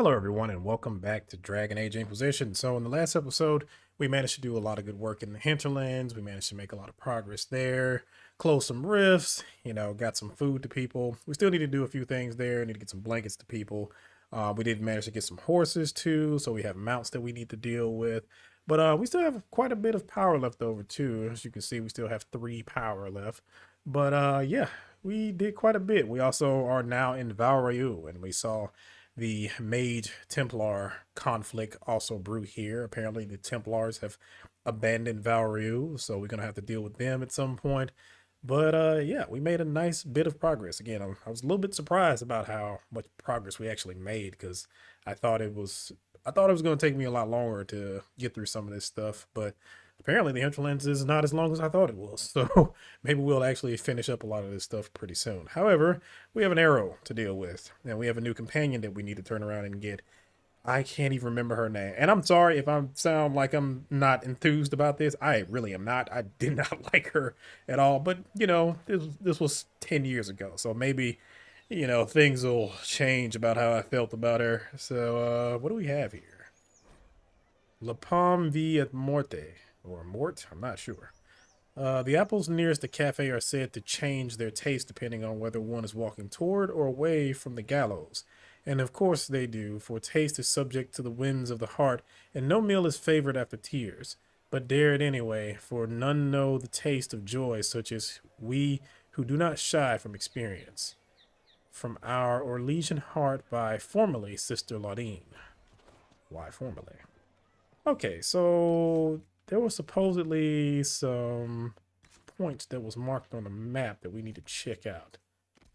Hello, everyone, and welcome back to Dragon Age Inquisition. So, in the last episode, we managed to do a lot of good work in the hinterlands. We managed to make a lot of progress there, close some rifts, got some food to people. We still need to do a few things there, need to get some blankets to people. We did manage to get some horses too, so we have mounts that we need to deal with. But we still have quite a bit of power left over too. As you can see, we still have 3 power left. But yeah, we did quite a bit. We also are now in Valrayu, and we saw the Mage Templar conflict also brew here. Apparently, the Templars have abandoned Valryu, so we're gonna have to deal with them at some point. But yeah, we made a nice bit of progress. Again, I was a little bit surprised about how much progress we actually made because I thought it was I thought it was going to take me a lot longer to get through some of this stuff, but apparently the hinterlands is not as long as I thought it was. So maybe we'll actually finish up a lot of this stuff pretty soon. However, we have an arrow to deal with, and we have a new companion that we need to turn around and get. I can't even remember her name. And I'm sorry if I sound like I'm not enthused about this. I really am not. I did not like her at all. But, this was 10 years ago. So maybe, things will change about how I felt about her. So, what do we have here? La Pomme Via Morte. Or Mort? I'm not sure. The apples nearest the cafe are said to change their taste depending on whether one is walking toward or away from the gallows. And of course they do, for taste is subject to the winds of the heart, and no meal is favored after tears. But dare it anyway, for none know the taste of joy such as we who do not shy from experience. From our Orlesian heart by formerly Sister Laudine. Why formerly? Okay, so there was supposedly some points that was marked on the map that we need to check out.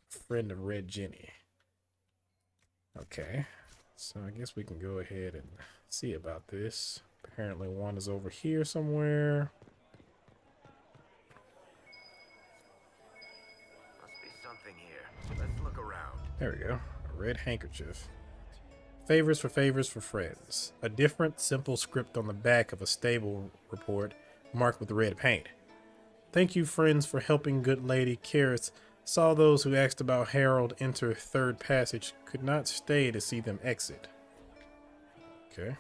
Friend of Red Jenny. Okay, so I guess we can go ahead and see about this. Apparently one is over here somewhere. Must be something here. Let's look around. There we go. A red handkerchief. Favors for friends. A different, simple script on the back of a stable report marked with red paint. Thank you, friends, for helping good lady Carrots. Saw those who asked about Harold enter third passage. Could not stay to see them exit. Okay.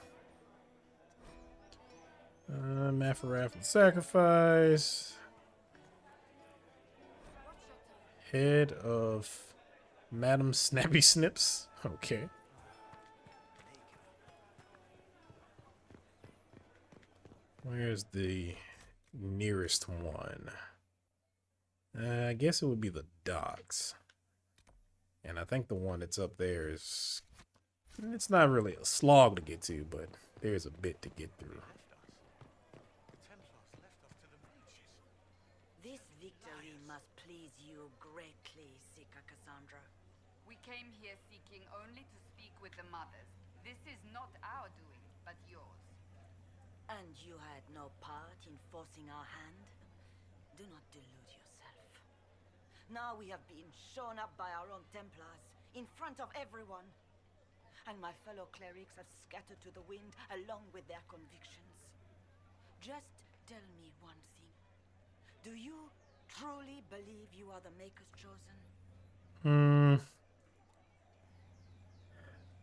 Mafaraf and sacrifice. Head of Madam Snappy Snips. Okay. Where's the nearest one? I guess it would be the docks. And I think the one that's up there is... It's not really a slog to get to, but there's a bit to get through. This victory must please you greatly, Sika Cassandra. We came here seeking only to speak with the mothers. This is not our doing, but yours. And you had no part in forcing our hand? Do not delude yourself. Now we have been shown up by our own Templars, in front of everyone. And my fellow clerics have scattered to the wind along with their convictions. Just tell me one thing. Do you truly believe you are the Maker's chosen?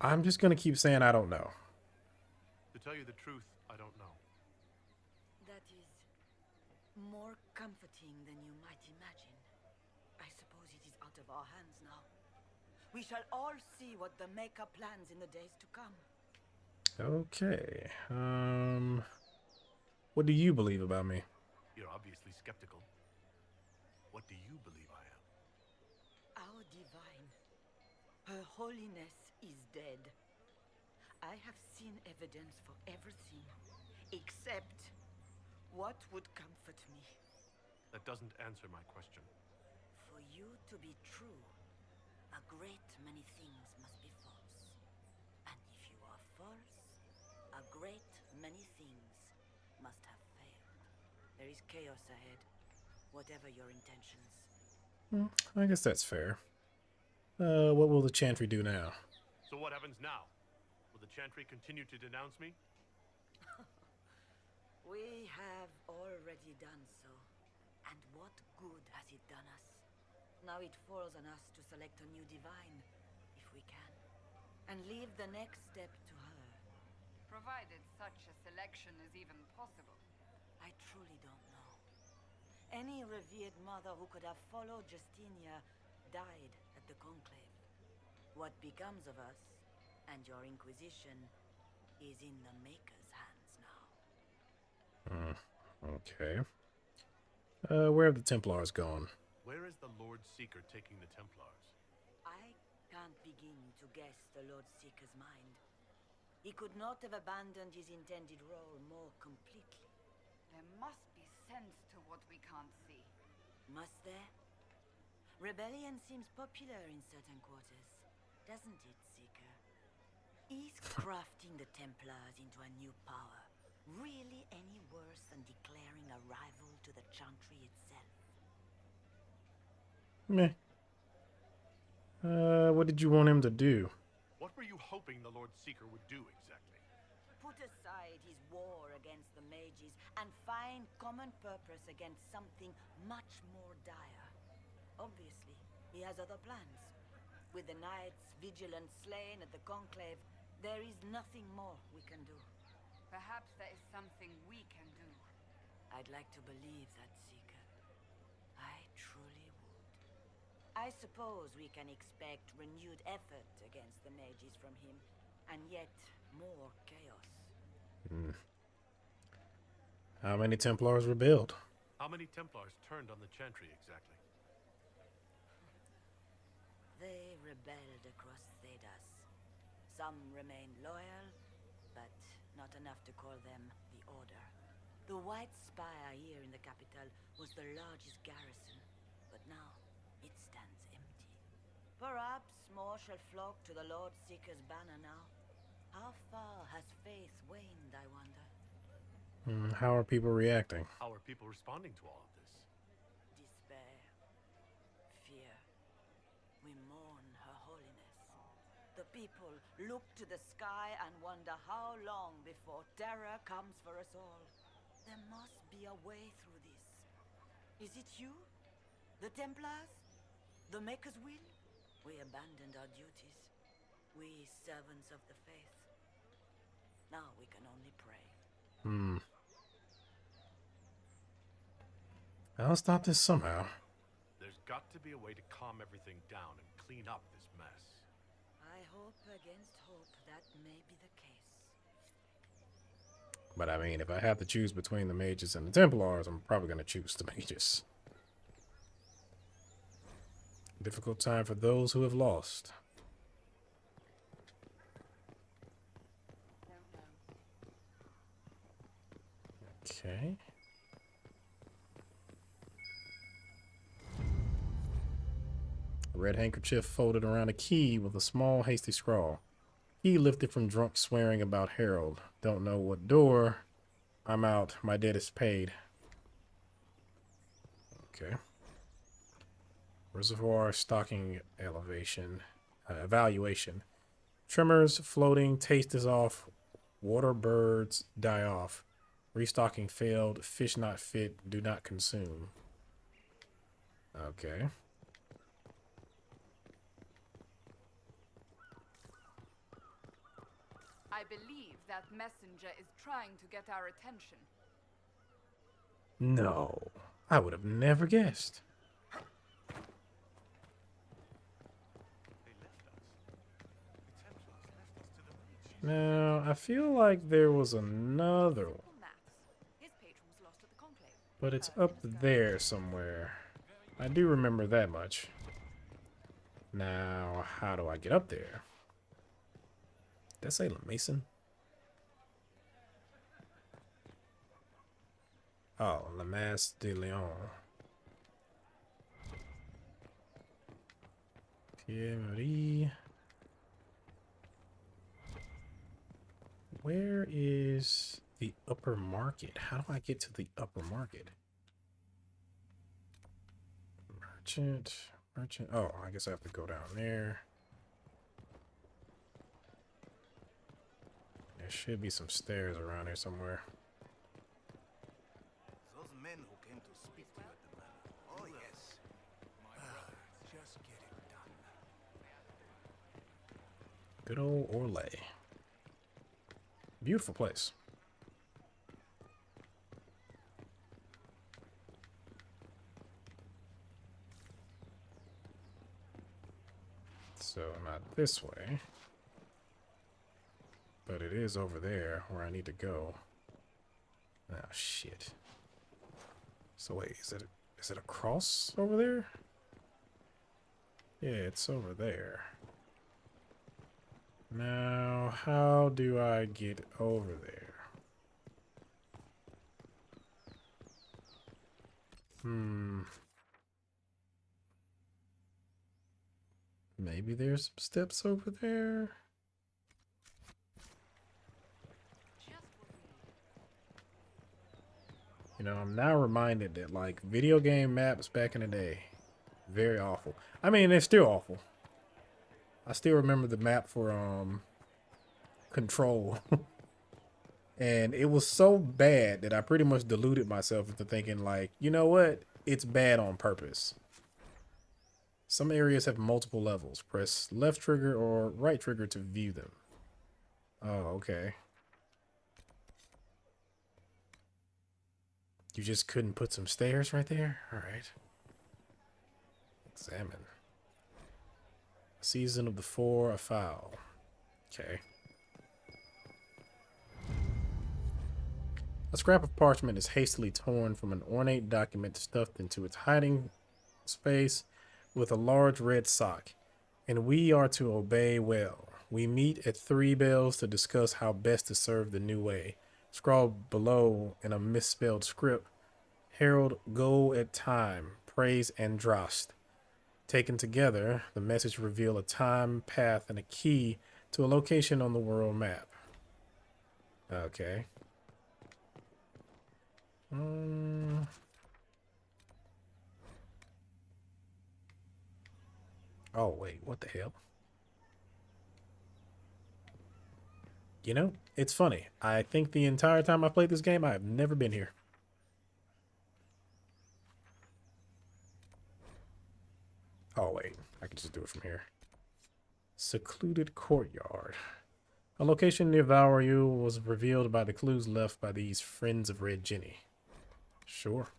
I'm just gonna keep saying I don't know. To tell you the truth, I don't know. That is more comforting than you might imagine. I suppose it is out of our hands now. We shall all see what the Maker plans in the days to come. Okay. What do you believe about me? You're obviously skeptical. What do you believe I am? Our divine, Her Holiness is dead. I have seen evidence for everything, except what would comfort me. That doesn't answer my question. For you to be true, a great many things must be false. And if you are false, a great many things must have failed. There is chaos ahead, whatever your intentions. I guess that's fair. What will the Chantry do now? So what happens now? Will the Chantry continue to denounce me? We have already done so. And what good has it done us? Now it falls on us to select a new divine, if we can. and leave the next step to her. Provided such a selection is even possible. I truly don't know. Any revered mother who could have followed Justinia died at the Conclave. What becomes of us, and your Inquisition, is in the Maker's hands now. Okay. Where have the Templars gone? Where is the Lord Seeker taking the Templars? I can't begin to guess the Lord Seeker's mind. He could not have abandoned his intended role more completely. There must be sense to what we can't see. Must there? Rebellion seems popular in certain quarters, doesn't it, Seeker? Is crafting the Templars into a new power really any worse than declaring a rival to the Chantry itself? Meh. What did you want him to do? What were you hoping the Lord Seeker would do exactly? Put aside his war against the mages and find common purpose against something much more dire. Obviously, he has other plans. With the knights vigilant slain at the Conclave, there is nothing more we can do. Perhaps there is something we can do. I'd like to believe that, Seeker. I truly would. I suppose we can expect renewed effort against the mages from him, and yet more chaos. How many Templars rebelled? How many Templars turned on the Chantry exactly? They rebelled across Thedas. Some remained loyal, but not enough to call them the Order. The White Spire here in the capital was the largest garrison, but now it stands empty. Perhaps more shall flock to the Lord Seeker's banner now. How far has faith waned, I wonder? How are people reacting? How are people responding to all of this? Despair. Fear. We mourn Her Holiness. The people look to the sky and wonder how long before terror comes for us all. There must be a way through this. Is it you? The Templars? The Maker's will? We abandoned our duties. We servants of the faith. Now we can only pray. I'll stop this somehow. There's got to be a way to calm everything down and clean up this mess. I hope against hope that may be the case. But I mean, if I have to choose between the mages and the Templars, I'm probably going to choose the mages. Difficult time for those who have lost. Okay. A red handkerchief folded around a key with a small, hasty scrawl. Key lifted from drunk swearing about Harold. Don't know what door. I'm out. My debt is paid. Okay. Reservoir stocking evaluation. Tremors floating. Taste is off. Water birds die off. Restocking failed. Fish not fit. Do not consume. Okay. I believe that messenger is trying to get our attention. No. I would have never guessed. They left us. The Templars left us to the mages. Now, I feel like there was another one. Simple maths. His patron was lost at the Conclave. But it's up there somewhere. I do remember that much. Now, how do I get up there? Did I say La Mason? Oh, La Masse de Leon. Pierre Marie. Where is the upper market? How do I get to the upper market? Merchant. Oh, I guess I have to go down there. There should be some stairs around here somewhere. Those men who came to speak to you at the manor. Oh, yes. Just get it done. Good old Orlais. Beautiful place. So not this way, but it is over there where I need to go. Oh shit. So wait, is it a cross over there? Yeah, it's over there. Now, how do I get over there? Maybe there's some steps over there? You know, I'm now reminded that, like, video game maps back in the day, very awful. I mean, they're still awful. I still remember the map for, Control. And it was so bad that I pretty much deluded myself into thinking, like, you know what? It's bad on purpose. Some areas have multiple levels. Press left trigger or right trigger to view them. Oh, okay. You just couldn't put some stairs right there? Alright. Examine. Season of the Four, a foul. Okay. A scrap of parchment is hastily torn from an ornate document stuffed into its hiding space with a large red sock. And we are to obey well. We meet at 3 bells to discuss how best to serve the new way. Scrawled below in a misspelled script, Herald, go at time, praise Andraste. Taken together, the message reveal a time, path, and a key to a location on the world map. Okay. Oh, wait, what the hell? You know, it's funny. I think the entire time I played this game, I have never been here. Oh, wait, I can just do it from here. Secluded courtyard. A location near Valriu was revealed by the clues left by these friends of Red Jenny. Sure.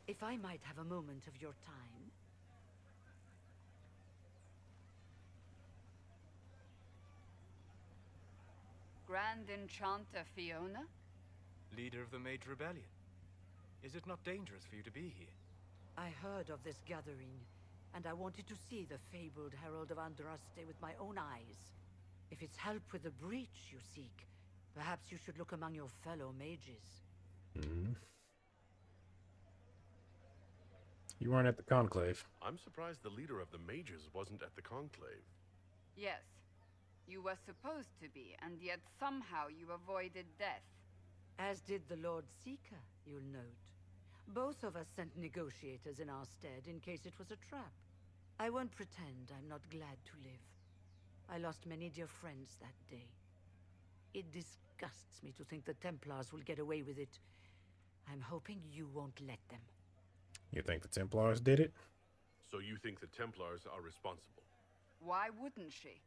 If I might have a moment of your time. Grand Enchanter Fiona? Leader of the Mage Rebellion. Is it not dangerous for you to be here? I heard of this gathering, and I wanted to see the fabled Herald of Andraste with my own eyes. If it's help with the breach you seek, perhaps you should look among your fellow mages. You weren't at the conclave. I'm surprised the leader of the mages wasn't at the conclave. Yes. You were supposed to be, and yet somehow you avoided death. As did the Lord Seeker, you'll note. Both of us sent negotiators in our stead in case it was a trap. I won't pretend I'm not glad to live. I lost many dear friends that day. It disgusts me to think the Templars will get away with it. I'm hoping you won't let them. You think the Templars did it? So you think the Templars are responsible? Why wouldn't she?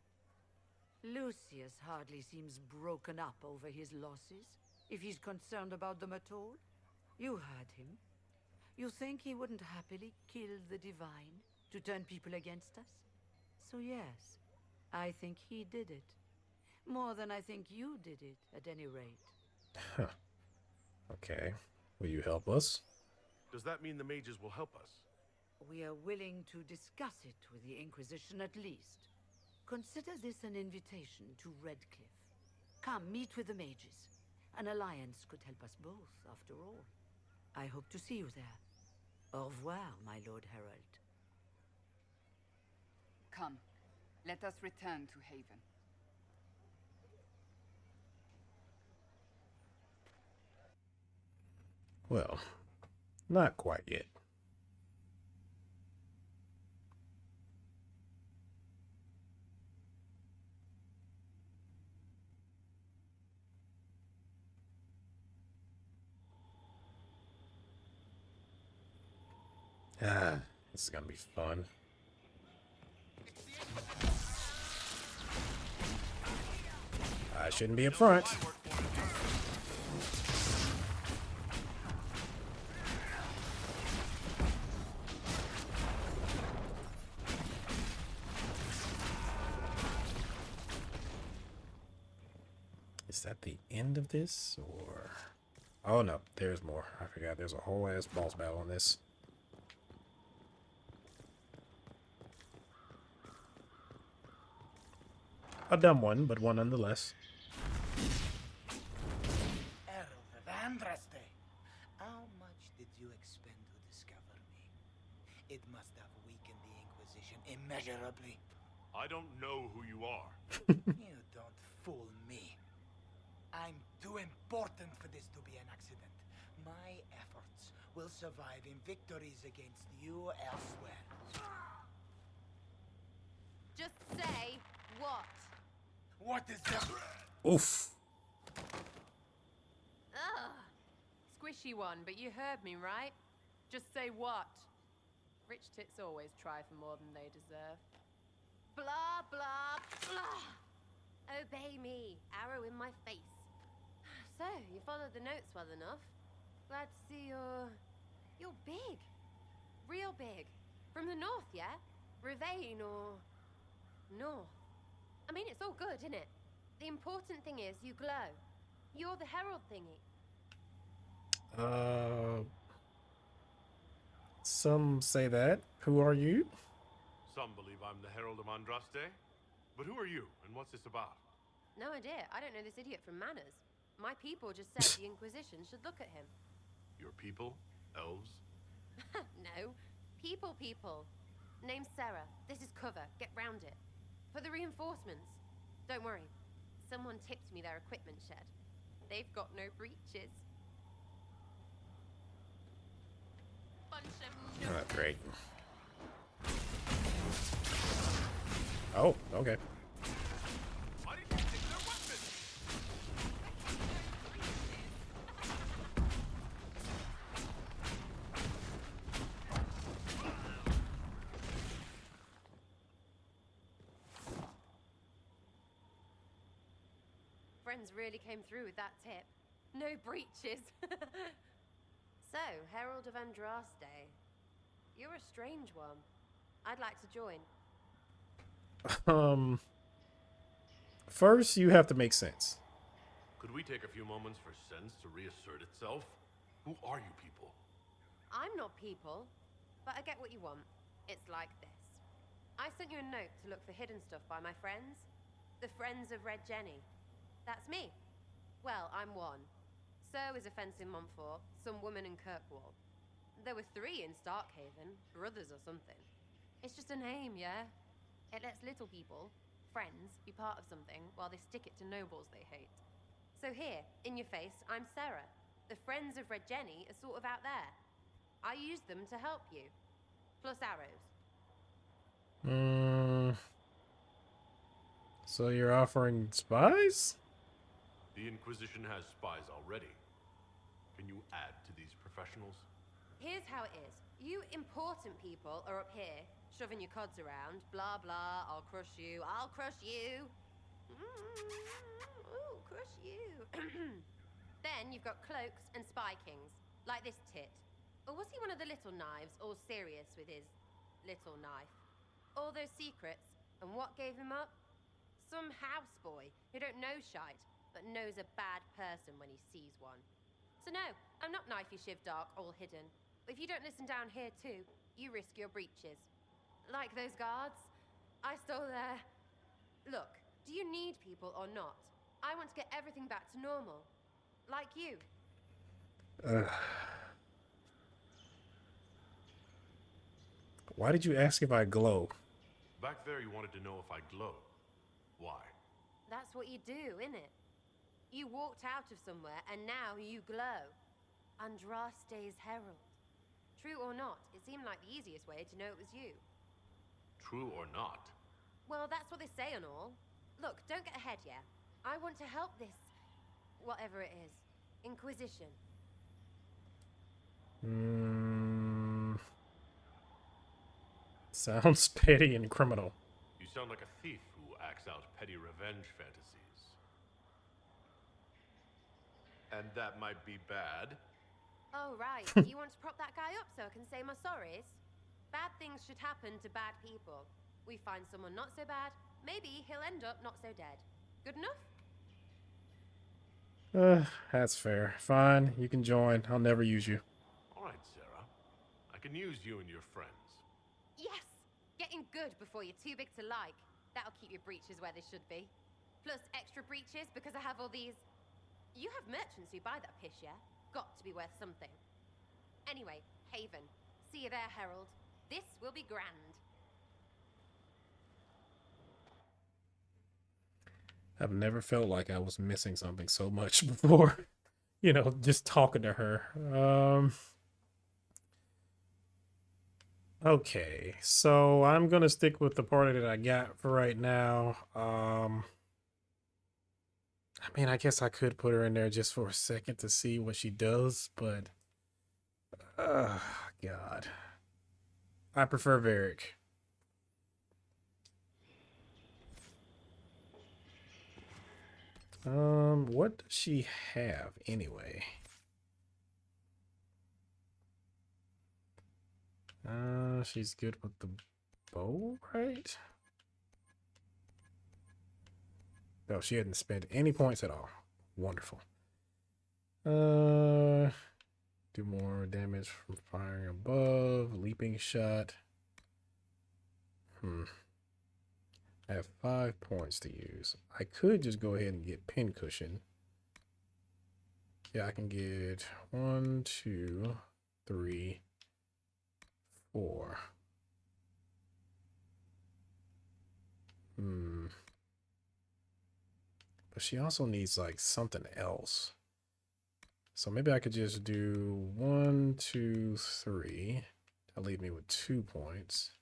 Lucius hardly seems broken up over his losses, if he's concerned about them at all. You heard him. You think he wouldn't happily kill the Divine to turn people against us? So yes, I think he did it. More than I think you did it, at any rate. Okay. Will you help us? Does that mean the mages will help us? We are willing to discuss it with the Inquisition at least. Consider this an invitation to Redcliffe. Come, meet with the mages. An alliance could help us both, after all. I hope to see you there. Au revoir, my Lord Herald. Come, let us return to Haven. Well, not quite yet. This is gonna be fun. I shouldn't be up front. Is that the end of this, or... Oh no, there's more. I forgot there's a whole ass boss battle on this. A dumb one, but one nonetheless. Herald of Andraste, how much did you expend to discover me? It must have weakened the Inquisition immeasurably. I don't know who you are. You don't fool me. I'm too important for this to be an accident. My efforts will survive in victories against you elsewhere. Just say what? What is that? Oof. Ugh. Squishy one, but you heard me, right? Just say what? Rich tits always try for more than they deserve. Blah, blah, blah. Obey me. Arrow in my face. So, you followed the notes well enough. Glad to see you're big. Real big. From the north, yeah? Ravane or... north. I mean, it's all good, isn't it? The important thing is you glow. You're the herald thingy. Some say that. Who are you? Some believe I'm the Herald of Andraste. But who are you, and what's this about? No idea. I don't know this idiot from Manners. My people just said the Inquisition should look at him. Your people? Elves? No. People. Name's Sarah. This is cover. Get round it. For the reinforcements. Don't worry. Someone tipped me their equipment shed. They've got no breaches. Bunch of no. Great. Oh, okay. Why did you take their weapons? Friends really came through with that tip. No breaches. So, Herald of Andraste. You're a strange one. I'd like to join. First you have to make sense. Could we take a few moments for sense to reassert itself? Who are you people? I'm not people, but I get what you want. It's like this. I sent you a note to look for hidden stuff by my friends. The Friends of Red Jenny. That's me. Well, I'm one. So is a fence in Montfort, some woman in Kirkwall. There were 3 in Starkhaven, brothers or something. It's just a name, yeah? It lets little people, friends, be part of something while they stick it to nobles they hate. So here, in your face, I'm Sarah. The Friends of Red Jenny are sort of out there. I use them to help you. Plus arrows. So you're offering spies? The Inquisition has spies already. Can you add to these professionals? Here's how it is. You important people are up here, shoving your cods around. Blah, blah, I'll crush you. I'll crush you. Ooh, crush you. Then you've got cloaks and spy kings, like this tit. Or was he one of the little knives, all serious with his little knife? All those secrets, and what gave him up? Some houseboy who don't know shite, but knows a bad person when he sees one. So no, I'm not knifey shiv dark, all hidden. If you don't listen down here too, you risk your breeches. Like those guards, I stole their... Look, do you need people or not? I want to get everything back to normal. Like you. Why did you ask if I glow? Back there you wanted to know if I glow. Why? That's what you do, innit? You walked out of somewhere and now you glow. Andraste's herald. True or not, it seemed like the easiest way to know it was you. True or not? Well, that's what they say and all. Look, don't get ahead, yeah? I want to help this... whatever it is. Inquisition. Sounds petty and criminal. sound like a thief who acts out petty revenge fantasies. And that might be bad. Oh, right. You want to prop that guy up so I can say my sorries? Bad things should happen to bad people. We find someone not so bad, maybe he'll end up not so dead. Good enough? That's fair. Fine, you can join. I'll never use you. All right, Sarah. I can use you and your friends. Yes! Getting good before you're too big to like. That'll keep your breeches where they should be. Plus extra breeches because I have all these... You have merchants who buy that piss, yeah? Got to be worth something. Anyway, Haven. See you there, Herald. This will be grand. I've never felt like I was missing something so much before. You know, just talking to her. Okay, so I'm gonna stick with the party that I got for right now. I mean, I guess I could put her in there just for a second to see what she does, but God, I prefer Varric. What does she have anyway? She's good with the bow, right? No, she hadn't spent any points at all. Wonderful. Do more damage from firing above, leaping shot. I have 5 points to use. I could just go ahead and get pincushion. Yeah, I can get 1, 2, 3, 4. But she also needs like something else. So maybe I could just do 1, 2, 3. That'll leave me with 2 points.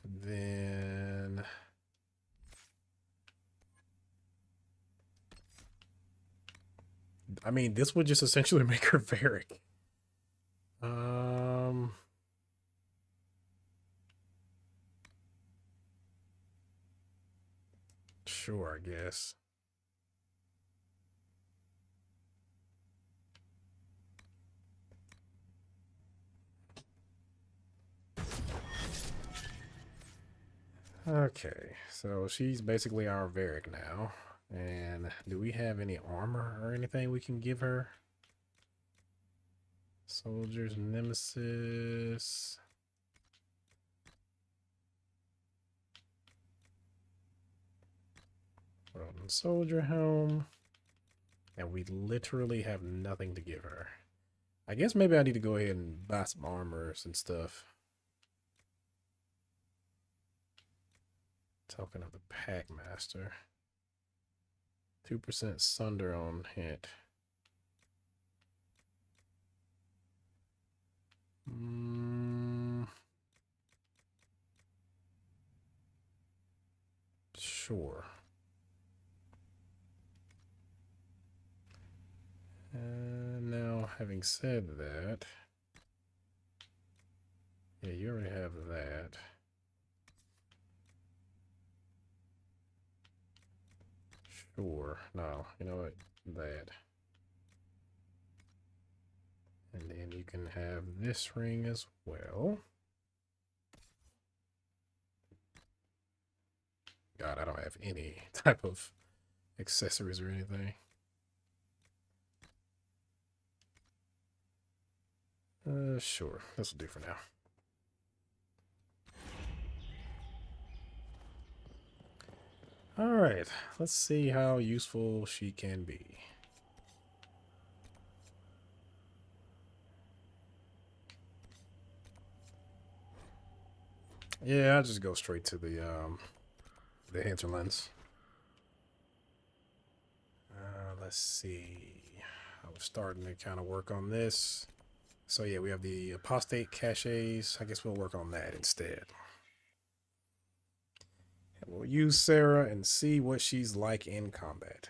Then I mean, this would just essentially make her Varric. Sure, I guess. Okay, so she's basically our Varric now. And do we have any armor or anything we can give her? Soldier's Nemesis. Rotten Soldier Helm. And we literally have nothing to give her. I guess maybe I need to go ahead and buy some armors and stuff. Token of the Packmaster. 2% Sunder on hit. Sure. Now, having said that, yeah, you already have that. Sure. No, you know what? That. And then you can have this ring as well. God, I don't have any type of accessories or anything. Sure. This will do for now. All right. Let's see how useful she can be. Yeah, I'll just go straight to the hinterlands. Let's see. I was starting to kind of work on this. So yeah, we have the apostate caches. I guess we'll work on that instead. And we'll use Sarah and see what she's like in combat.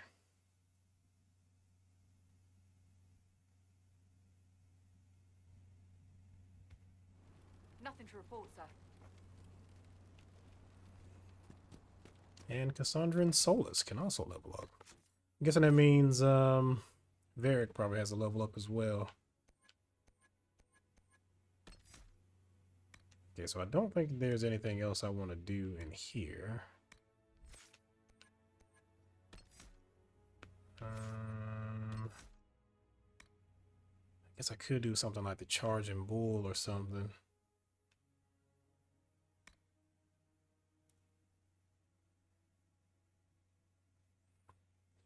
Nothing to report, sir. And Cassandra Solus can also level up. I'm guessing that means Varric probably has a level up as well. Okay, so I don't think there's anything else I want to do in here. I guess I could do something like the Charging Bull or something.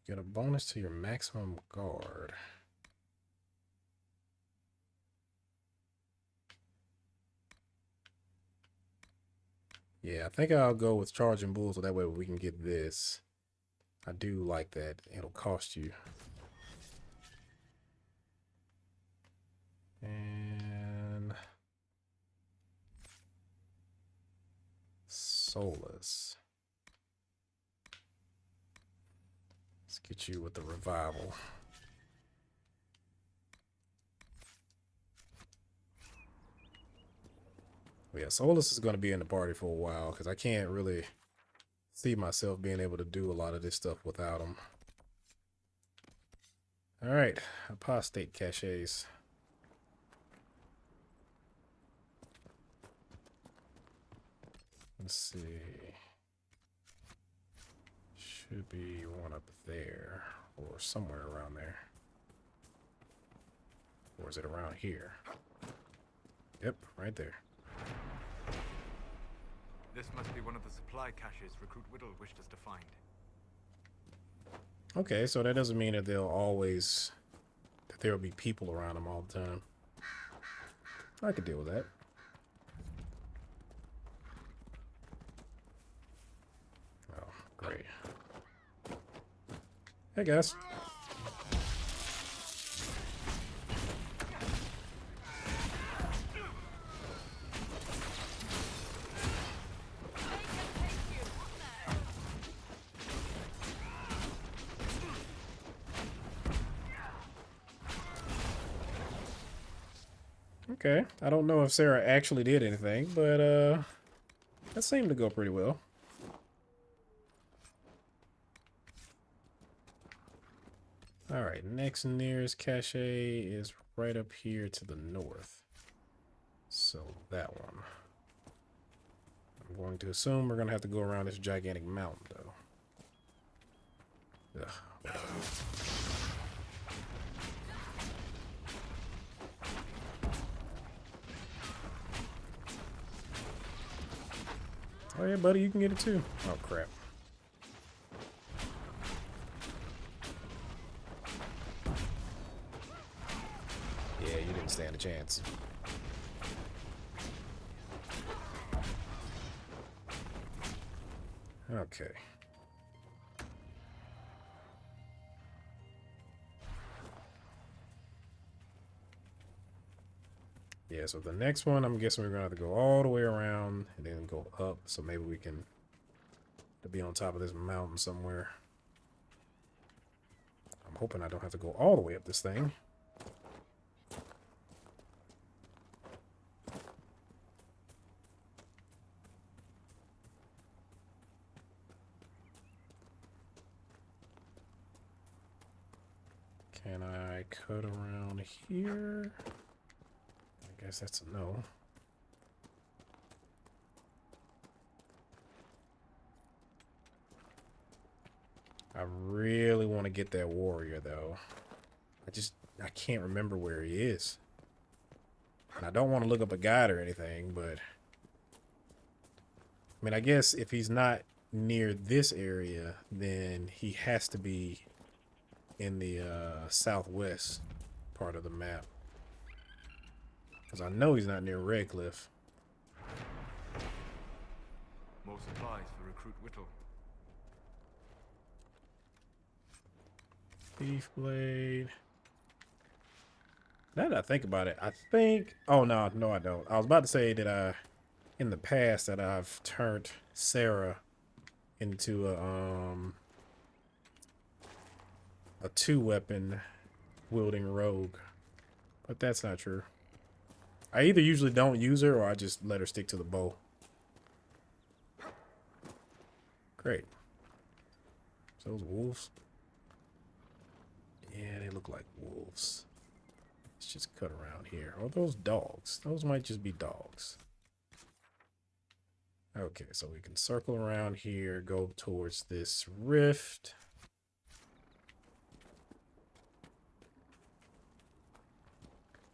Get a bonus to your maximum guard. Yeah, I think I'll go with Charging Bull so that way we can get this. I do like that. It'll cost you. And Solus. Let's get you with the revival. Well, yeah, Solus is going to be in the party for a while because I can't really see myself being able to do a lot of this stuff without him. All right, apostate caches. Let's see. Should be one up there or somewhere around there. Or is it around here? Yep, right there. This must be one of the supply caches Recruit Whittle wished us to find. Okay, so that doesn't mean that there will be people around them all the time. I could deal with that. Oh, great. Hey guys. Okay, I don't know if Sarah actually did anything, but that seemed to go pretty well. Alright, next nearest cache is right up here to the north. So that one. I'm going to assume we're going to have to go around this gigantic mountain, though. Ugh, whatever. Oh yeah, buddy, you can get it too. Oh, crap. Yeah, you didn't stand a chance. Okay. Yeah, so the next one, I'm guessing we're going to have to go all the way around and then go up. So maybe we can be on top of this mountain somewhere. I'm hoping I don't have to go all the way up this thing. Can I cut around here? I guess that's a no. I really want to get that warrior, though. I can't remember where he is. And I don't want to look up a guide or anything, but... I mean, I guess if he's not near this area, then he has to be in the southwest part of the map. Because I know he's not near Redcliffe. More supplies for Recruit Whittle. Thief blade. Now that I think about it, I think... Oh, no, I don't. I was about to say that in the past, that I've turned Sarah into a two-weapon wielding rogue. But that's not true. I either usually don't use her or I just let her stick to the bow. Great. Those wolves? Yeah, they look like wolves. Let's just cut around here. Or those dogs. Those might just be dogs. Okay, so we can circle around here, go towards this rift.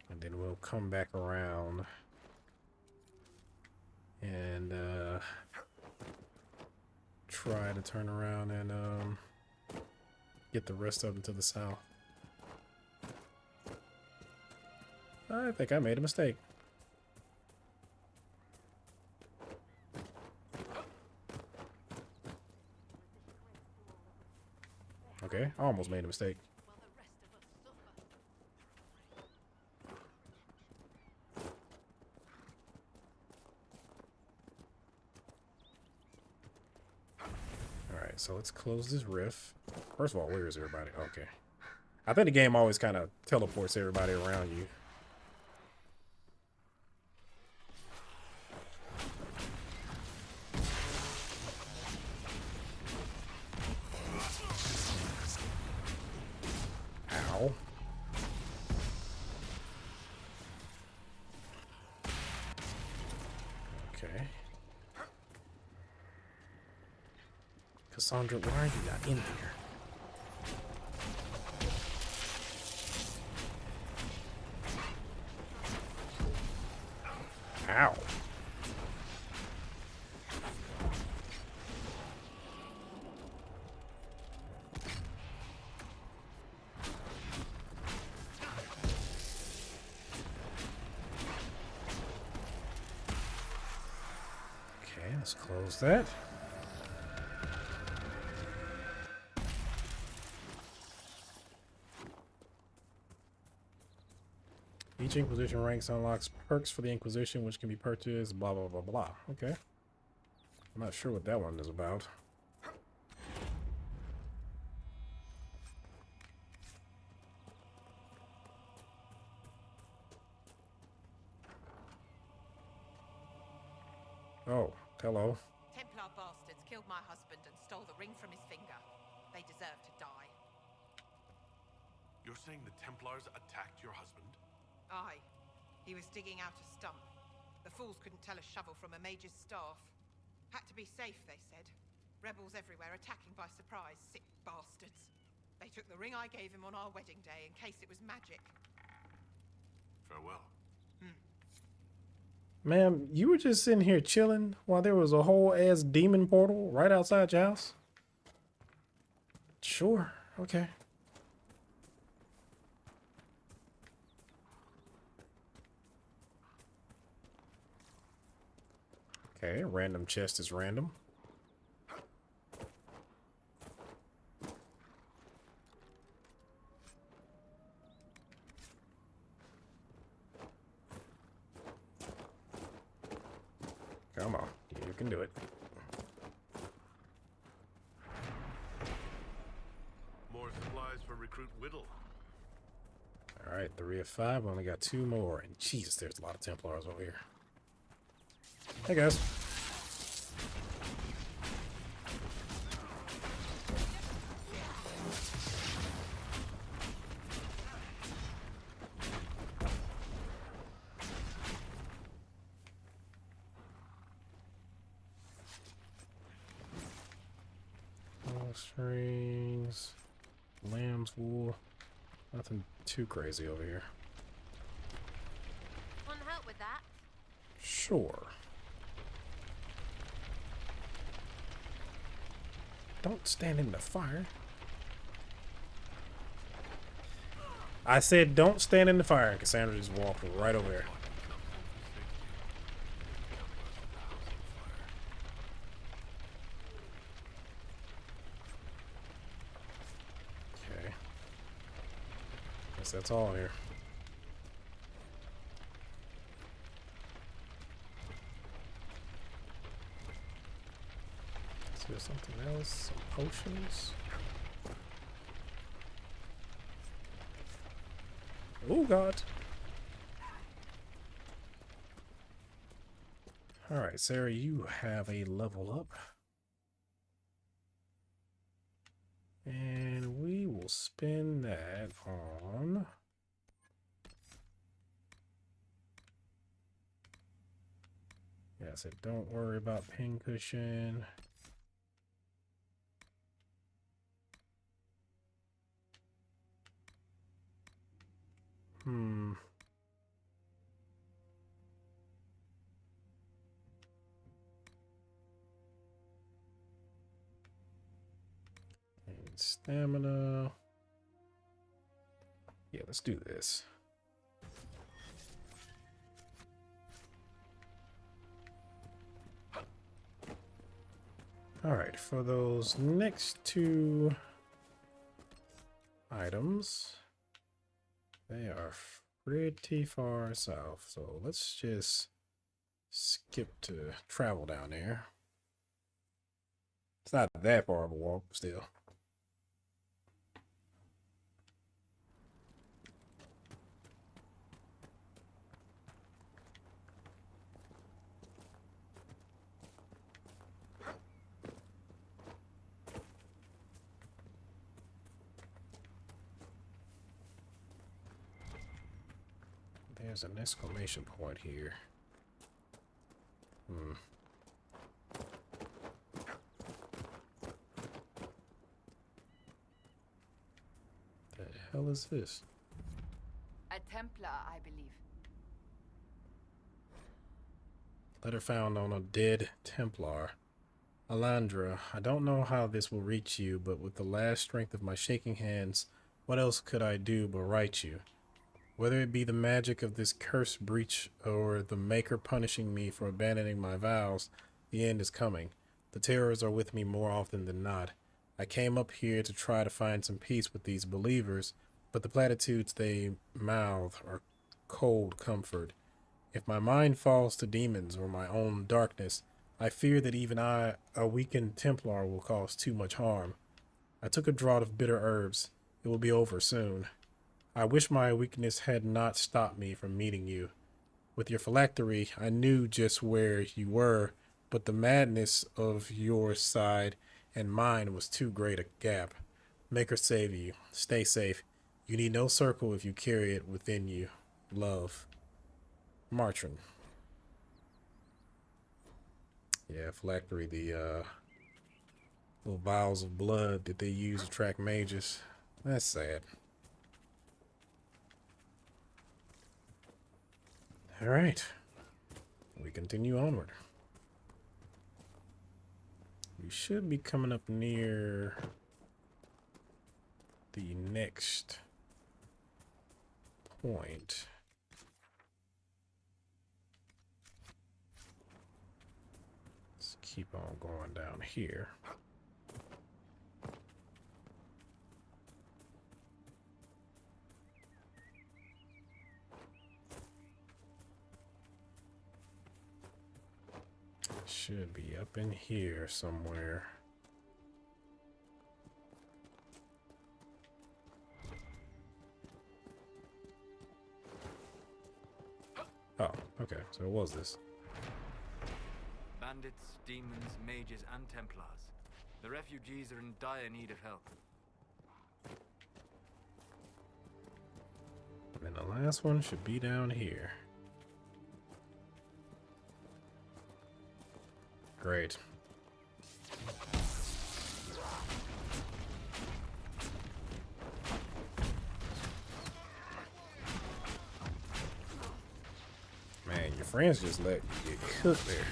And then we'll come back around and try to turn around and get the rest of them to the south. I think I made a mistake. Okay, I almost made a mistake. Alright, so let's close this rift. First of all, where is everybody? Okay. I think the game always kind of teleports everybody around you. Ow. Okay. Cassandra, why are you not in here? Ow. Okay, let's close that. Each Inquisition ranks unlocks perks for the Inquisition, which can be purchased, blah, blah, blah, blah. Okay. I'm not sure what that one is about. Oh, hello. Templar bastards killed my husband and stole the ring from his finger. They deserve to die. You're saying the Templars attacked your husband? Aye. He was digging out a stump. The fools couldn't tell a shovel from a mage's staff. Had to be safe, they said. Rebels everywhere attacking by surprise, sick bastards. They took the ring I gave him on our wedding day in case it was magic. Farewell. Ma'am, you were just sitting here chilling while there was a whole ass demon portal right outside your house? Sure. Okay. Okay, random chest is random. Come on, you can do it. More supplies for Recruit Whittle. All right, 3 of 5. We only got 2 more. And Jesus, there's a lot of Templars over here. Hey, guys. Strings, lamb's wool, nothing too crazy over here. Want help with that? Sure. Don't stand in the fire. I said don't stand in the fire, and Cassandra just walked right over there. That's all here. Is there something else? Some potions? Oh god. Alright, Sarah, you have a level up. And we will spend that on... Yeah, I said don't worry about pincushion. And stamina. Yeah, let's do this. All right, for those next two items, they are pretty far south. So let's just skip to travel down there. It's not that far of a walk, but still. There's an exclamation point here. The hell is this? A Templar, I believe. Letter found on a dead Templar. Alandra, I don't know how this will reach you, but with the last strength of my shaking hands, what else could I do but write you? Whether it be the magic of this cursed breach or the Maker punishing me for abandoning my vows, the end is coming. The terrors are with me more often than not. I came up here to try to find some peace with these believers, but the platitudes they mouth are cold comfort. If my mind falls to demons or my own darkness, I fear that even I, a weakened Templar, will cause too much harm. I took a draught of bitter herbs. It will be over soon. I wish my weakness had not stopped me from meeting you. With your phylactery, I knew just where you were, but the madness of your side and mine was too great a gap. Maker save you. Stay safe. You need no circle if you carry it within you. Love. Martrin. Yeah, phylactery, the little vials of blood that they use to track mages. That's sad. All right, we continue onward. We should be coming up near the next point. Let's keep on going down here. Should be up in here somewhere. Oh, okay, so it was this. Bandits, demons, mages, and Templars. The refugees are in dire need of help. And the last one should be down here. Great. Man, your friends just let you get cooked there.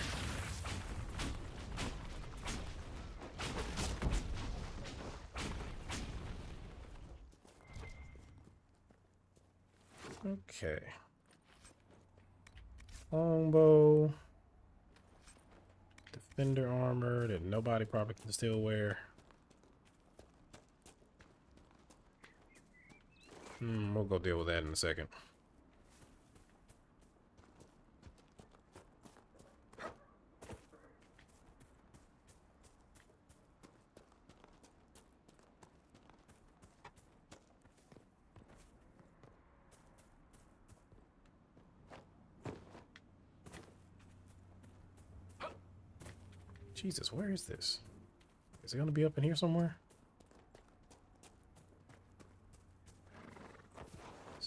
Okay. Longbow. Defender armor that nobody probably can still wear. We'll go deal with that in a second. Jesus, where is this? Is it going to be up in here somewhere?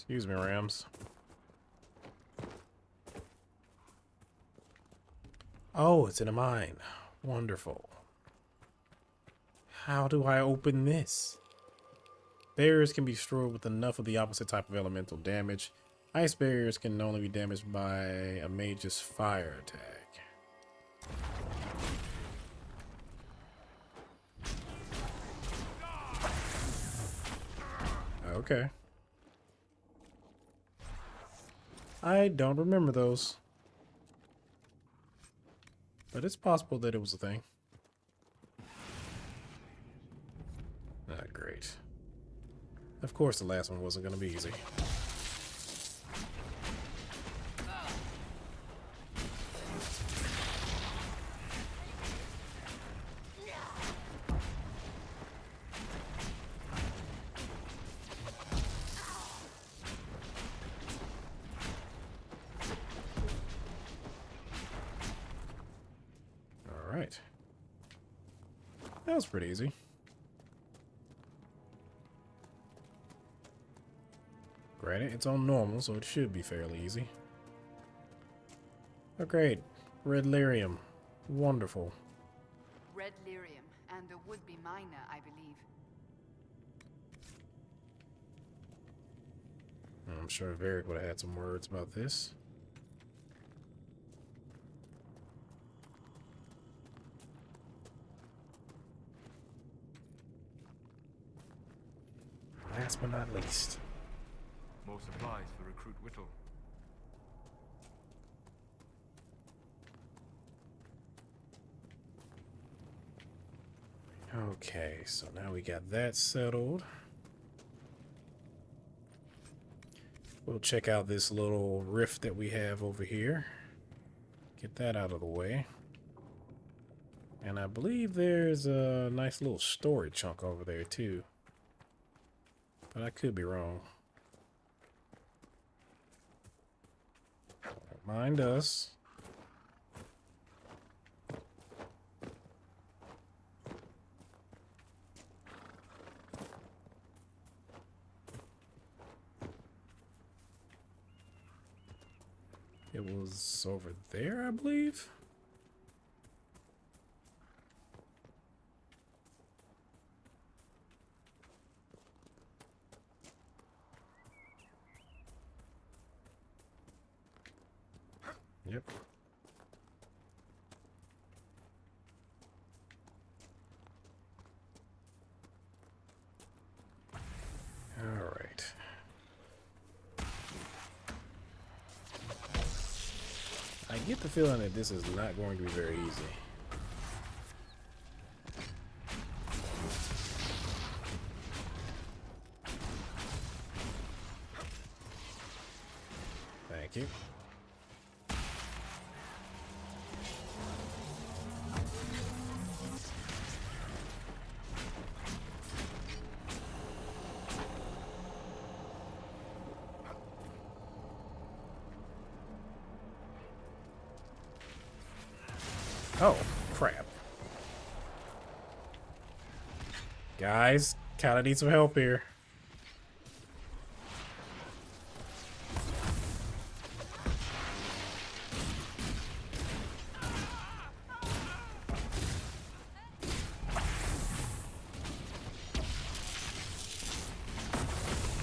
Excuse me, Rams. Oh, it's in a mine. Wonderful. How do I open this? Barriers can be destroyed with enough of the opposite type of elemental damage. Ice barriers can only be damaged by a mage's fire attack. Okay. I don't remember those. But it's possible that it was a thing. Ah, great. Of course the last one wasn't going to be easy. Alright. That was pretty easy. Granted, it's on normal, so it should be fairly easy. Oh, great. Red lyrium. Wonderful. Red lyrium and a would-be miner, I believe. I'm sure Varric would have had some words about this. Last but not least. More supplies for Recruit Whittle. Okay, so now we got that settled. We'll check out this little rift that we have over here. Get that out of the way. And I believe there's a nice little storage chunk over there too. But I could be wrong. Don't mind us. It was over there, I believe. Yep. All right. I get the feeling that this is not going to be very easy. Thank you. Oh, crap. Guys, kinda need some help here.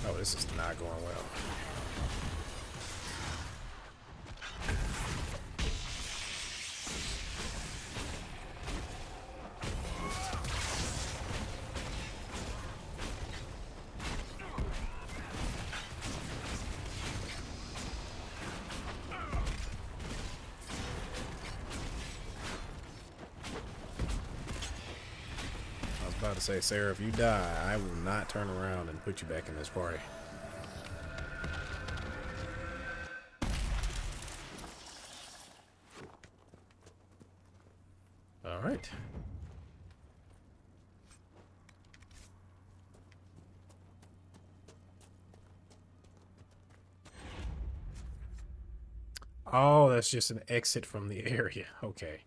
Oh, this is not going well. About to say, Sarah, if you die, I will not turn around and put you back in this party. All right. Oh, that's just an exit from the area. Okay.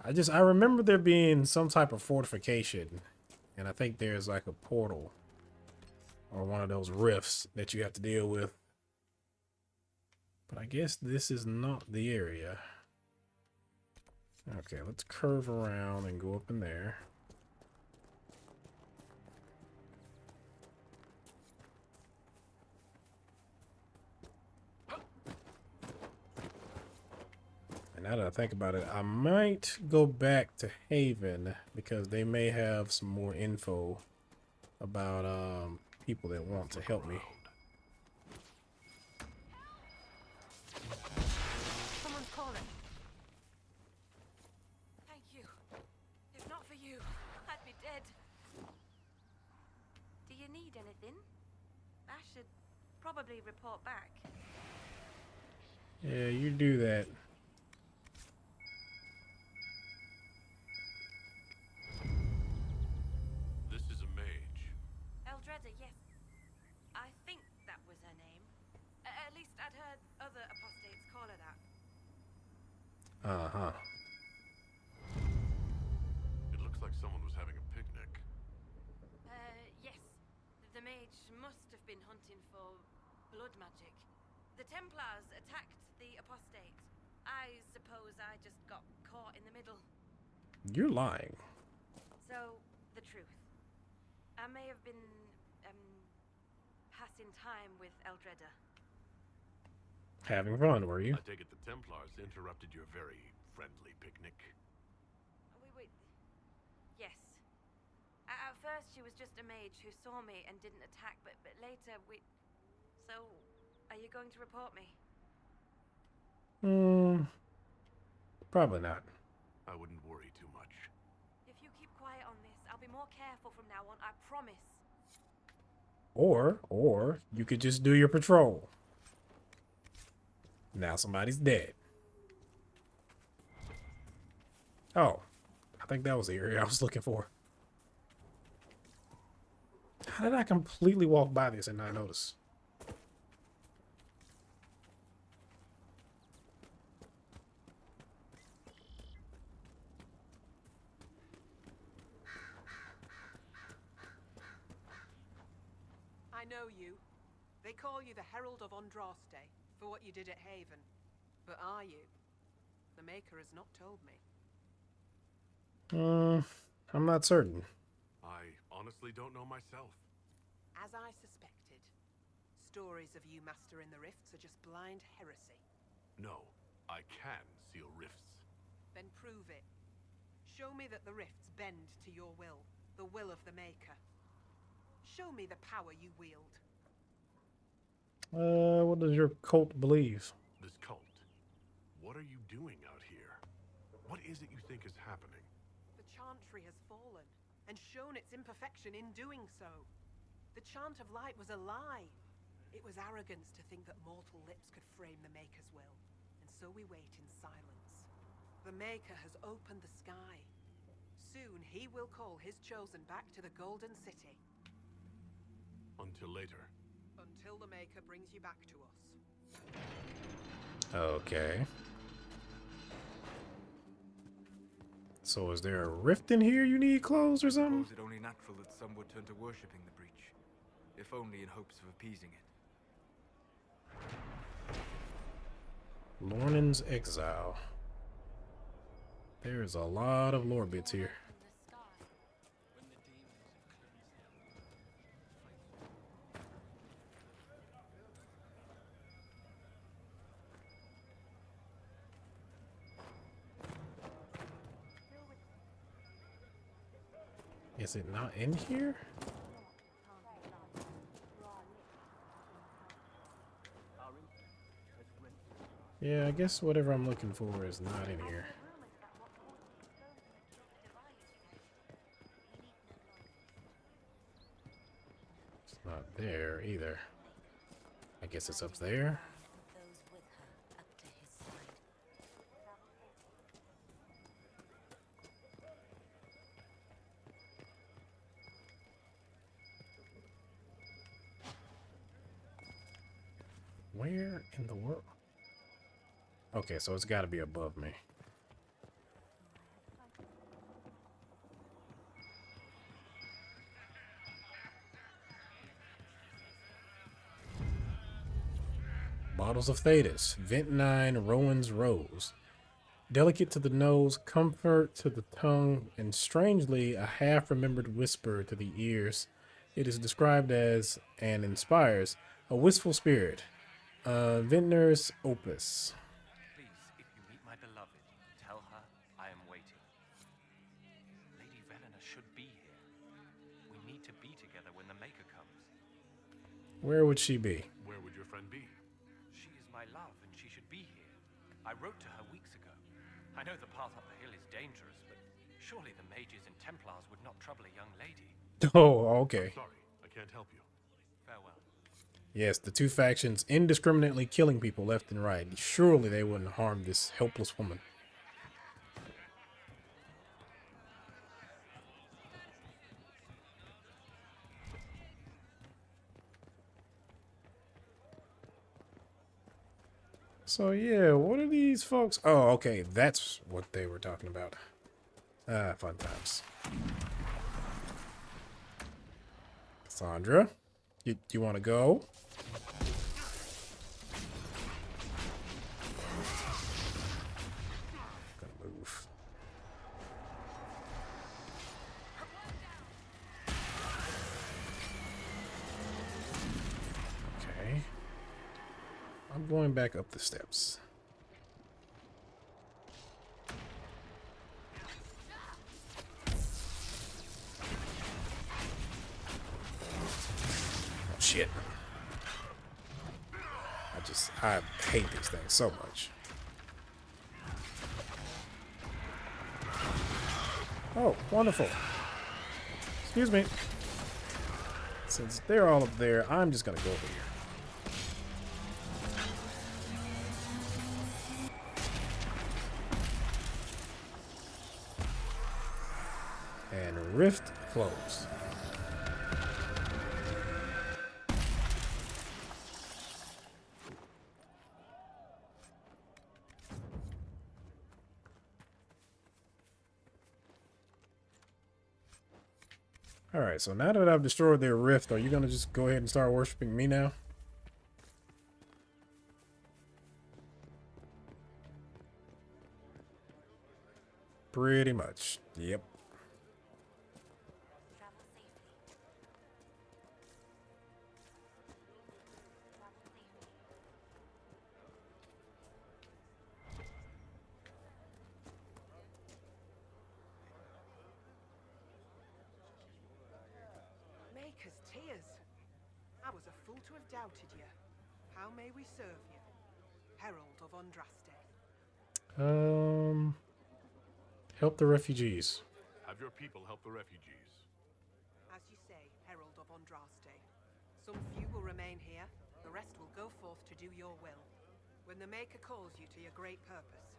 I remember there being some type of fortification, and I think there's like a portal or one of those rifts that you have to deal with. But I guess this is not the area. Okay, let's curve around and go up in there. And now that I think about it, I might go back to Haven because they may have some more info about people that want to help me. Someone's calling. Thank you. If not for you, I'd be dead. Do you need anything? I should probably report back. Yeah, you do that. This is a mage. Eldreda, yes. I think that was her name. At least I'd heard other apostates call her that. Uh-huh. It looks like someone was having a picnic. Yes. The mage must have been hunting for blood magic. The Templars attacked the apostate. I suppose I just got caught in the middle. You're lying. So, the truth. I may have been, passing time with Eldreda. Having fun, were you? I take it the Templars interrupted your very friendly picnic. Wait. Yes. At first, she was just a mage who saw me and didn't attack, but later we... So, are you going to report me? Probably not. I wouldn't worry too much. If you keep quiet on this, I'll be more careful from now on, I promise. Or you could just do your patrol. Now somebody's dead. Oh, I think that was the area I was looking for. How did I completely walk by this and not notice? I know you. They call you the Herald of Andraste for what you did at Haven. But are you? The Maker has not told me. I'm not certain. I honestly don't know myself. As I suspected, stories of you mastering the rifts are just blind heresy. No, I can seal rifts. Then prove it. Show me that the rifts bend to your will, the will of the Maker. Show me the power you wield. What does your cult believe? This cult. What are you doing out here? What is it you think is happening? The Chantry has fallen, and shown its imperfection in doing so. The Chant of Light was a lie. It was arrogance to think that mortal lips could frame the Maker's will, and so we wait in silence. The Maker has opened the sky. Soon he will call his chosen back to the Golden City. Until later. Until the Maker brings you back to us. Okay. So is there a rift in here you need closed or something? Suppose it only natural that some would turn to worshipping the breach, if only in hopes of appeasing it. Lornan's Exile. There's a lot of lore bits here. Is it not in here? Yeah, I guess whatever I'm looking for is not in here. It's not there either. I guess it's up there. Where in the world? Okay, so it's got to be above me. Bottles of Thetis, Ventnine, Rowan's Rose. Delicate to the nose, comfort to the tongue, and strangely a half-remembered whisper to the ears. It is described as, and inspires, a wistful spirit. Vintner's Opus. Please, if you meet my beloved, tell her I am waiting. Lady Velena should be here. We need to be together when the Maker comes. Where would she be? Where would your friend be? She is my love, and she should be here. I wrote to her weeks ago. I know the path up the hill is dangerous, but surely the mages and Templars would not trouble a young lady. Oh, okay. Sorry, I can't help you. Farewell. Yes, the two factions indiscriminately killing people left and right. Surely they wouldn't harm this helpless woman. So yeah, what are these folks? Oh, okay, that's what they were talking about. Ah, fun times. Cassandra, you want to go? Gonna move. Okay. I'm going back up the steps. Shit. I hate these things so much. Oh, wonderful. Excuse me. Since they're all up there, I'm just gonna go over here. And rift closed. Alright, so now that I've destroyed their rift, are you going to just go ahead and start worshiping me now? Pretty much. Yep. Maker's tears. I was a fool to have doubted you. How may we serve you? Herald of Andraste. Help the refugees. Have your people help the refugees. As you say, Herald of Andraste. Some few will remain here. The rest will go forth to do your will. When the Maker calls you to your great purpose,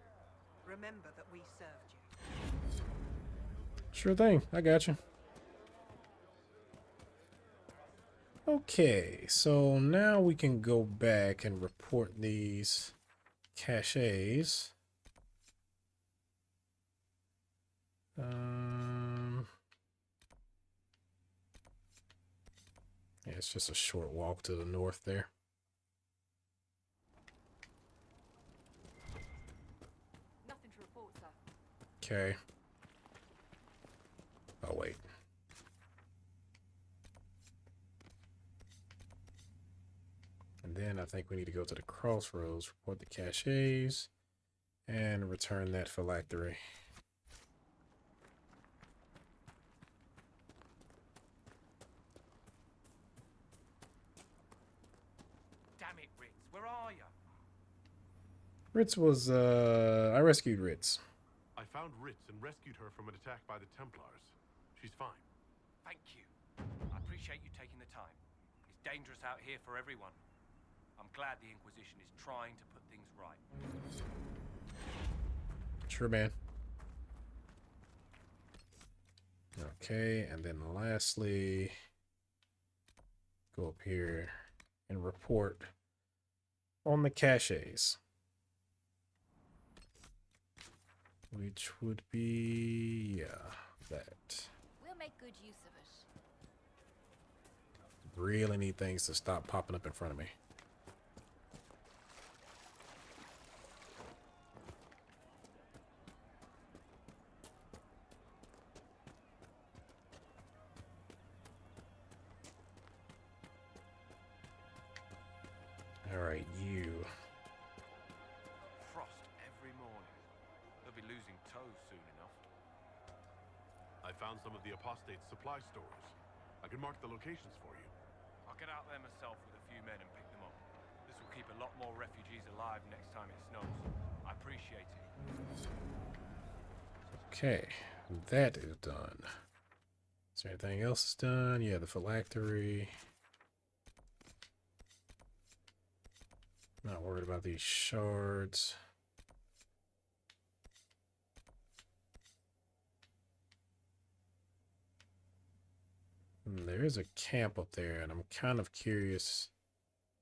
remember that we served you. Sure thing. I got you. Okay, so now we can go back and report these caches. Yeah, it's just a short walk to the north there. Nothing to report, sir. Okay. Oh, wait. And then I think we need to go to the crossroads, report the caches, and return that phylactery. Damn it, Ritz, where are you? Ritz was, I rescued Ritz. I found Ritz and rescued her from an attack by the Templars. She's fine. Thank you. I appreciate you taking the time. It's dangerous out here for everyone. I'm glad the Inquisition is trying to put things right. Sure, man. Okay, and then lastly, go up here and report on the caches, which would be, yeah, that. We'll make good use of it. Really need things to stop popping up in front of me. All right, you. Frost every morning. They'll be losing toes soon enough. I found some of the apostate's supply stores. I can mark the locations for you. I'll get out there myself with a few men and pick them up. This will keep a lot more refugees alive next time it snows. I appreciate it. Okay, that is done. Is there anything else done? Yeah, the phylactery. Not worried about these shards. There is a camp up there, and I'm kind of curious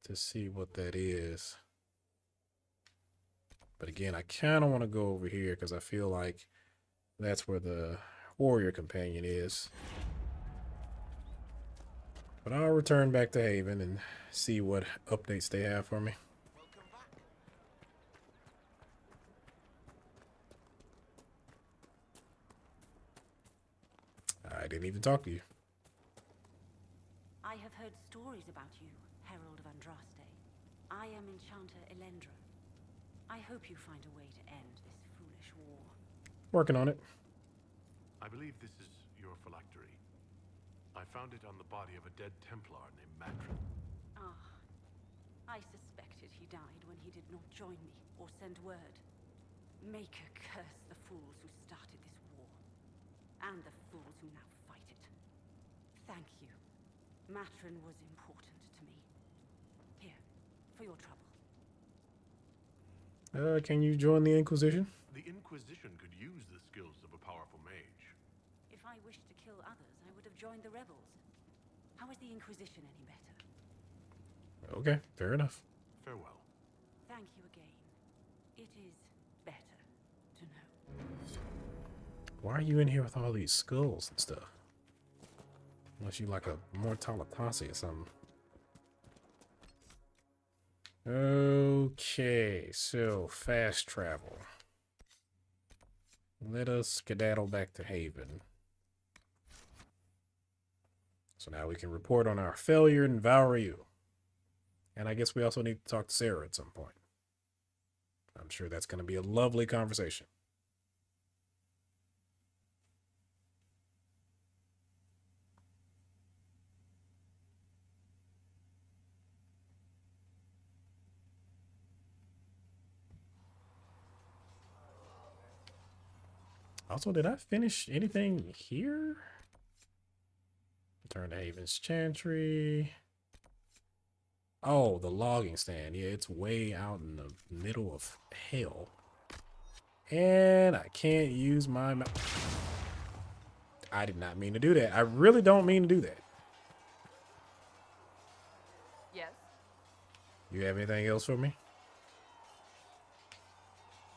to see what that is. But again, I kind of want to go over here because I feel like that's where the warrior companion is. But I'll return back to Haven and see what updates they have for me. I didn't even talk to you. I have heard stories about you, Herald of Andraste. I am Enchanter Elendra. I hope you find a way to end this foolish war. Working on it. I believe this is your phylactery. I found it on the body of a dead Templar named Matron. Ah, I suspected he died when he did not join me or send word. Maker curse the fools who started this war, and the fools who now fight it. Thank you. Matron was important to me. Here, for your trouble. Can you join the Inquisition? The Inquisition could use the skills of a powerful mage. If I wished to kill others, I would have joined the rebels. How is the Inquisition any better? Okay, fair enough. Farewell. Thank you again. It is better to know. Why are you in here with all these skulls and stuff? Unless you like a Mortalitasi or something. Okay, so fast travel. Let us skedaddle back to Haven. So now we can report on our failure in Valryu. And I guess we also need to talk to Sarah at some point. I'm sure that's going to be a lovely conversation. Also, did I finish anything here? Return to Haven's Chantry. Oh, the logging stand. Yeah, it's way out in the middle of hell. And I can't use my... I did not mean to do that. I really don't mean to do that. Yes? You have anything else for me?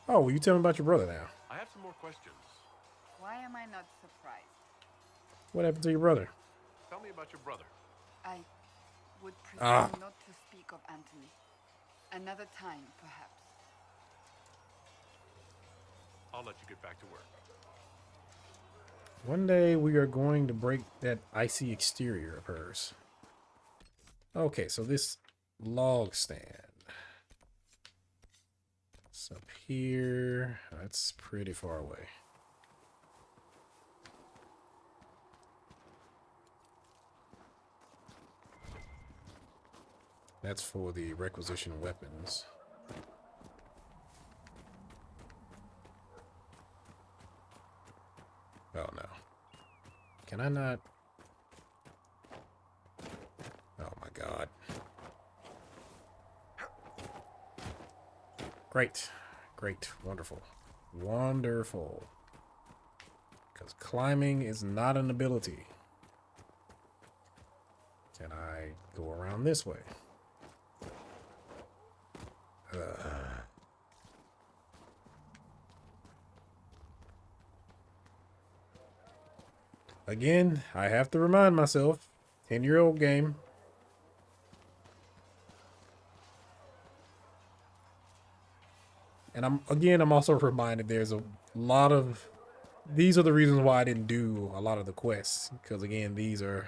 Oh, will you tell me about your brother now? I have some more questions. Why am I not surprised? What happened to your brother? Tell me about your brother. I would prefer not to speak of Anthony. Another time, perhaps. I'll let you get back to work. One day we are going to break that icy exterior of hers. Okay, so this log stand. It's up here. That's pretty far away. That's for the requisition weapons. Oh no. Can I not? Oh my god. Great. Great. Wonderful. Wonderful. Because climbing is not an ability. Can I go around this way? Again, I have to remind myself, 10-year-old game. And I'm also reminded there's a lot of, these are the reasons why I didn't do a lot of the quests. Because again, these are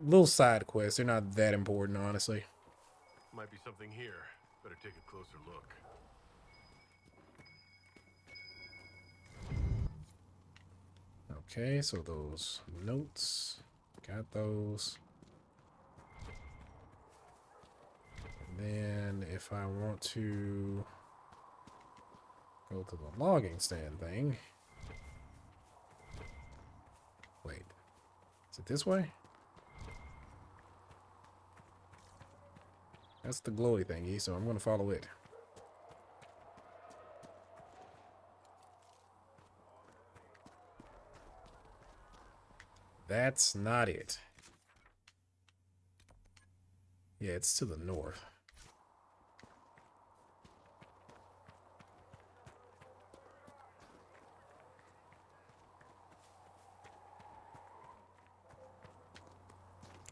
little side quests. They're not that important, honestly. Might be something here. Better take a closer look. Okay, so those notes, got those. And then if I want to go to the logging stand thing. Wait, is it this way? That's the glowy thingy, so I'm going to follow it. That's not it. Yeah, it's to the north.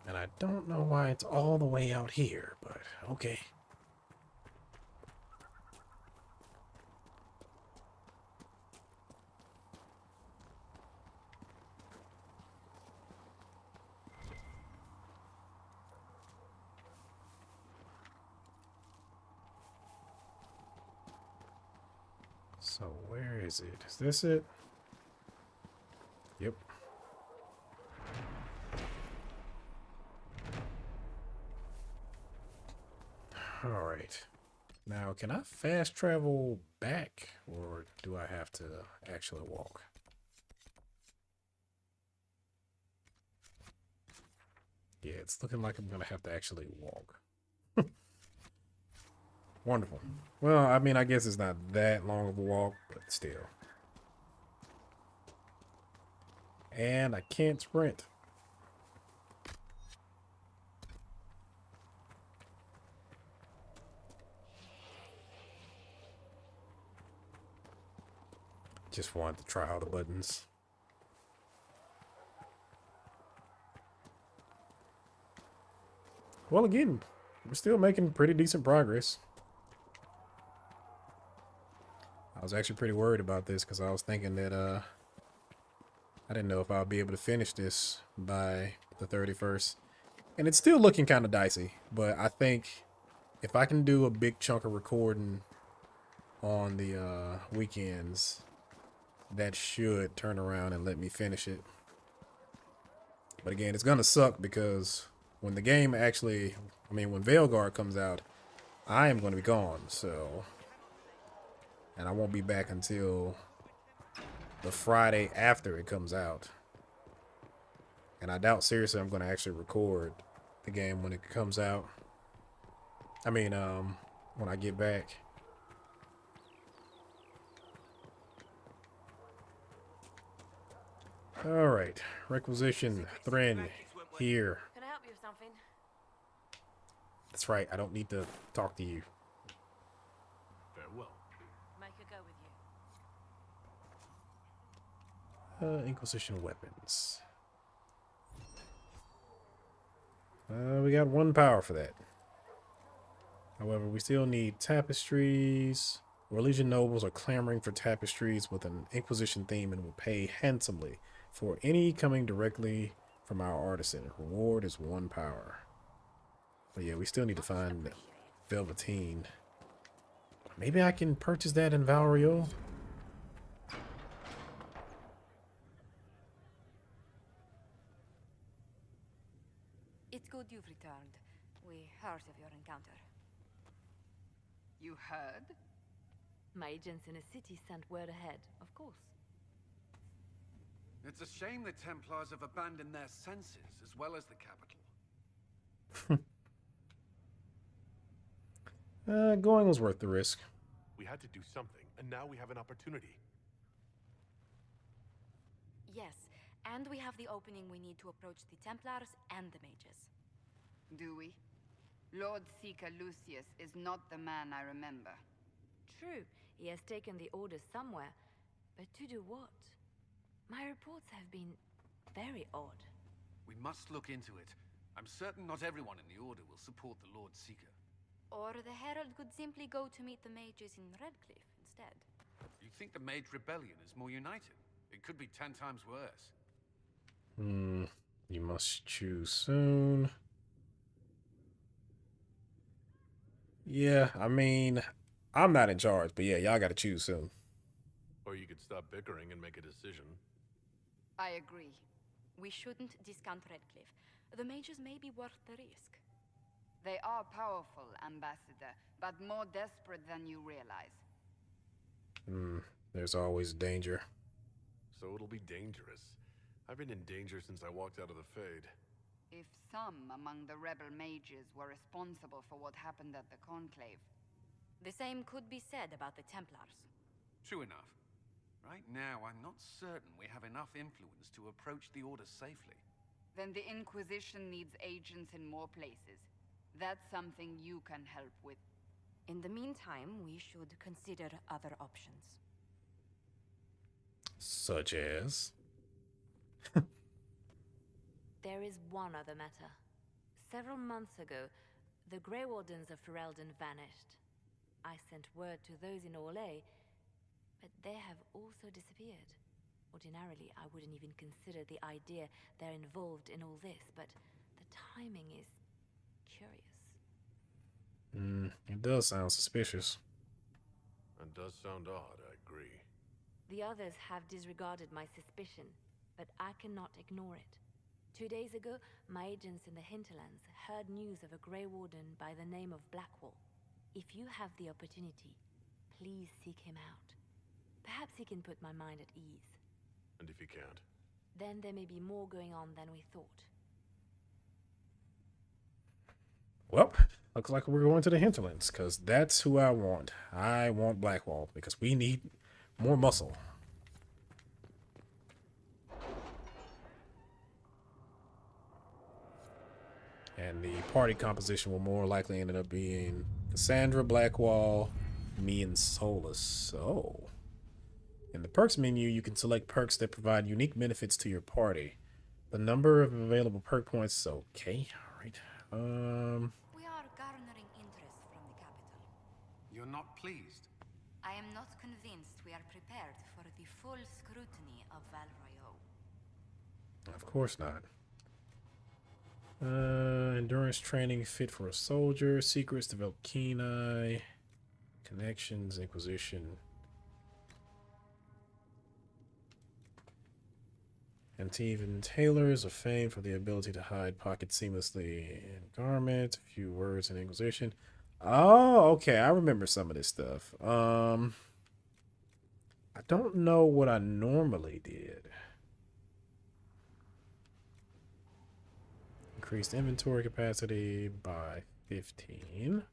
And I don't know why it's all the way out here, but okay. So where is it? Is this it? Yep. All right. Now, can I fast travel back, or do I have to actually walk? Yeah, it's looking like I'm gonna have to actually walk. Wonderful. Well, I mean, I guess it's not that long of a walk, but still. And I can't sprint. Just wanted to try all the buttons. Well, again, we're still making pretty decent progress. I was actually pretty worried about this because I was thinking that I didn't know if I'll be able to finish this by the 31st. And it's still looking kind of dicey, but I think if I can do a big chunk of recording on the weekends, that should turn around and let me finish it. But again, it's gonna suck because when the game actually, when Veilguard comes out, I am going to be gone, so... And I won't be back until the Friday after it comes out. And I doubt seriously I'm going to actually record the game when it comes out. When I get back. Alright, requisition Thrin here. Can I help you with something? That's right, I don't need to talk to you. Farewell. Make her go with you. Inquisition weapons. We got 1 power for that. However, we still need tapestries. Orlesian nobles are clamoring for tapestries with an Inquisition theme and will pay handsomely for any coming directly from our artisan. Reward is 1 power. But yeah, we still need to find Velveteen. Maybe I can purchase that in Valrio. It's good you've returned. We heard of your encounter. You heard? My agents in a city sent word ahead, of course. It's a shame the Templars have abandoned their senses as well as the capital. Going was worth the risk. We had to do something, and now we have an opportunity. Yes, and we have the opening we need to approach the Templars and the mages. Do we? Lord Seeker Lucius is not the man I remember. True, he has taken the orders somewhere, but to do what? My reports have been very odd. We must look into it. I'm certain not everyone in the Order will support the Lord Seeker. Or the Herald could simply go to meet the mages in Redcliffe instead. You think the Mage Rebellion is more united? It could be 10 times worse. You must choose soon. Yeah, I mean, I'm not in charge, but yeah, y'all got to choose soon. Or you could stop bickering and make a decision. I agree. We shouldn't discount Redcliffe. The mages may be worth the risk. They are powerful, Ambassador, but more desperate than you realize. Hmm, there's always danger. So it'll be dangerous. I've been in danger since I walked out of the Fade. If some among the rebel mages were responsible for what happened at the Conclave, the same could be said about the Templars. True enough. Right now, I'm not certain we have enough influence to approach the Order safely. Then the Inquisition needs agents in more places. That's something you can help with. In the meantime, we should consider other options. Such as? There is one other matter. Several months ago, the Grey Wardens of Ferelden vanished. I sent word to those in Orlais, but they have also disappeared. Ordinarily, I wouldn't even consider the idea they're involved in all this, but the timing is curious. It does sound suspicious. It does sound odd, I agree. The others have disregarded my suspicion, but I cannot ignore it. 2 days ago, my agents in the hinterlands heard news of a Grey Warden by the name of Blackwall. If you have the opportunity, please seek him out. Perhaps he can put my mind at ease. And if you can't? Then there may be more going on than we thought. Well, looks like we're going to the hinterlands, because that's who I want. I want Blackwall, because we need more muscle. And the party composition will more likely end up being Cassandra, Blackwall, me, and Solus. So, in the perks menu, you can select perks that provide unique benefits to your party. The number of available perk points is okay. All right. We are garnering interest from the capital. You're not pleased? I am not convinced we are prepared for the full scrutiny of Val Royeaux. Of course not. Endurance training fit for a soldier. Secrets develop keen eye. Connections, Inquisition. Antivan tailors are famed for the ability to hide pockets seamlessly in garments. A few words in Inquisition. Oh, okay. I remember some of this stuff. I don't know what I normally did. Increased inventory capacity by 15.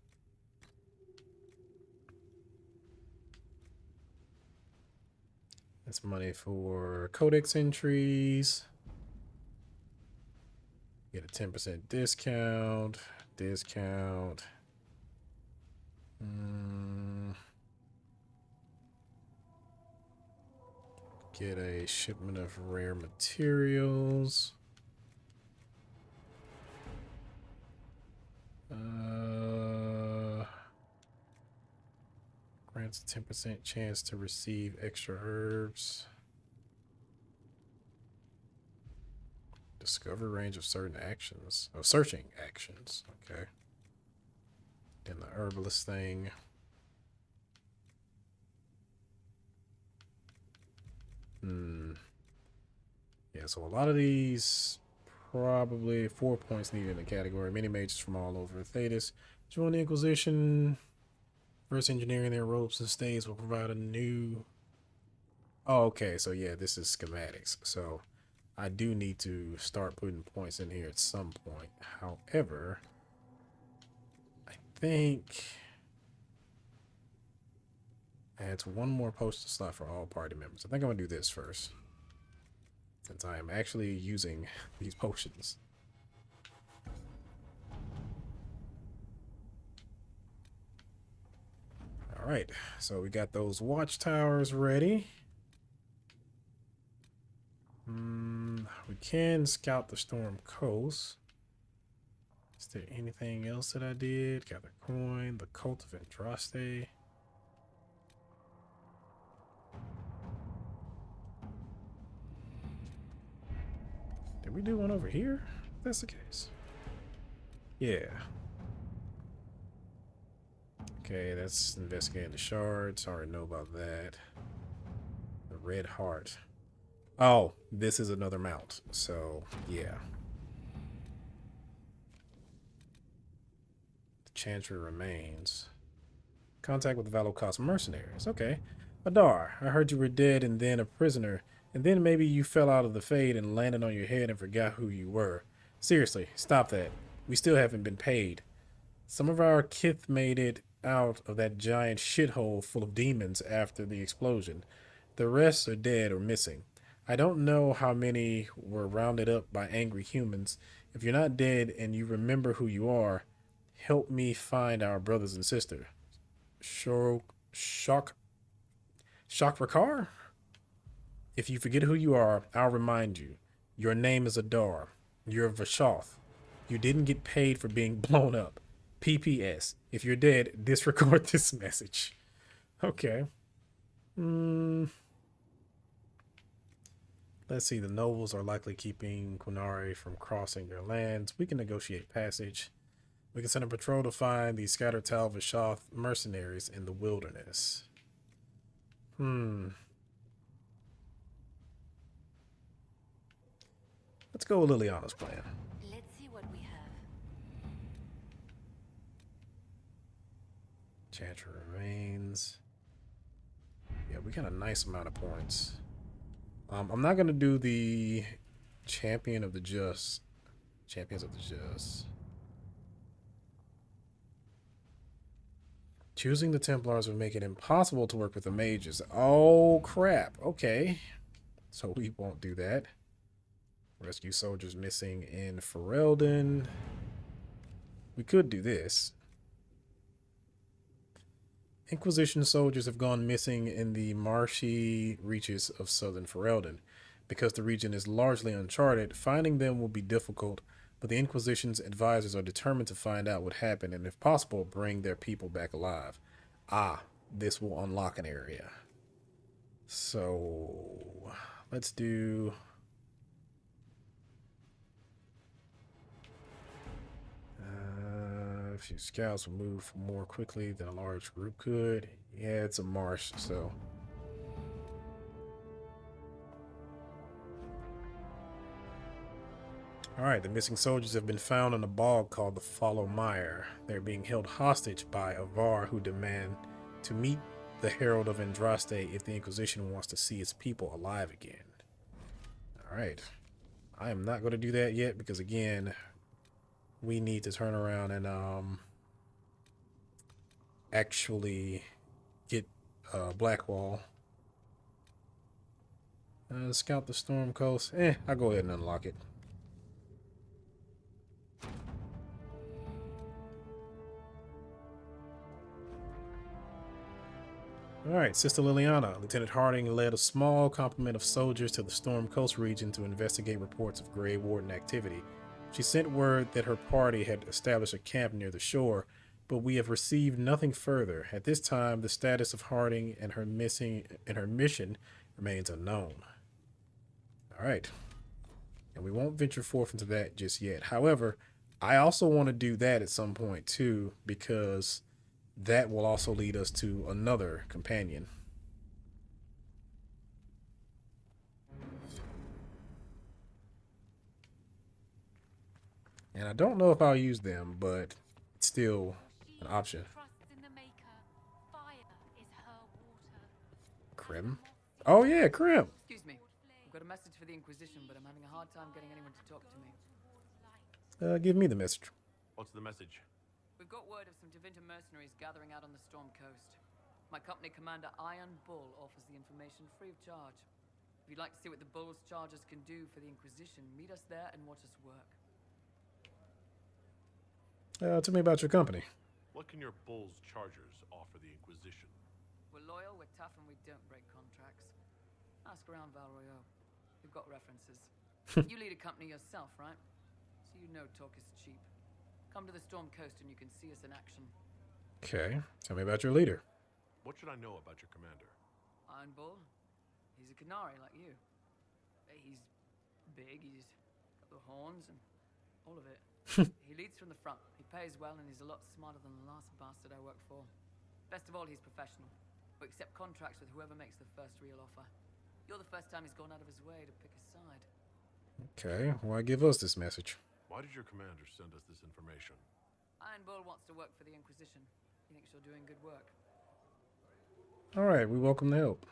That's money for codex entries. Get a 10% discount. Discount. Get a shipment of rare materials. Grants a 10% chance to receive extra herbs. Discover range of certain actions. Oh, searching actions. Okay. Then the herbalist thing. Yeah, so a lot of these probably 4 points needed in the category. Many mages from all over Thetis join the Inquisition. First engineering their ropes and stays will provide a new... Oh, okay, so yeah, this is schematics. So I do need to start putting points in here at some point. However, I think adds one more postal slot for all party members. I think I'm gonna do this first, since I am actually using these potions. All right, so we got those watchtowers ready. We can scout the Storm Coast. Is there anything else that I did? Got the coin, the Cult of Andraste. Did we do one over here? If that's the case. Yeah. Okay, that's investigating the shards. Already know about that. The red heart. Oh, this is another mount. So, yeah. The Chantry remains. Contact with Valokos mercenaries. Okay. Adar, I heard you were dead and then a prisoner, and then maybe you fell out of the Fade and landed on your head and forgot who you were. Seriously, stop that. We still haven't been paid. Some of our kith made it out of that giant shithole full of demons after the explosion. The rest are dead or missing. I don't know how many were rounded up by angry humans. If you're not dead and you remember who you are, help me find our brothers and sisters. Shock Rakar? If you forget who you are, I'll remind you. Your name is Adar. You're Vashoth. You didn't get paid for being blown up. PPS. If you're dead, disregard this message. Okay. Let's see. The nobles are likely keeping Qunari from crossing their lands. We can negotiate passage. We can send a patrol to find the scattered Tal Vashoth mercenaries in the wilderness. Let's go with Liliana's plan. Let's see what we have. Chantry remains. Yeah, we got a nice amount of points. I'm not gonna do the Champions of the Just. Choosing the Templars would make it impossible to work with the mages. Oh crap. Okay. So we won't do that. Rescue soldiers missing in Ferelden. We could do this. Inquisition soldiers have gone missing in the marshy reaches of southern Ferelden. Because the region is largely uncharted, finding them will be difficult, but the Inquisition's advisors are determined to find out what happened and, if possible, bring their people back alive. Ah, this will unlock an area. So, let's do... a few scouts will move more quickly than a large group could. Yeah, it's a marsh, so... Alright, the missing soldiers have been found in a bog called the Follow Mire. They're being held hostage by Avar, who demand to meet the Herald of Andraste if the Inquisition wants to see its people alive again. Alright. I am not going to do that yet because, again, we need to turn around and actually get Blackwall. Scout the Storm Coast. I'll go ahead and unlock it. Alright, Sister Liliana. Lieutenant Harding led a small complement of soldiers to the Storm Coast region to investigate reports of Grey Warden activity. She sent word that her party had established a camp near the shore, but we have received nothing further. At this time, the status of Harding and her mission remains unknown. Alright. And we won't venture forth into that just yet. However, I also want to do that at some point too, because that will also lead us to another companion. And I don't know if I'll use them, but it's still an option. Krim? Oh yeah, Krim! Excuse me. I've got a message for the Inquisition, but I'm having a hard time getting anyone to talk to me. Give me the message. What's the message? We've got word of some Tevinter mercenaries gathering out on the Storm Coast. My company commander, Iron Bull, offers the information free of charge. If you'd like to see what the Bull's chargers can do for the Inquisition, meet us there and watch us work. Tell me about your company. What can your Bull's Chargers offer the Inquisition? We're loyal, we're tough, and we don't break contracts. Ask around Val Royeaux. We've got references. You lead a company yourself, right? So you know talk is cheap. Come to the Storm Coast and you can see us in action. Okay, tell me about your leader. What should I know about your commander? Iron Bull? He's a Qunari like you. He's big, he's got the horns and all of it. He leads from the front. He pays well and he's a lot smarter than the last bastard I worked for. Best of all, he's professional. We accept contracts with whoever makes the first real offer. You're the first time he's gone out of his way to pick a side. Okay, why give us this message? Why did your commander send us this information? Iron Bull wants to work for the Inquisition. He thinks you're doing good work. All right, we welcome the help.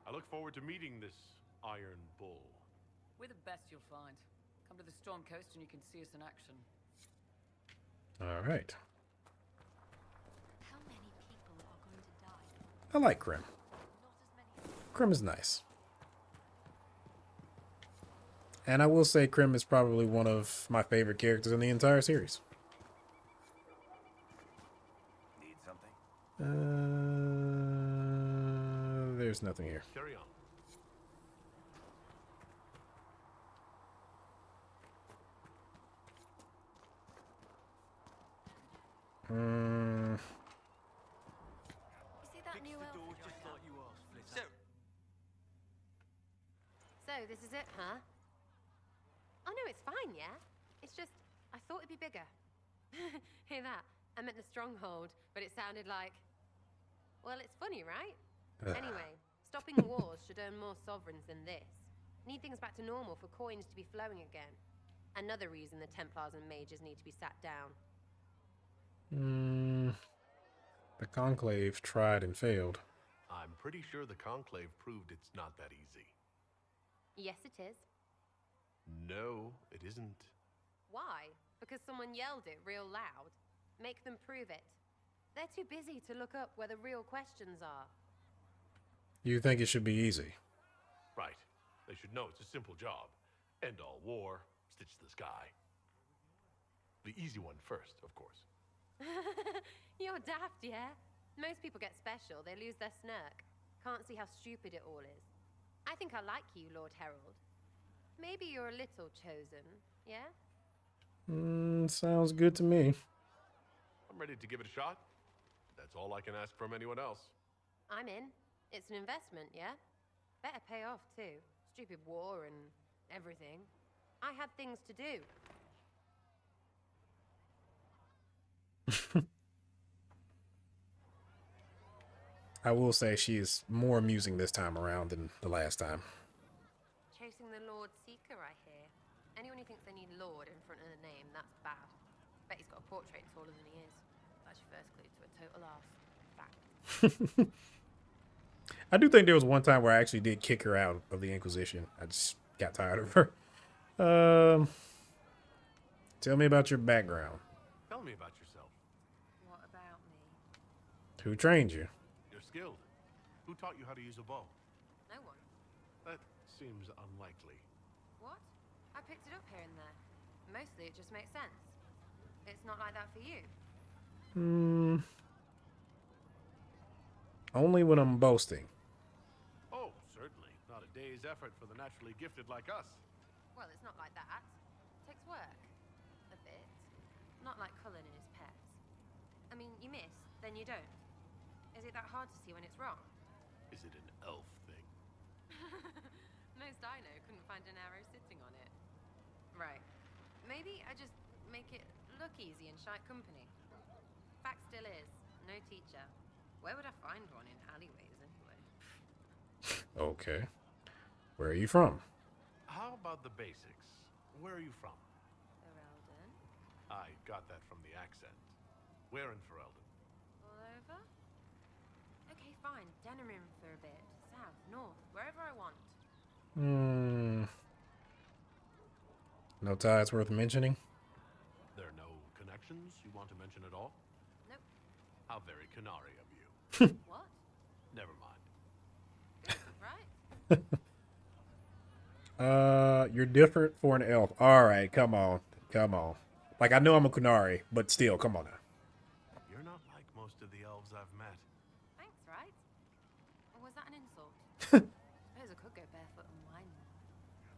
I look forward to meeting this Iron Bull. We're the best you'll find. Come to the Storm Coast and you can see us in action. All right. How many people are going to die? I like Krim. Krim is nice. And I will say Krim is probably one of my favorite characters in the entire series. Need something? There's nothing here. Carry on. You see that new elf? Just like you asked, Flitter. So, this is it, huh? Oh no, it's fine, yeah? It's just, I thought it'd be bigger. Hear that? I meant the stronghold, but it sounded like... Well, it's funny, right? Anyway, stopping wars should earn more sovereigns than this. Need things back to normal for coins to be flowing again. Another reason the Templars and mages need to be sat down. The Conclave tried and failed. I'm pretty sure the Conclave proved it's not that easy. Yes, it is. No, it isn't. Why? Because someone yelled it real loud? Make them prove it. They're too busy to look up where the real questions are. You think it should be easy? Right. They should know it's a simple job. End all war, stitch the sky. The easy one first, of course. You're daft, yeah? Most people get special, they lose their snark. Can't see how stupid it all is. I think I like you, Lord Herald. Maybe you're a little chosen, yeah? Sounds good to me. I'm ready to give it a shot. That's all I can ask from anyone else. I'm in. It's an investment, yeah? Better pay off, too. Stupid war and everything. I had things to do. I will say she is more amusing this time around than the last time. Chasing the Lord Seeker, I hear. Anyone who thinks they need Lord in front of the name, that's bad. Bet he's got a portrait taller than he is. That's your first clue to a total arse. Fact. I do think there was one time where I actually did kick her out of the Inquisition. I just got tired of her. Tell me about your background. Tell me about yourself. What about me? Who trained you? You're skilled. Who taught you how to use a bow? No one. That seems unlikely. What? I picked it up here and there. Mostly it just makes sense. It's not like that for you. Only when I'm boasting. Oh, certainly. Not a day's effort for the naturally gifted like us. Well, it's not like that. It takes work. A bit. Not like Cullen and his pets. I mean, you miss, then you don't. Is it that hard to see when it's wrong? Is it an elf thing? Most I know couldn't find an arrow sitting on it. Right. Maybe I just make it look easy in shite company. Fact still is, no teacher. Where would I find one in alleyways anyway? Okay. Where are you from? How about the basics? Where are you from? Ferelden? I got that from the accent. Where in Ferelden? All over? Okay, fine. Denerim for a bit. South, north, wherever I want. No ties worth mentioning? There are no connections you want to mention at all? Nope. How very Canary of you. What? Never mind. Right? You're different for an elf. Alright, come on. Come on. Like, I know I'm a Kunari, but still, come on now. You're not like most of the elves I've met. Thanks, right? Or was that an insult? Suppose I could go barefoot and whine now.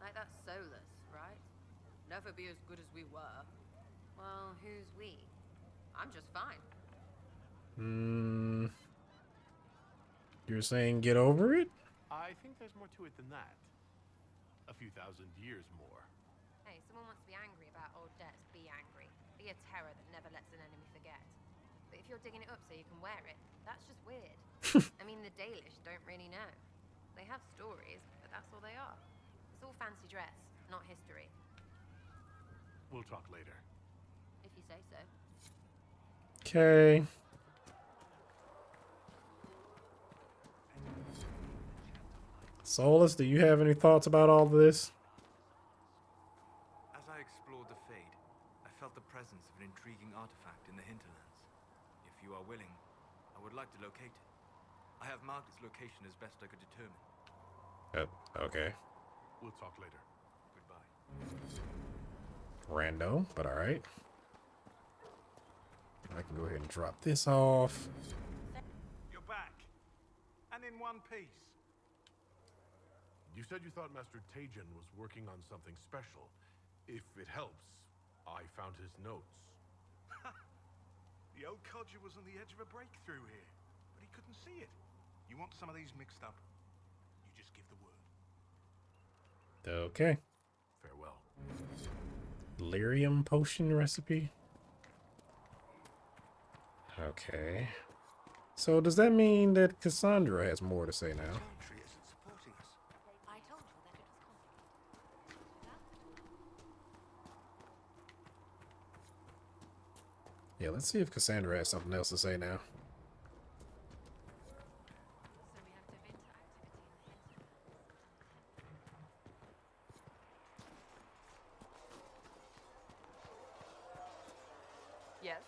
Like that's soulless, right? Never be as good as we were. Well, who's we? I'm just fine. You're saying get over it? I think there's more to it than that. A few thousand years more. Hey, someone wants to be angry about old debts, be angry. Be a terror that never lets an enemy forget. But if you're digging it up so you can wear it, that's just weird. I mean, the Dalish don't really know. They have stories, but that's all they are. It's all fancy dress, not history. We'll talk later. If you say so. Okay. Solus, do you have any thoughts about all this? As I explored the Fade, I felt the presence of an intriguing artifact in the hinterlands. If you are willing, I would like to locate it. I have marked its location as best I could determine. Okay. We'll talk later. Goodbye. Rando, but alright. I can go ahead and drop this off. You're back. And in one piece. You said you thought Master Tejan was working on something special. If it helps, I found his notes. The old codger was on the edge of a breakthrough here, but he couldn't see it. You want some of these mixed up? You just give the word. Okay. Farewell. Lyrium potion recipe. Okay. So does that mean that Cassandra has more to say now? Chantry isn't supporting us. I told you that it was complicated. Yeah, let's see if Cassandra has something else to say now. Yes?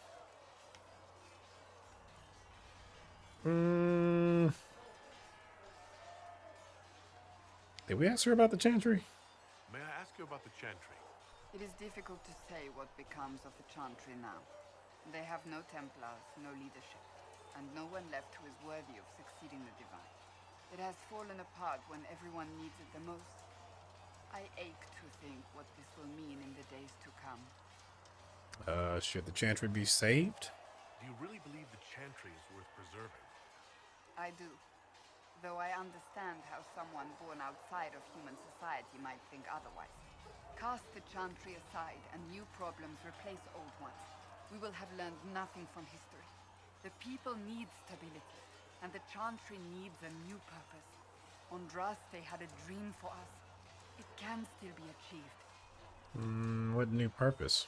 Did we ask her about the Chantry? May I ask you about the Chantry? It is difficult to say what becomes of the Chantry now. They have no Templars, no leadership, and no one left who is worthy of succeeding the Divine. It has fallen apart when everyone needs it the most. I ache to think what this will mean in the days to come. Should the Chantry be saved? Do you really believe the Chantry is worth preserving? I do. Though I understand how someone born outside of human society might think otherwise. Cast the Chantry aside and new problems replace old ones. We will have learned nothing from history. The people need stability, and the Chantry needs a new purpose. On Draste had a dream for us. It can still be achieved. What new purpose?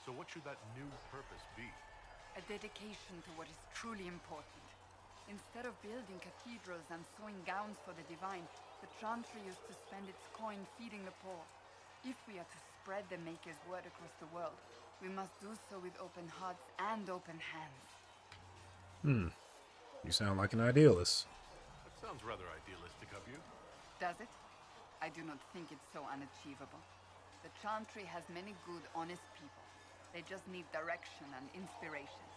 So what should that new purpose be? A dedication to what is truly important. Instead of building cathedrals and sewing gowns for the Divine, the Chantry used to spend its coin feeding the poor. If we are to spread the Maker's word across the world, we must do so with open hearts and open hands. You sound like an idealist. That sounds rather idealistic of you. Does it? I do not think it's so unachievable. The Chantry has many good, honest people. They just need direction and inspiration.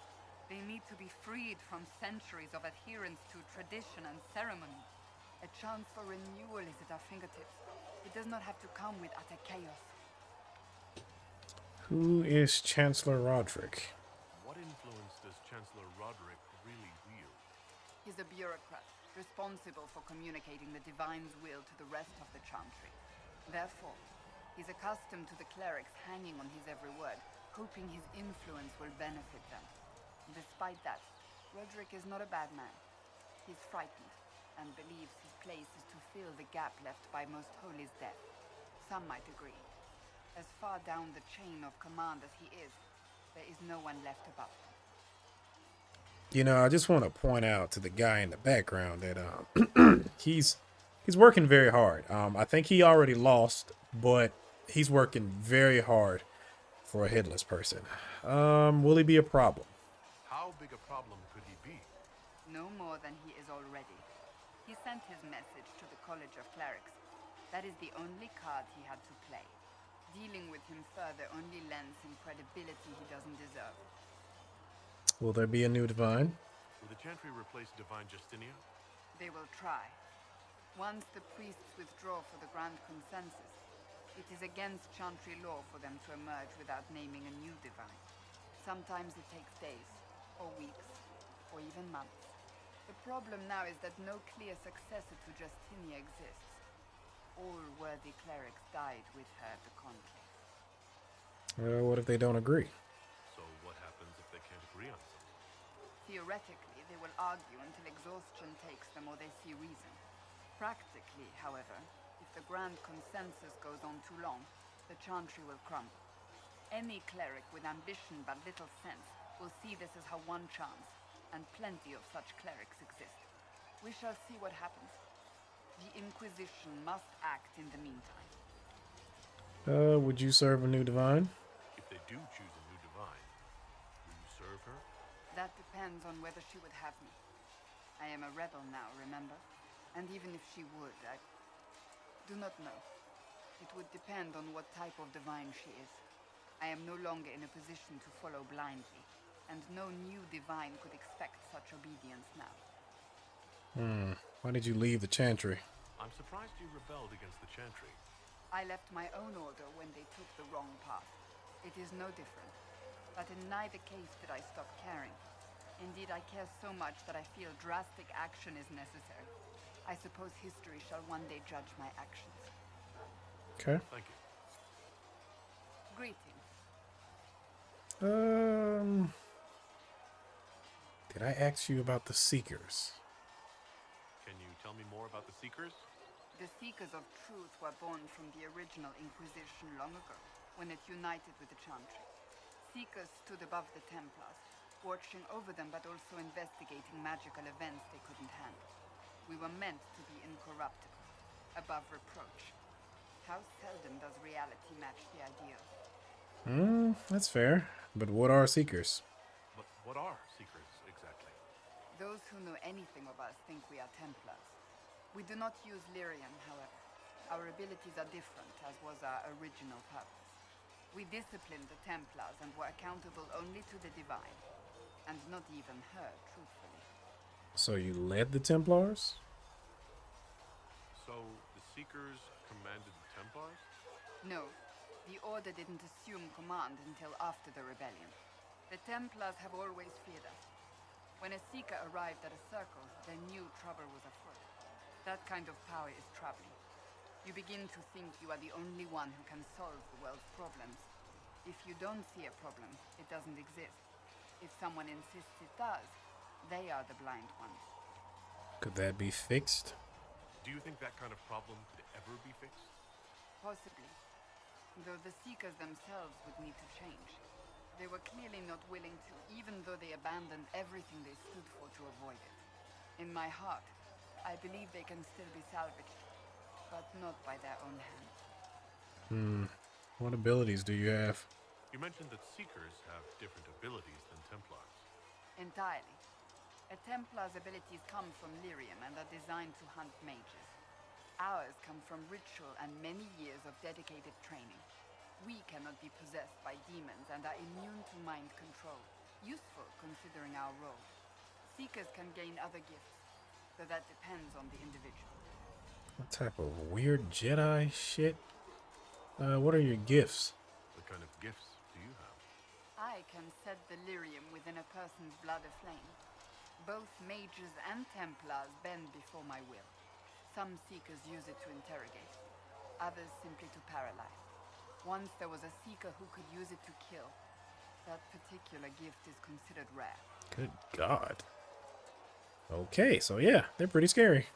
They need to be freed from centuries of adherence to tradition and ceremony. A chance for renewal is at our fingertips. It does not have to come with utter chaos. Who is Chancellor Roderick? What influence does Chancellor Roderick really wield? He's a bureaucrat, responsible for communicating the Divine's will to the rest of the Chantry. Therefore, he's accustomed to the clerics hanging on his every word, hoping his influence will benefit them. Despite that, Roderick is not a bad man. He's frightened, and believes his place is to fill the gap left by Most Holy's death. Some might agree. As far down the chain of command as he is, there is no one left above him. You know, I just want to point out to the guy in the background that he's working very hard. I think he already lost, but he's working very hard for a headless person. Will he be a problem? How big a problem could he be? No more than he is already. He sent his message to the College of Clerics. That is the only card he had to play. Dealing with him further only lends him credibility he doesn't deserve. Will there be a new divine? Will the Chantry replace Divine Justinia? They will try. Once the priests withdraw for the Grand Consensus, it is against Chantry law for them to emerge without naming a new divine. Sometimes it takes days, or weeks, or even months. The problem now is that no clear successor to Justinia exists. All worthy clerics died with her at the conclave. What if they don't agree? So what happens if they can't agree on something? Theoretically, they will argue until exhaustion takes them or they see reason. Practically, however, if the grand consensus goes on too long, the Chantry will crumble. Any cleric with ambition but little sense will see this as her one chance, and plenty of such clerics exist. We shall see what happens. The Inquisition must act in the meantime. Would you serve a new divine? If they do choose a new divine, will you serve her? That depends on whether she would have me. I am a rebel now, remember? And even if she would, I do not know. It would depend on what type of divine she is. I am no longer in a position to follow blindly, and no new divine could expect such obedience now. Why did you leave the Chantry? I'm surprised you rebelled against the Chantry. I left my own order when they took the wrong path. It is no different. But in neither case did I stop caring. Indeed, I care so much that I feel drastic action is necessary. I suppose history shall one day judge my actions. Okay. Thank you. Greetings. Did I ask you about the Seekers? Can you tell me more about the Seekers? The Seekers of Truth were born from the original Inquisition long ago, when it united with the Chantry. Seekers stood above the Templars, watching over them but also investigating magical events they couldn't handle. We were meant to be incorruptible, above reproach. How seldom does reality match the ideal? That's fair. But what are Seekers? But what are Seekers, exactly? Those who know anything of us think we are Templars. We do not use lyrium, however. Our abilities are different, as was our original purpose. We disciplined the Templars and were accountable only to the Divine. And not even her, truthfully. So you led the Templars? So the Seekers commanded the Templars? No. The Order didn't assume command until after the rebellion. The Templars have always feared us. When a Seeker arrived at a circle, they knew trouble was afoot. That kind of power is troubling. You begin to think you are the only one who can solve the world's problems. If you don't see a problem, it doesn't exist. If someone insists it does, they are the blind ones. Could that be fixed? Do you think that kind of problem could ever be fixed? Possibly. Though the Seekers themselves would need to change. They were clearly not willing to, even though they abandoned everything they stood for to avoid it. In my heart, I believe they can still be salvaged, but not by their own hands. What abilities do you have? You mentioned that Seekers have different abilities than Templars. Entirely. A Templar's abilities come from lyrium and are designed to hunt mages. Ours come from ritual and many years of dedicated training. We cannot be possessed by demons and are immune to mind control. Useful considering our role. Seekers can gain other gifts, though that depends on the individual. What type of weird Jedi shit? What are your gifts? What kind of gifts do you have? I can set the lyrium within a person's blood aflame. Both mages and Templars bend before my will. Some Seekers use it to interrogate, others simply to paralyze. Once there was a Seeker who could use it to kill. That particular gift is considered rare. Good God. Okay, so yeah, they're pretty scary.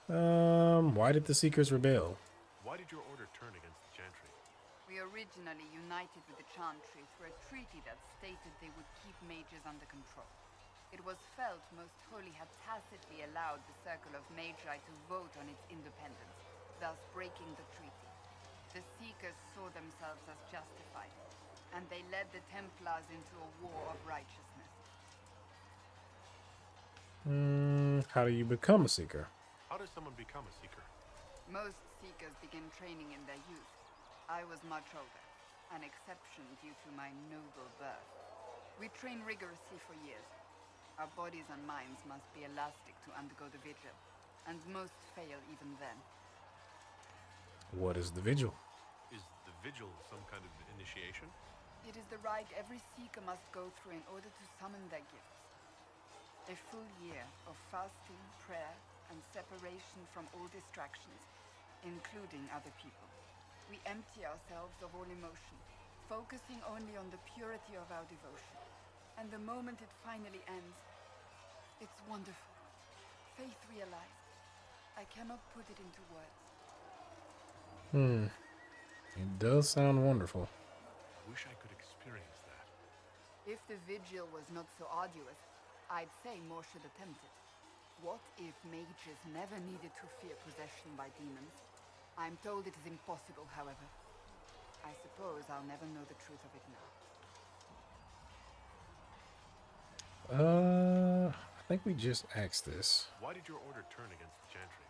Why did the Seekers rebel? Why did your order turn against the Chantry? We originally united with the Chantry through a treaty that stated they would keep mages under control. It was felt Most Holy had tacitly allowed the Circle of Magi to vote on its independence, thus breaking the treaty. The Seekers saw themselves as justified, and they led the Templars into a war of righteousness. How do you become a Seeker? How does someone become a Seeker? Most Seekers begin training in their youth. I was much older, an exception due to my noble birth. We train rigorously for years. Our bodies and minds must be elastic to undergo the vigil, and most fail even then. What is the vigil? Is the vigil some kind of initiation? It is the rite every Seeker must go through in order to summon their gifts. A full year of fasting, prayer, and separation from all distractions, including other people. We empty ourselves of all emotion, focusing only on the purity of our devotion. And the moment it finally ends, it's wonderful. Faith realized. I cannot put it into words. It does sound wonderful. I wish I could experience that. If the vigil was not so arduous, I'd say more should attempt it. What if mages never needed to fear possession by demons? I'm told it is impossible, however. I suppose I'll never know the truth of it now. I think we just asked this. Why did your order turn against the Chantry?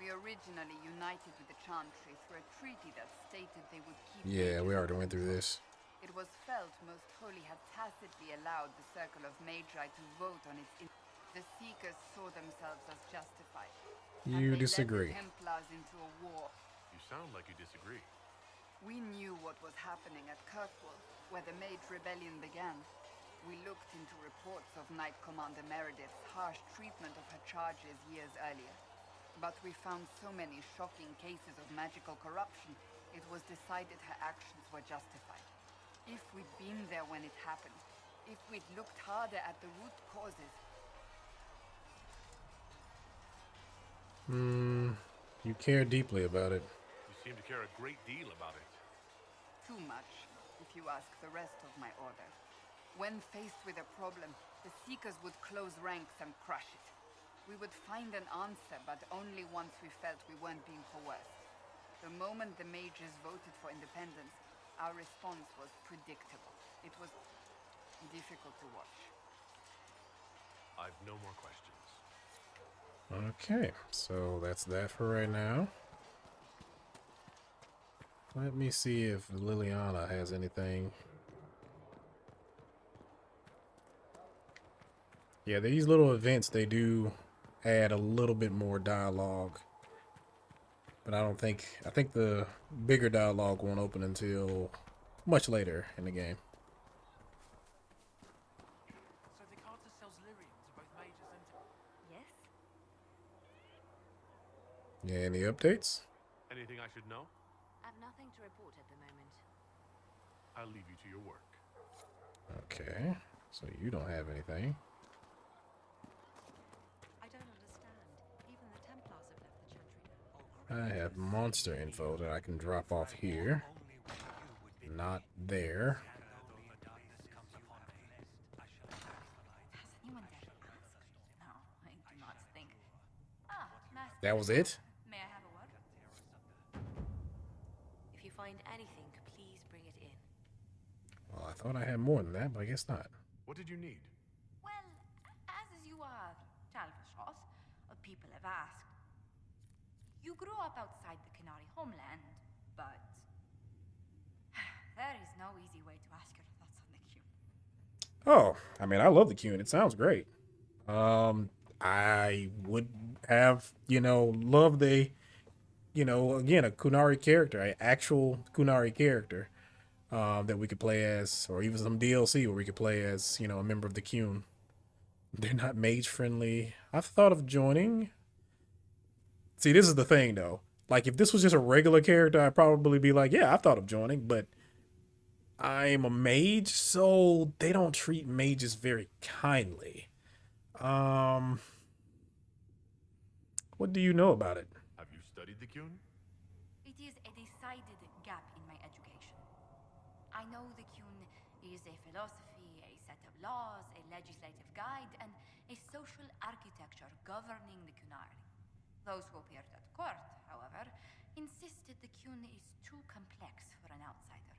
We originally united with the Chantry through a treaty that stated they would keep... Yeah, we already went through this. It was felt Most Holy had tacitly allowed the Circle of Magi to vote on its... The Seekers saw themselves as justified. You and they disagree. led the Templars into a war. You sound like you disagree. We knew what was happening at Kirkwall, where the Mage Rebellion began. We looked into reports of Knight Commander Meredith's harsh treatment of her charges years earlier. But we found so many shocking cases of magical corruption, it was decided her actions were justified. If we'd been there when it happened, if we'd looked harder at the root causes... You care deeply about it. You seem to care a great deal about it. Too much, if you ask the rest of my order. When faced with a problem, the Seekers would close ranks and crush it. We would find an answer, but only once we felt we weren't being coerced. The moment the mages voted for independence, our response was predictable. It was difficult to watch. I've no more questions. Okay, so that's that for right now. Let me see if Liliana has anything. Yeah, these little events, they do add a little bit more dialogue. But I think the bigger dialogue won't open until much later in the game. So they cast themselves Lyrians are both mages and... Yes? Yeah, any updates? Anything I should know? I've nothing to report at the moment. I'll leave you to your work. Okay, so you don't have anything. I don't understand. Even the Templars have left the Chantry now. I have monster info that I can drop off here. Not there. Has anyone dared ask? No, I do not think. Nice. That was it? May I have a word? If you find anything, please bring it in. Well, I thought I had more than that, but I guess not. What did you need? Well, as you are Talvashos, people have asked. You grew up outside the Canary homeland, but there is no easy way to ask your thoughts on the Q. Oh, I mean, I love the Q and it sounds great. I would have, love the, again, a Kunari character, an actual Kunari character that we could play as, or even some DLC where we could play as, a member of the Qun. They're not mage friendly. I've thought of joining. See, this is the thing though. Like, if this was just a regular character, I'd probably be like, yeah, I've thought of joining, but I'm a mage, so they don't treat mages very kindly. What do you know about it? Have you studied the Qun? It is a decided gap in my education. I know the Qun is a philosophy, a set of laws, a legislative guide, and a social architecture governing the Qunari. Those who appeared at court, however, insisted the Qun is too complex for an outsider.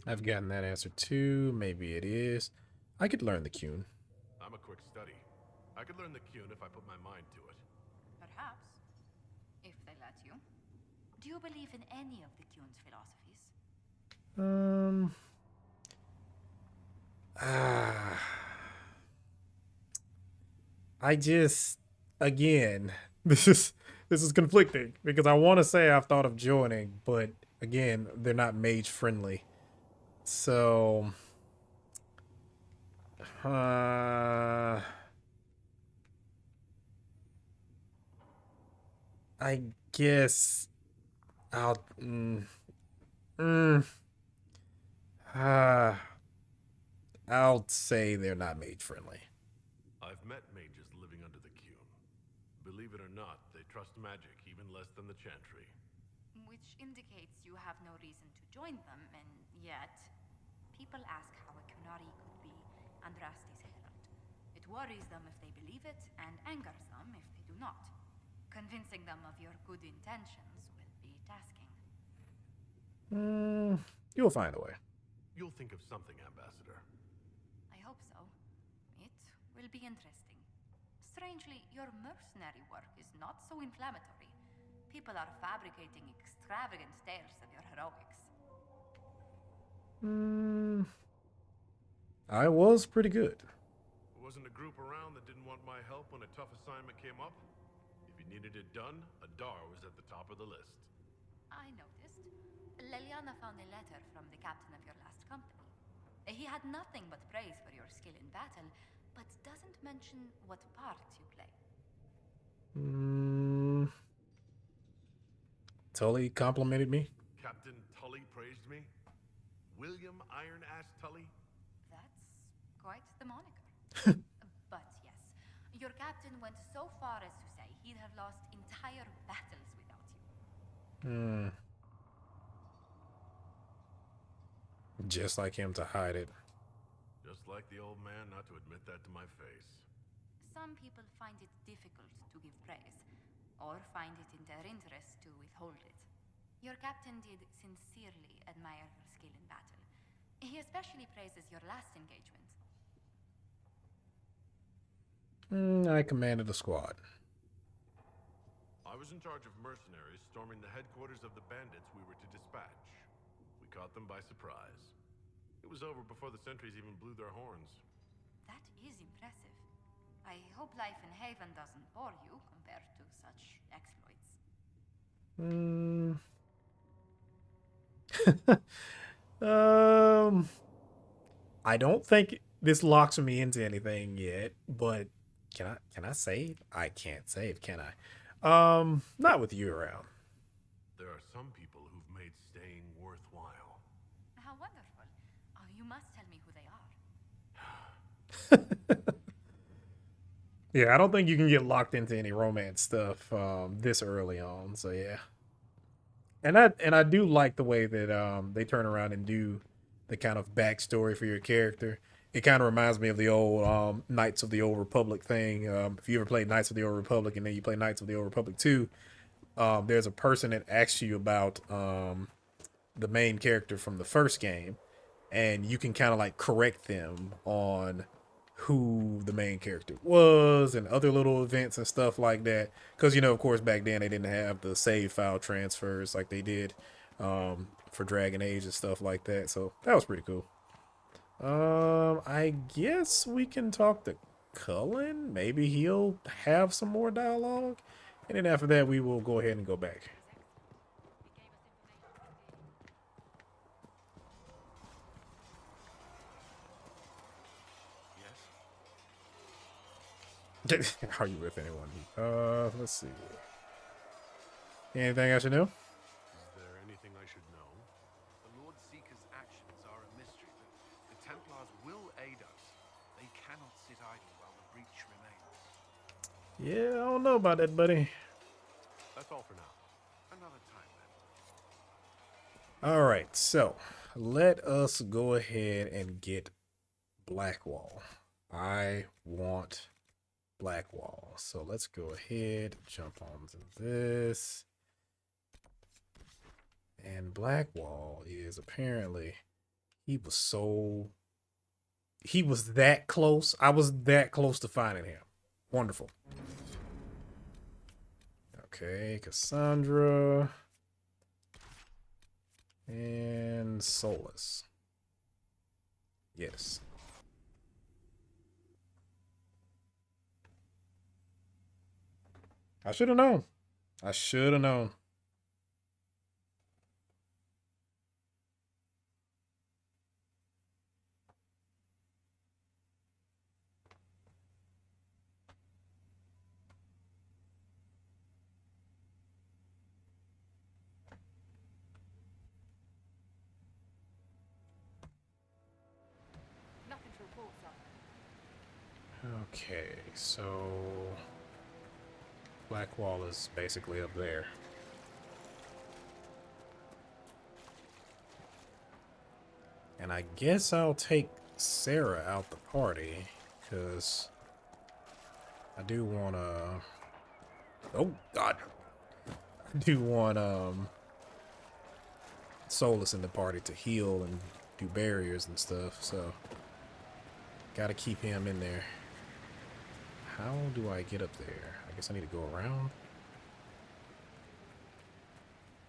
I've gotten that answer too. Maybe it is. I could learn the Qun. I'm a quick study. I could learn the Qun if I put my mind to it. Perhaps, if they let you. Do you believe in any of the Qun's philosophies? I just, again, this is conflicting because I want to say I've thought of joining, but again, they're not mage friendly. So, I guess I'll Mm, uh, I'll say they're not mage friendly. I've met mages living under the Cune. Believe it or not, they trust magic even less than the Chantry. Which indicates you have no reason to join them, and yet... People ask how a Kunari could be Andraste's herald. It worries them if they believe it, and angers them if they do not. Convincing them of your good intentions will be tasking. You'll find a way. You'll think of something, Ambassador. I hope so. It will be interesting. Strangely, your mercenary work is not so inflammatory. People are fabricating extravagant tales of your heroics. I was pretty good. There wasn't a group around that didn't want my help when a tough assignment came up. If you needed it done, Adar was at the top of the list. I noticed. Leliana found a letter from the captain of your last company. He had nothing but praise for your skill in battle, but doesn't mention what part you play. Tully complimented me. Captain Tully praised me? William Iron Ass Tully? That's quite the moniker. But yes, your captain went so far as to say he'd have lost entire battles without you. Just like him to hide it. Just like the old man not to admit that to my face. Some people find it difficult to give praise, or find it in their interest to withhold it. Your captain did sincerely admire your skill in battle. He especially praises your last engagement. I commanded a squad. I was in charge of mercenaries storming the headquarters of the bandits we were to dispatch. We caught them by surprise. It was over before the sentries even blew their horns. That is impressive. I hope life in Haven doesn't bore you compared to such exploits. I don't think this locks me into anything yet, but can I save? I can't save, can I? Not with you around. There are some people who've made staying worthwhile. How wonderful. You must tell me who they are. Yeah, I don't think you can get locked into any romance stuff this early on. So yeah. And I do like the way that they turn around and do the kind of backstory for your character. It kind of reminds me of the old Knights of the Old Republic thing. If you ever played Knights of the Old Republic and then you play Knights of the Old Republic 2, there's a person that asks you about the main character from the first game, and you can kind of like correct them on who the main character was and other little events and stuff like that. Because, you know, of course, back then they didn't have the save file transfers like they did for Dragon Age and stuff like that. So that was pretty cool. I guess we can talk to Cullen. Maybe he'll have some more dialogue. And then after that, we will go ahead and go back. Are you with anyone? Let's see. Anything I should know? Is there anything I should know? The Lord Seeker's actions are a mystery, but the Templars will aid us. They cannot sit idle while the breach remains. Yeah, I don't know about that, buddy. That's all for now. Another time, then. All right, so let us go ahead and get Blackwall. I want Blackwall. So let's go ahead, jump onto this. And Blackwall is apparently, he was that close. I was that close to finding him. Wonderful. Okay, Cassandra. And Solus. Yes. I should have known. I should have known. Okay, so Blackwall is basically up there. And I guess I'll take Sarah out the party, because I do want to... Oh, God. I do want Solus in the party to heal and do barriers and stuff, so gotta keep him in there. How do I get up there? I guess I need to go around.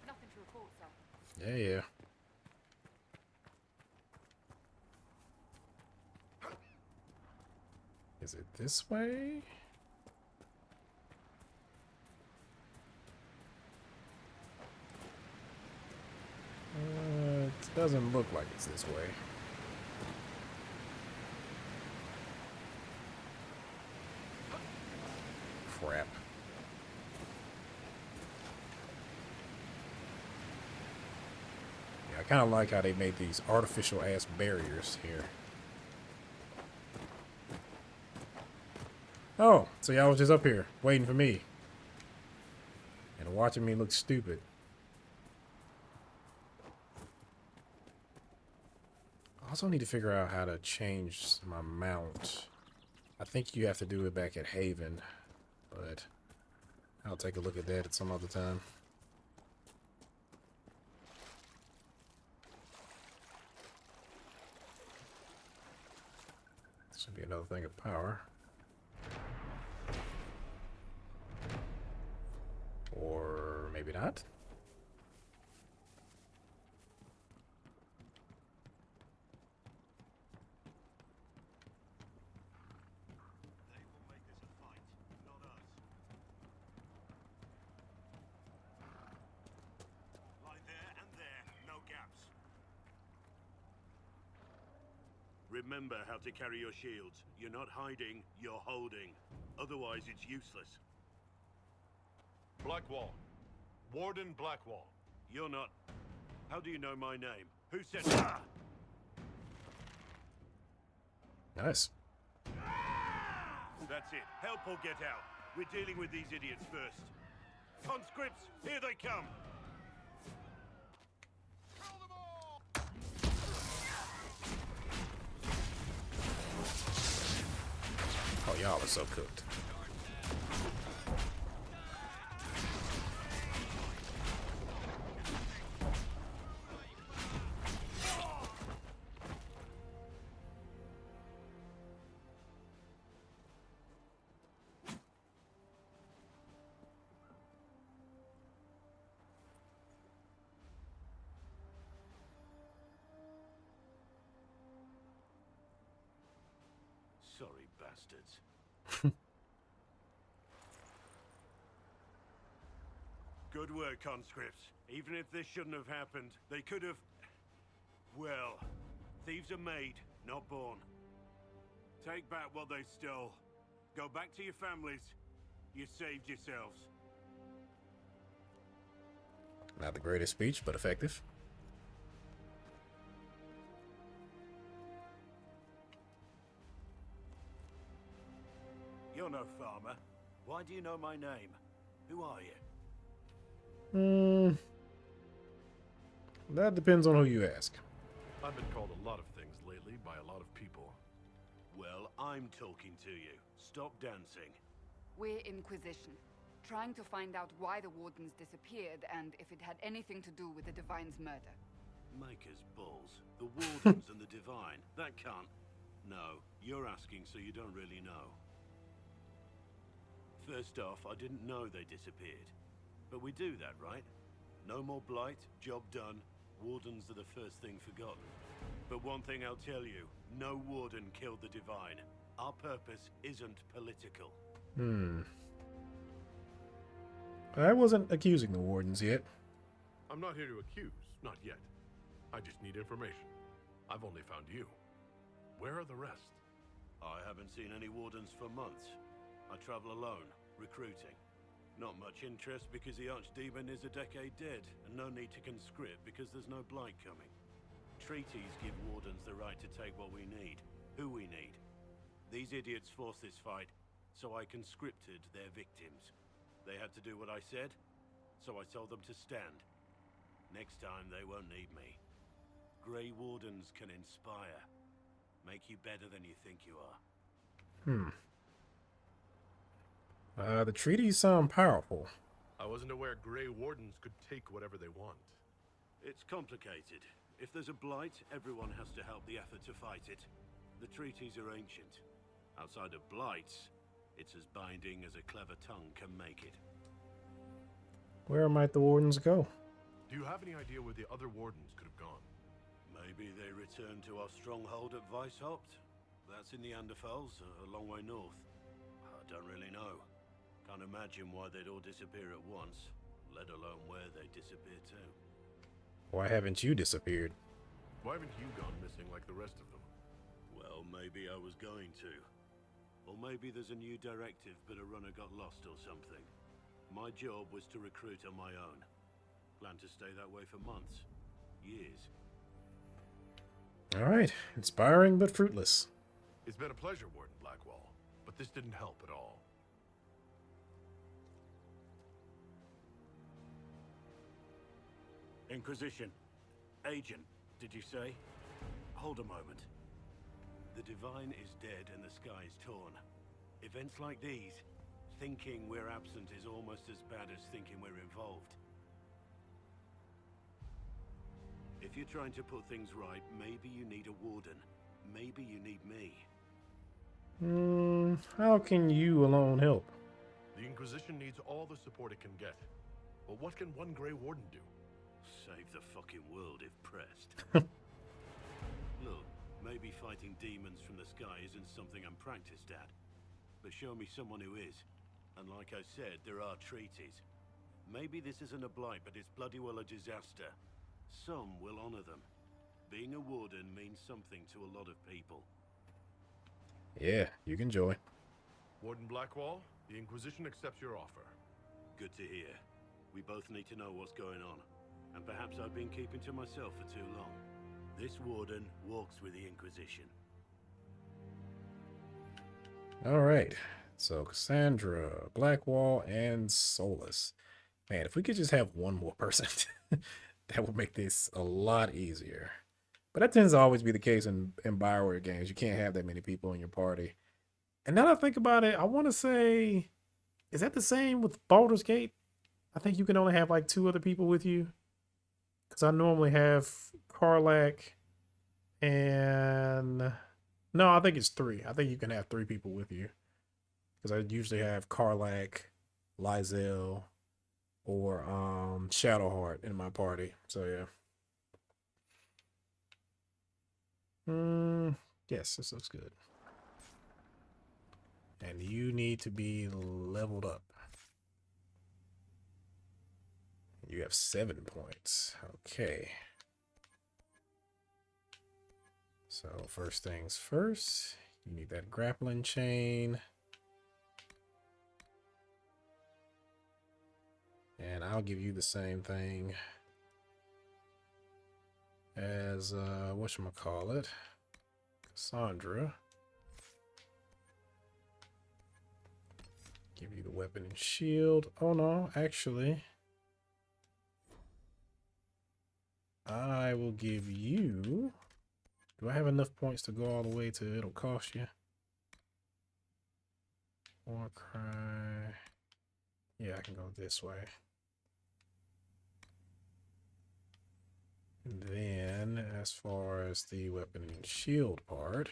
Nothing to report, sir. Yeah. Is it this way? It doesn't look like it's this way. Crap. Yeah, I kind of like how they made these artificial ass barriers here. Oh, so y'all was just up here waiting for me and watching me look stupid. I also need to figure out how to change my mount. I think you have to do it back at Haven, but I'll take a look at that at some other time. Should be another thing of power. Or maybe not. They will make this a fight, not us. Lie there and there, no gaps. Remember how to carry your shields. You're not hiding, you're holding. Otherwise, it's useless. Blackwall. Warden Blackwall. You're not... How do you know my name? Who said... Nice. That's it. Help or get out. We're dealing with these idiots first. Conscripts, here they come! Oh, y'all are so cooked. Sorry, bastards. Good work, conscripts. Even if this shouldn't have happened, they could have... Well, thieves are made, not born. Take back what they stole. Go back to your families. You saved yourselves. Not the greatest speech, but effective. You're no farmer. Why do you know my name? Who are you? That depends on who you ask. I've been called a lot of things lately by a lot of people. Well, I'm talking to you. Stop dancing. We're Inquisition, trying to find out why the Wardens disappeared and if it had anything to do with the Divine's murder. Maker's balls. The Wardens and the Divine. That can't... No, you're asking so you don't really know. First off, I didn't know they disappeared. But we do that, right? No more blight, job done. Wardens are the first thing forgotten. But one thing I'll tell you, no Warden killed the Divine. Our purpose isn't political. I wasn't accusing the Wardens yet. I'm not here to accuse, not yet. I just need information. I've only found you. Where are the rest? I haven't seen any Wardens for months. I travel alone, recruiting. Not much interest because the Archdemon is a decade dead, and no need to conscript because there's no blight coming. Treaties give Wardens the right to take what we need, who we need. These idiots forced this fight, so I conscripted their victims. They had to do what I said, so I told them to stand. Next time, they won't need me. Grey Wardens can inspire. Make you better than you think you are. The treaties sound powerful. I wasn't aware Grey Wardens could take whatever they want. It's complicated. If there's a blight, everyone has to help the effort to fight it. The treaties are ancient. Outside of blights, it's as binding as a clever tongue can make it. Where might the Wardens go? Do you have any idea where the other Wardens could have gone? Maybe they returned to our stronghold at Weishaupt? That's in the Anderfels, a long way north. I don't really know. Can't imagine why they'd all disappear at once, let alone where they disappear to. Why haven't you disappeared? Why haven't you gone missing like the rest of them? Well, maybe I was going to. Or maybe there's a new directive, but a runner got lost or something. My job was to recruit on my own. Plan to stay that way for months. Years. Alright, inspiring but fruitless. It's been a pleasure, Warden Blackwall, but this didn't help at all. Inquisition. Agent, did you say? Hold a moment. The Divine is dead and the sky is torn. Events like these, thinking we're absent is almost as bad as thinking we're involved. If you're trying to put things right, maybe you need a warden. Maybe you need me. How can you alone help? The Inquisition needs all the support it can get. But what can one Grey Warden do? Save the fucking world if pressed. Look, maybe fighting demons from the sky isn't something I'm practiced at. But show me someone who is. And like I said, there are treaties. Maybe this isn't a blight, but it's bloody well a disaster. Some will honor them. Being a warden means something to a lot of people. Yeah, you can join. Warden Blackwall, the Inquisition accepts your offer. Good to hear. We both need to know what's going on. And perhaps I've been keeping to myself for too long. This warden walks with the Inquisition. Alright, so Cassandra, Blackwall, and Solus. Man, if we could just have one more person, that would make this a lot easier. But that tends to always be the case in Bioware games. You can't have that many people in your party. And now that I think about it, I want to say, is that the same with Baldur's Gate? I think you can only have like 2 other people with you. Because I normally have Karlach and... No, I think it's 3. I think you can have 3 people with you. Because I usually have Karlach, Lysel, or Shadowheart in my party. So yeah. Yes, this looks good. And you need to be leveled up. You have 7 points. Okay. So first things first, you need that grappling chain. And I'll give you the same thing as whatchamacallit, Cassandra. Give you the weapon and shield. Oh no, actually, I will give you... Do I have enough points to go all the way to it'll cost you? Warcry. Yeah, I can go this way. And then, as far as the weapon and shield part,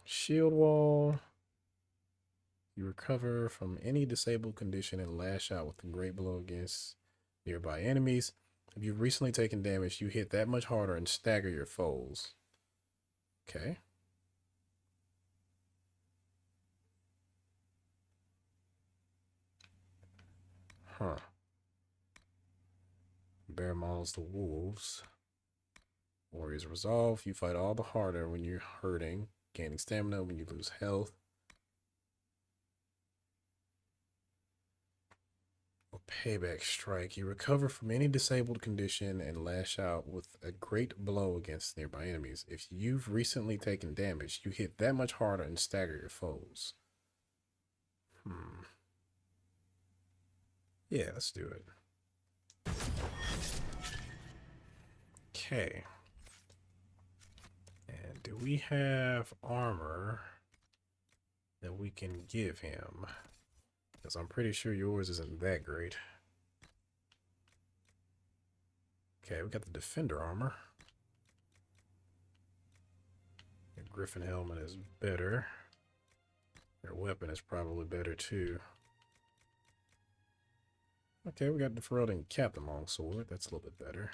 shield wall. You recover from any disabled condition and lash out with a great blow against nearby enemies. If you've recently taken damage, you hit that much harder and stagger your foes. Okay. Huh. Bear mauls the wolves. Warrior's Resolve. You fight all the harder when you're hurting, gaining stamina when you lose health. Payback strike. You recover from any disabled condition and lash out with a great blow against nearby enemies. If you've recently taken damage, you hit that much harder and stagger your foes. Yeah, let's do it. Okay. And do we have armor that we can give him? Because I'm pretty sure yours isn't that great. Okay, we got the defender armor. Your griffin helmet is better. Their weapon is probably better too. Okay, we got the Ferelden Captain Longsword. That's a little bit better.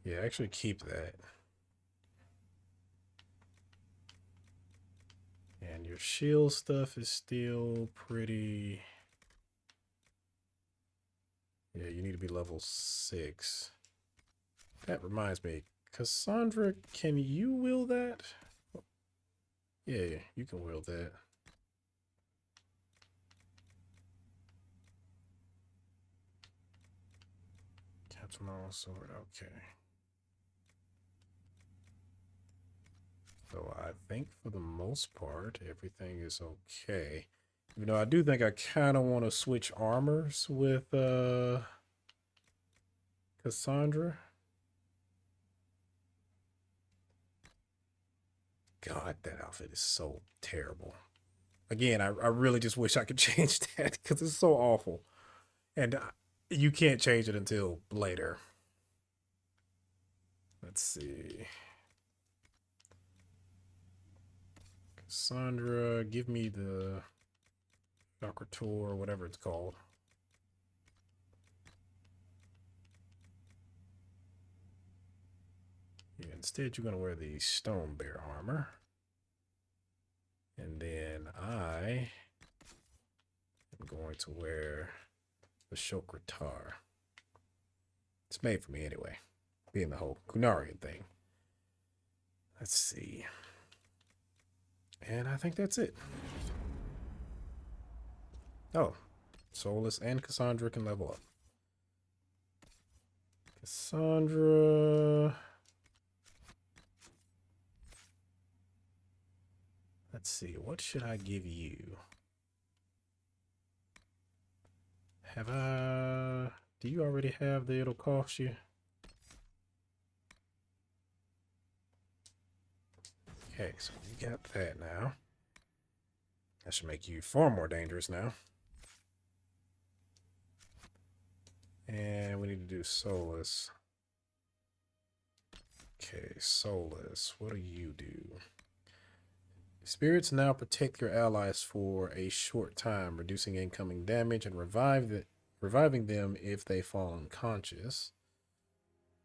Yeah, actually keep that. And your shield stuff is still pretty... Yeah, you need to be level 6. That reminds me, Cassandra, can you wield that? Yeah, you can wield that. Captain Longsword, okay. So I think for the most part, everything is okay. You know, I do think I kind of want to switch armors with Cassandra. God, that outfit is so terrible. Again, I really just wish I could change that because it's so awful. And you can't change it until later. Let's see. Cassandra, give me the Chakra Tour, whatever it's called. Yeah, instead, you're going to wear the Stone Bear armor. And then I am going to wear the Shokratar. It's made for me anyway, being the whole Kunarian thing. Let's see. And I think that's it. Oh, Solus and Cassandra can level up. Cassandra. Let's see, what should I give you? Do you already have the it'll cost you? Okay, so you got that now. That should make you far more dangerous now. And we need to do Solus. Okay, Solus, what do you do? Spirits now protect your allies for a short time, reducing incoming damage and reviving them if they fall unconscious.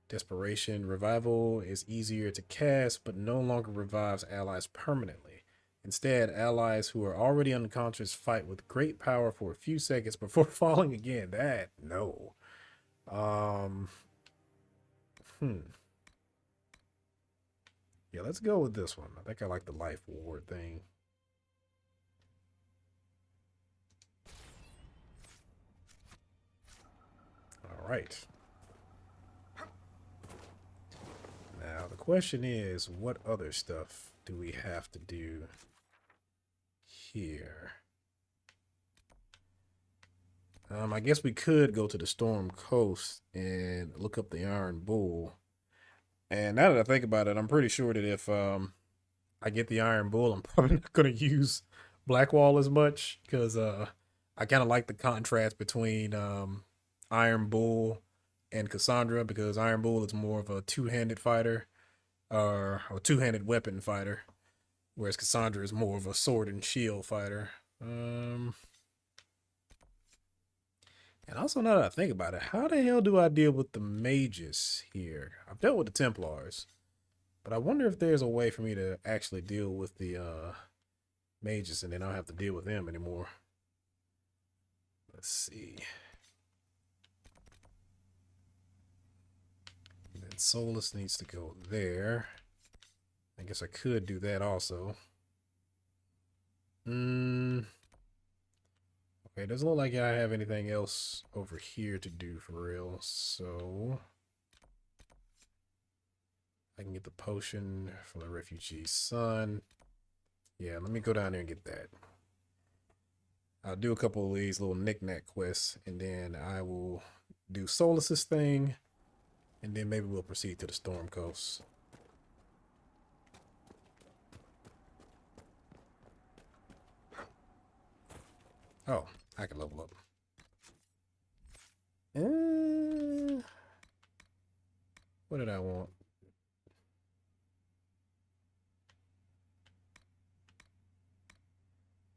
Desperation Revival is easier to cast, but no longer revives allies permanently. Instead, allies who are already unconscious fight with great power for a few seconds before falling again. No. Yeah, let's go with this one. I think I like the life ward thing. All right. Now, the question is, what other stuff do we have to do here? I guess we could go to the Storm Coast and look up the Iron Bull. And now that I think about it, I'm pretty sure that if I get the Iron Bull, I'm probably not going to use Blackwall as much because I kind of like the contrast between Iron Bull and Cassandra, because Iron Bull is more of a two-handed fighter or a two-handed weapon fighter, whereas Cassandra is more of a sword and shield fighter. And also, now that I think about it, how the hell do I deal with the mages here? I've dealt with the Templars, but I wonder if there's a way for me to actually deal with the mages and then I don't have to deal with them anymore. Let's see. Solus needs to go there. I guess I could do that also. Okay, doesn't look like I have anything else over here to do for real, so I can get the potion for the refugee's son. Yeah, let me go down there and get that. I'll do a couple of these little knick-knack quests, and then I will do Solus's thing, and then maybe we'll proceed to the Storm Coast. Oh, I can level up. What did I want?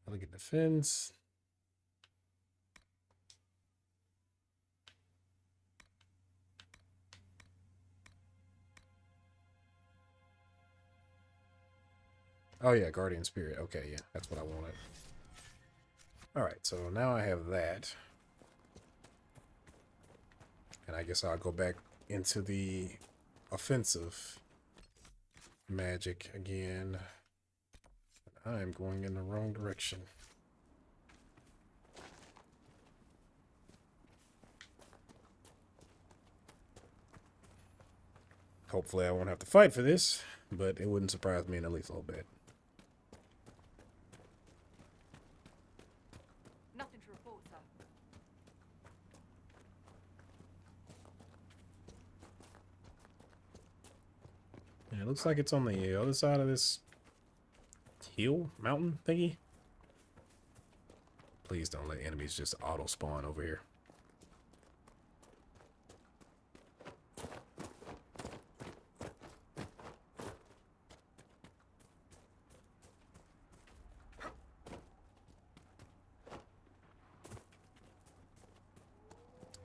Look at defense. Oh yeah, Guardian Spirit. Okay, yeah, that's what I wanted. Alright, so now I have that. And I guess I'll go back into the offensive magic again. I'm going in the wrong direction. Hopefully I won't have to fight for this, but it wouldn't surprise me in at least a little bit. Nothing to report, sir. Yeah, it looks like it's on the other side of this hill, mountain thingy. Please don't let enemies just auto spawn over here.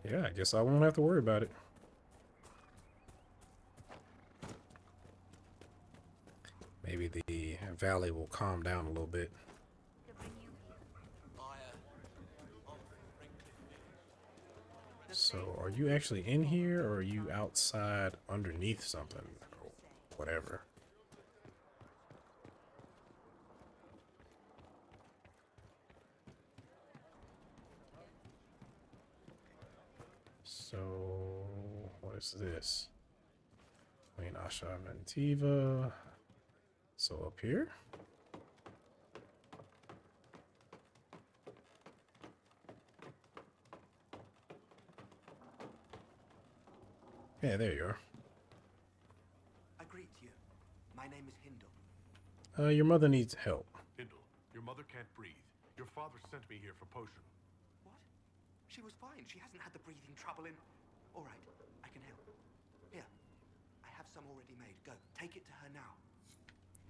Yeah, I guess I won't have to worry about it. Maybe the valley will calm down a little bit. So, are you actually in here, or are you outside underneath something? Or whatever. So, what is this? Queen Asha Ventiva. So up here? Yeah, there you are. I greet you. My name is Hindle. Your mother needs help. Hindle, your mother can't breathe. Your father sent me here for potion. What? She was fine. She hasn't had the breathing trouble in... All right, I can help. Here, I have some already made. Go, take it to her now.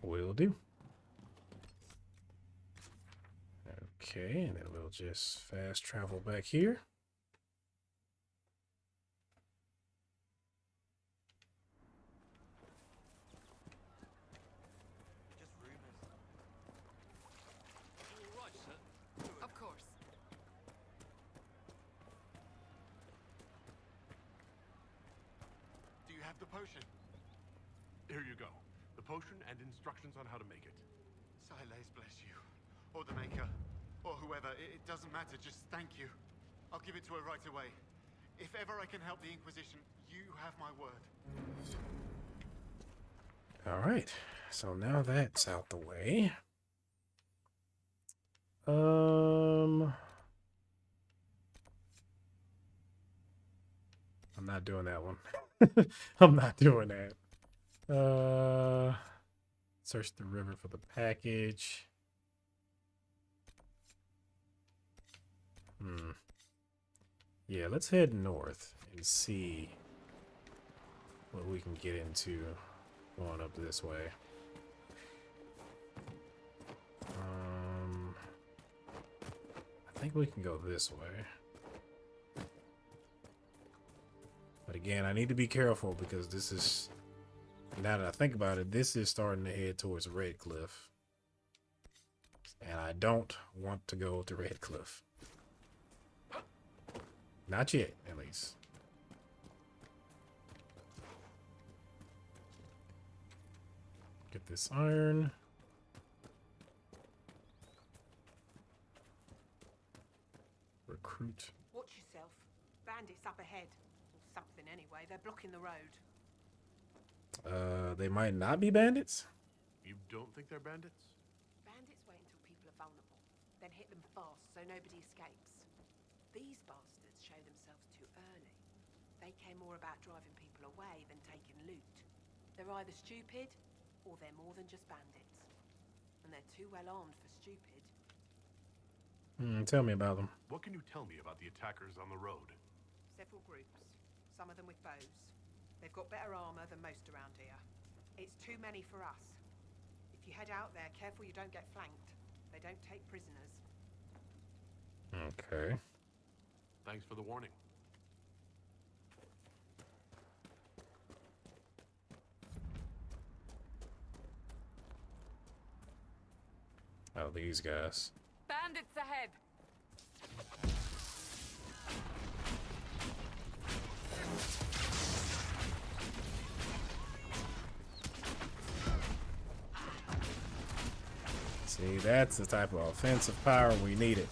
Will do. Okay, and then we'll just fast travel back here. Just rumors. All right, sir. Of course. Do you have the potion? Here you go. The potion and instructions on how to make it. Silas bless you. Or the Maker. Or whoever. It doesn't matter. Just thank you. I'll give it to her right away. If ever I can help the Inquisition, you have my word. Alright, so now that's out the way. I'm not doing that one. I'm not doing that. Search the river for the package. Yeah, let's head north and see what we can get into going up this way. I think we can go this way. But again, I need to be careful because this is, now that I think about it, this is starting to head towards Red Cliff. And I don't want to go to Red Cliff. Not yet, at least. this iron. Recruit. Watch yourself. Bandits up ahead. Or something anyway. They're blocking the road. They might not be bandits. You don't think they're bandits? Bandits wait until people are vulnerable, then hit them fast so nobody escapes. These bastards show themselves too early. They care more about driving people away than taking loot. They're either stupid, or they're more than just bandits. And they're too well armed for stupid. Tell me about them. What can you tell me about the attackers on the road? Several groups, some of them with bows. They've got better armor than most around here. It's too many for us. If you head out there, careful you don't get flanked. They don't take prisoners. Okay. Thanks for the warning. Oh, these guys. Bandits ahead! See, that's the type of offensive power we needed.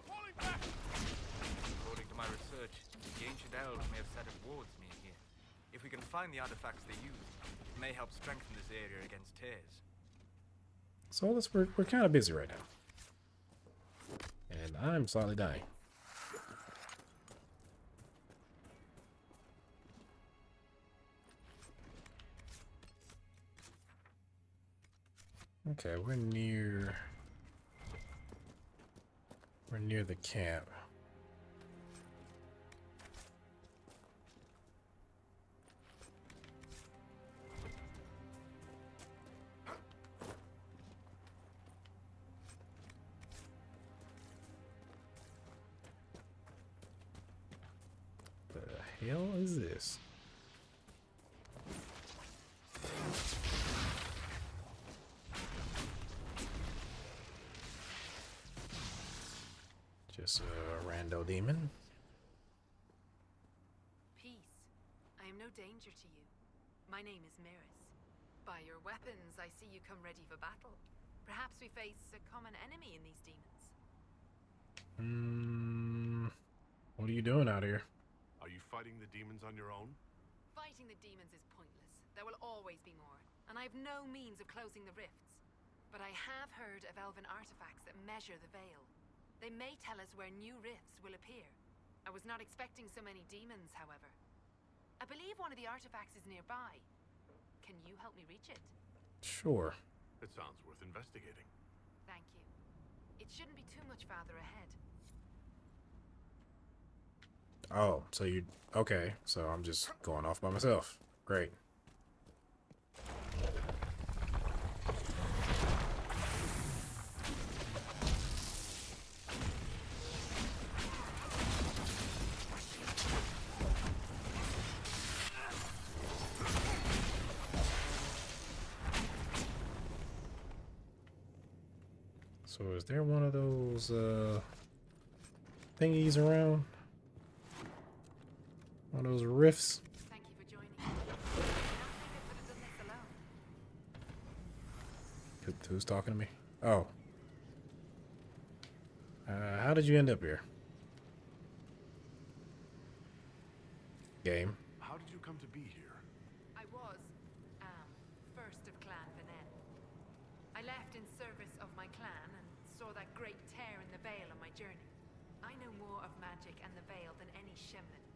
According to my research, the ancient elves may have set up wards near here. If we can find the artifacts they use, it may help strengthen this area against tears. So we're kind of busy right now. And I'm slightly dying. Okay, we're near the camp. The hell is this? Just a rando demon. Peace. I am no danger to you. My name is Miris. By your weapons, I see you come ready for battle. Perhaps we face a common enemy in these demons. What are you doing out here? Are you fighting the demons on your own? Fighting the demons is pointless. There will always be more, and I have no means of closing the rifts. But I have heard of elven artifacts that measure the veil. They may tell us where new rifts will appear. I was not expecting so many demons, however. I believe one of the artifacts is nearby. Can you help me reach it? Sure. It sounds worth investigating. Thank you. It shouldn't be too much farther ahead. Oh, so you... Okay, so I'm just going off by myself. Great. So is there one of those thingies around? One of those rifts? Thank you for joining me. I don't think I could have done this alone. Who's talking to me? Oh. How did you end up here? Game. How did you come to be here? I was, first of Clan Venen. I left in service of my clan and saw that great tear in the Veil on my journey. I know more of magic and the Veil than any Shemlin,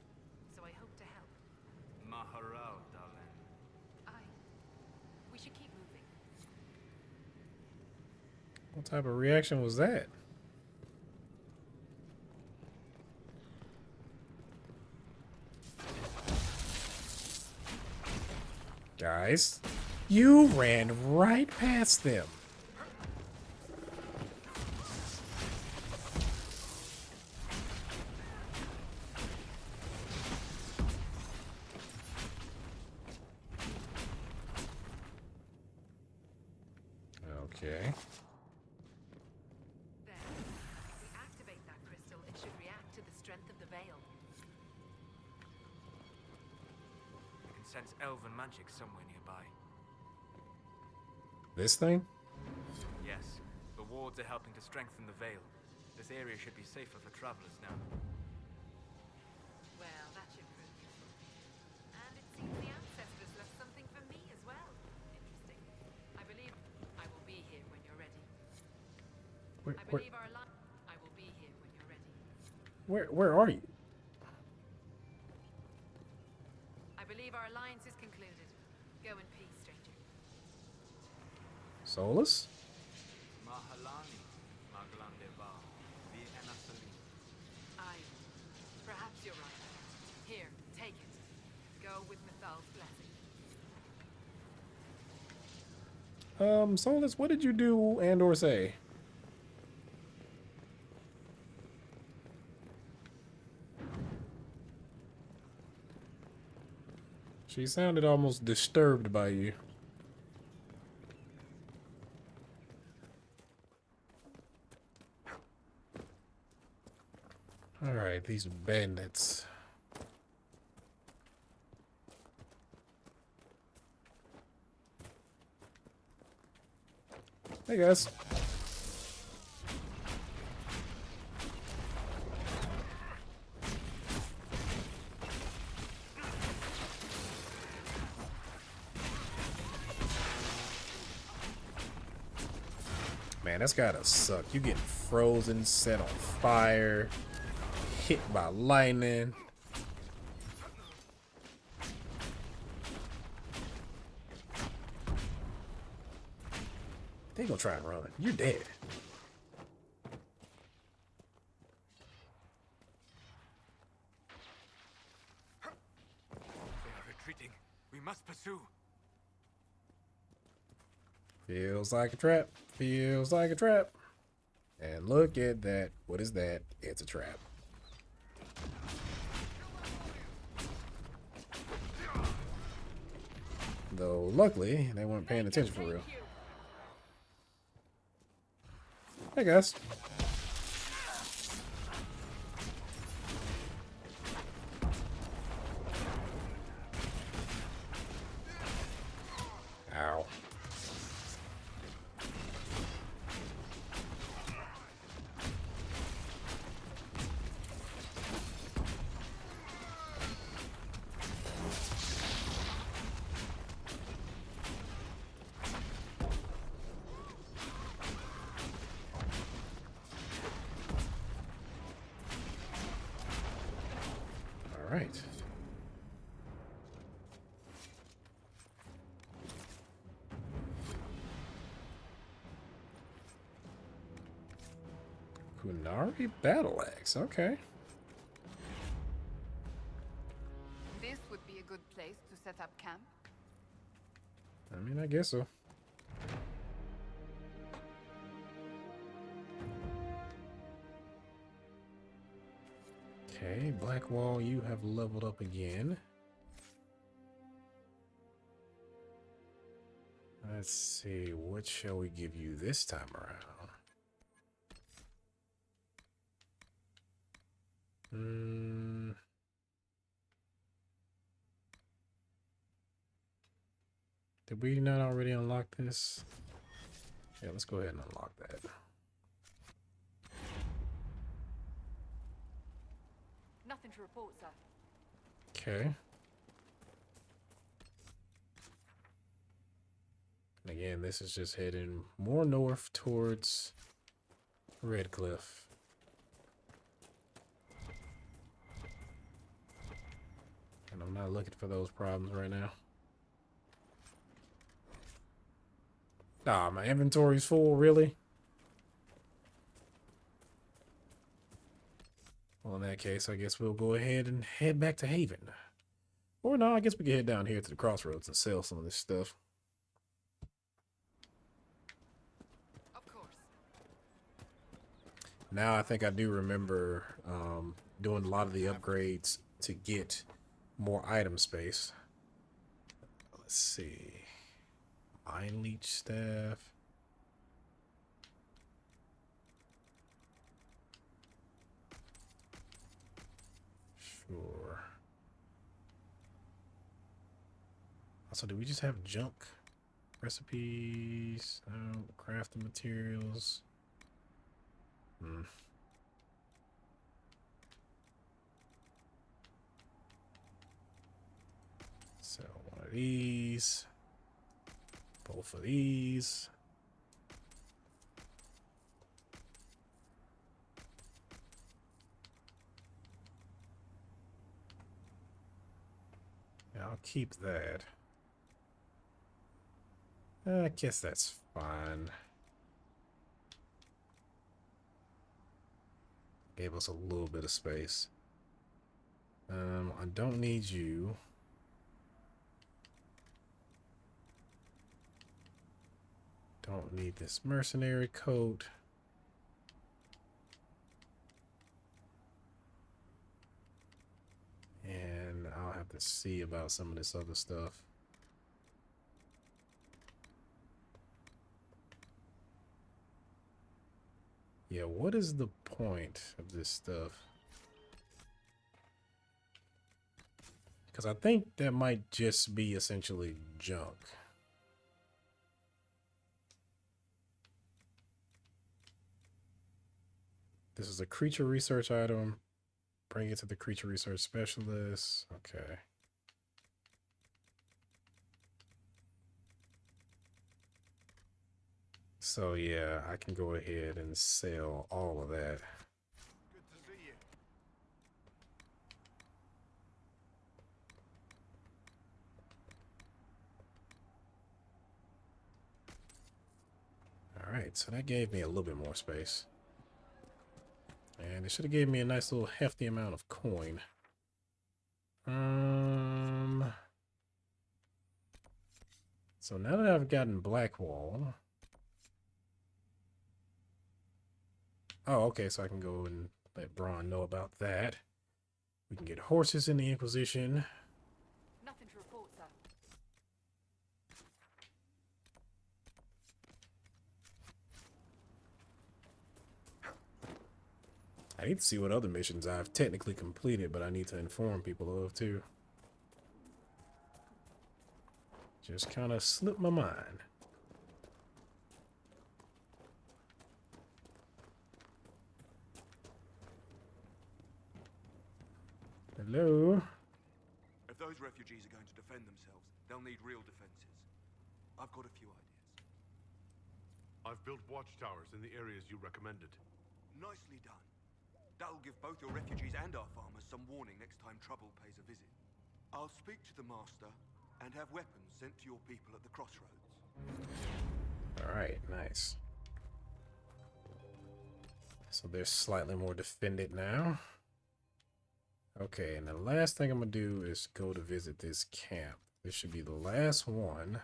so I hope to help. Maharao, darling. We should keep moving. What type of reaction was that? Guys, you ran right past them. Okay. Then, if we activate that crystal, it should react to the strength of the Veil. sense elven magic somewhere nearby. This thing? Yes, the wards are helping to strengthen the veil. This area should be safer for travelers now. Well, that should prove useful. And it seems the ancestors left something for me as well. Interesting. I believe I will be here when you're ready. I believe our line. I will be here when you're ready. Where are you? I believe our alliance is concluded. Go in peace, stranger. Solus? Mahalani, Maglandeva, the Enasali. Aye. Perhaps you're right. Here, take it. Go with Mithal's blessing. Solus, what did you do and or say? She sounded almost disturbed by you. Alright, these bandits. Hey guys. Man, that's gotta suck. You getting frozen, set on fire, hit by lightning. They gonna try and run. You're dead. They are retreating. We must pursue. Feels like a trap. Feels like a trap. And look at that. What is that? It's a trap. Though, luckily, they weren't paying attention for real. Hey, guys. Ow. All right. Kunari battle axe. Okay. This would be a good place to set up camp. I mean, I guess so. Okay, Blackwall, you have leveled up again. Let's see, what shall we give you this time around? Did we not already unlock this? Yeah, let's go ahead and unlock that. Nothing to report, sir. Okay. And again, this is just heading more north towards Redcliffe. And I'm not looking for those problems right now. Ah, my inventory's full, really? Well, in that case, I guess we'll go ahead and head back to Haven. Or no, I guess we can head down here to the crossroads and sell some of this stuff. Of course. Now I think I do remember doing a lot of the upgrades to get more item space. Let's see. Mind Leech Staff. Sure. So do we just have junk? Recipes, crafting materials. So one of these, both of these. Yeah, I'll keep that. I guess that's fine. Gave us a little bit of space. I don't need you. Don't need this mercenary coat. And I'll have to see about some of this other stuff. Yeah, what is the point of this stuff? Because I think that might just be essentially junk. This is a creature research item. Bring it to the creature research specialist. Okay. So yeah, I can go ahead and sell all of that. Good to see you. All right, so that gave me a little bit more space. And it should have gave me a nice little hefty amount of coin. So now that I've gotten Blackwall. Oh, okay, so I can go and let Braun know about that. We can get horses in the Inquisition. Nothing to report, sir. I need to see what other missions I've technically completed, but I need to inform people of too. Just kind of slipped my mind. Hello? If those refugees are going to defend themselves, they'll need real defenses. I've got a few ideas. I've built watchtowers in the areas you recommended. Nicely done. That'll give both your refugees and our farmers some warning next time trouble pays a visit. I'll speak to the master and have weapons sent to your people at the crossroads. Alright, nice. So they're slightly more defended now. Okay, and the last thing I'm gonna do is go to visit this camp. This should be the last one.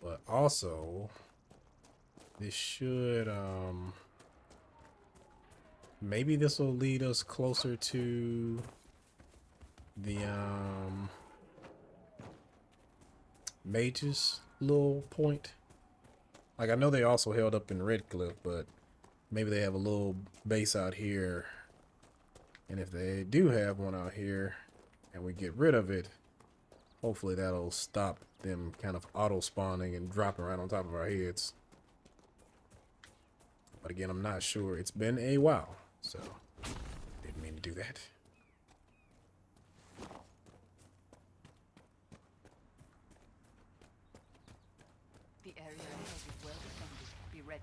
But also, this should, maybe this will lead us closer to the, mages little point. Like, I know they also held up in Redcliffe, but maybe they have a little base out here. And if they do have one out here and we get rid of it, hopefully that'll stop them kind of auto spawning and dropping right on top of our heads. But again, I'm not sure. It's been a while, so didn't mean to do that. The area ahead is well defended. Be ready.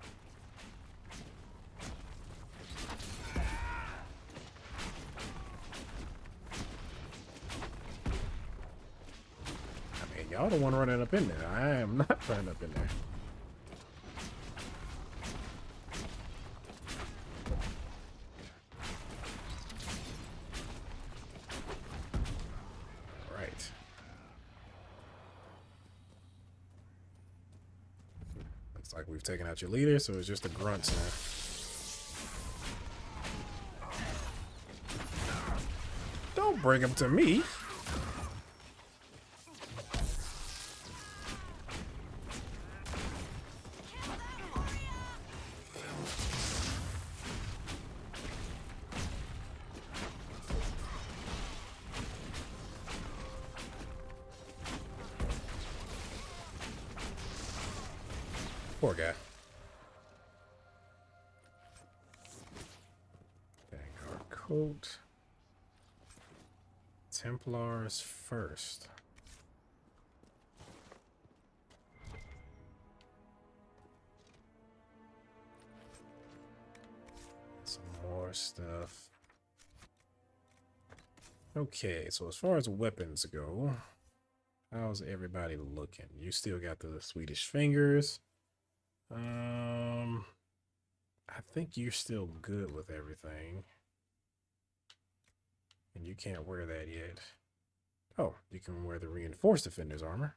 I mean, y'all the one running up in there. I am not running up in there. All right. Looks like we've taken out your leader, so it's just the grunts now. Don't bring him to me. Poor guy. Vanguard coat. Templars first. Some more stuff. Okay, so as far as weapons go, how's everybody looking? You still got the Swedish fingers. I think you're still good with everything. And you can't wear that yet. Oh, you can wear the reinforced defender's armor.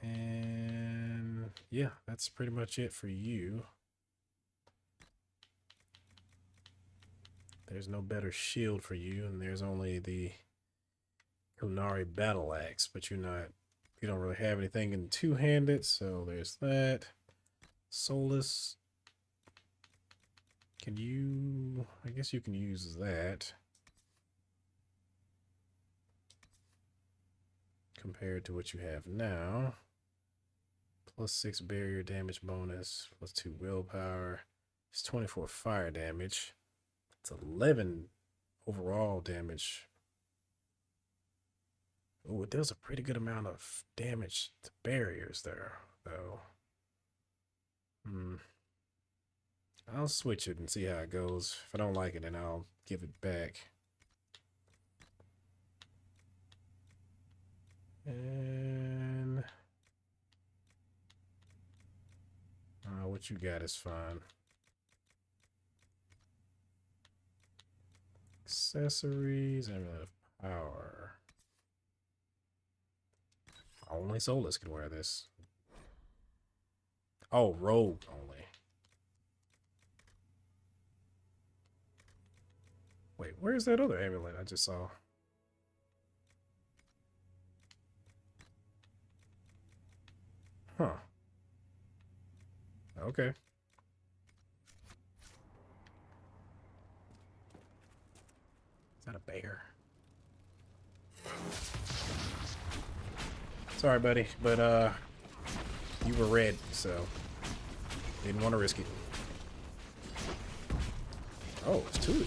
And yeah, that's pretty much it for you. There's no better shield for you, and there's only the Kunari battle axe, but you don't really have anything in two-handed, so there's that. Solus. Can you, I guess you can use that. Compared to what you have now. +6 barrier damage bonus, +2 willpower. It's 24 fire damage. It's 11 overall damage. Oh, it does a pretty good amount of damage to barriers there, though. I'll switch it and see how it goes. If I don't like it, then I'll give it back. And what you got is fine. Accessories, Amulet of Power. Only Solus can wear this. Oh, rogue only. Wait, where's that other amulet I just saw? Huh. Okay. Is that a bear? Sorry, buddy, but you were red, so didn't want to risk it. Oh, it's two of you.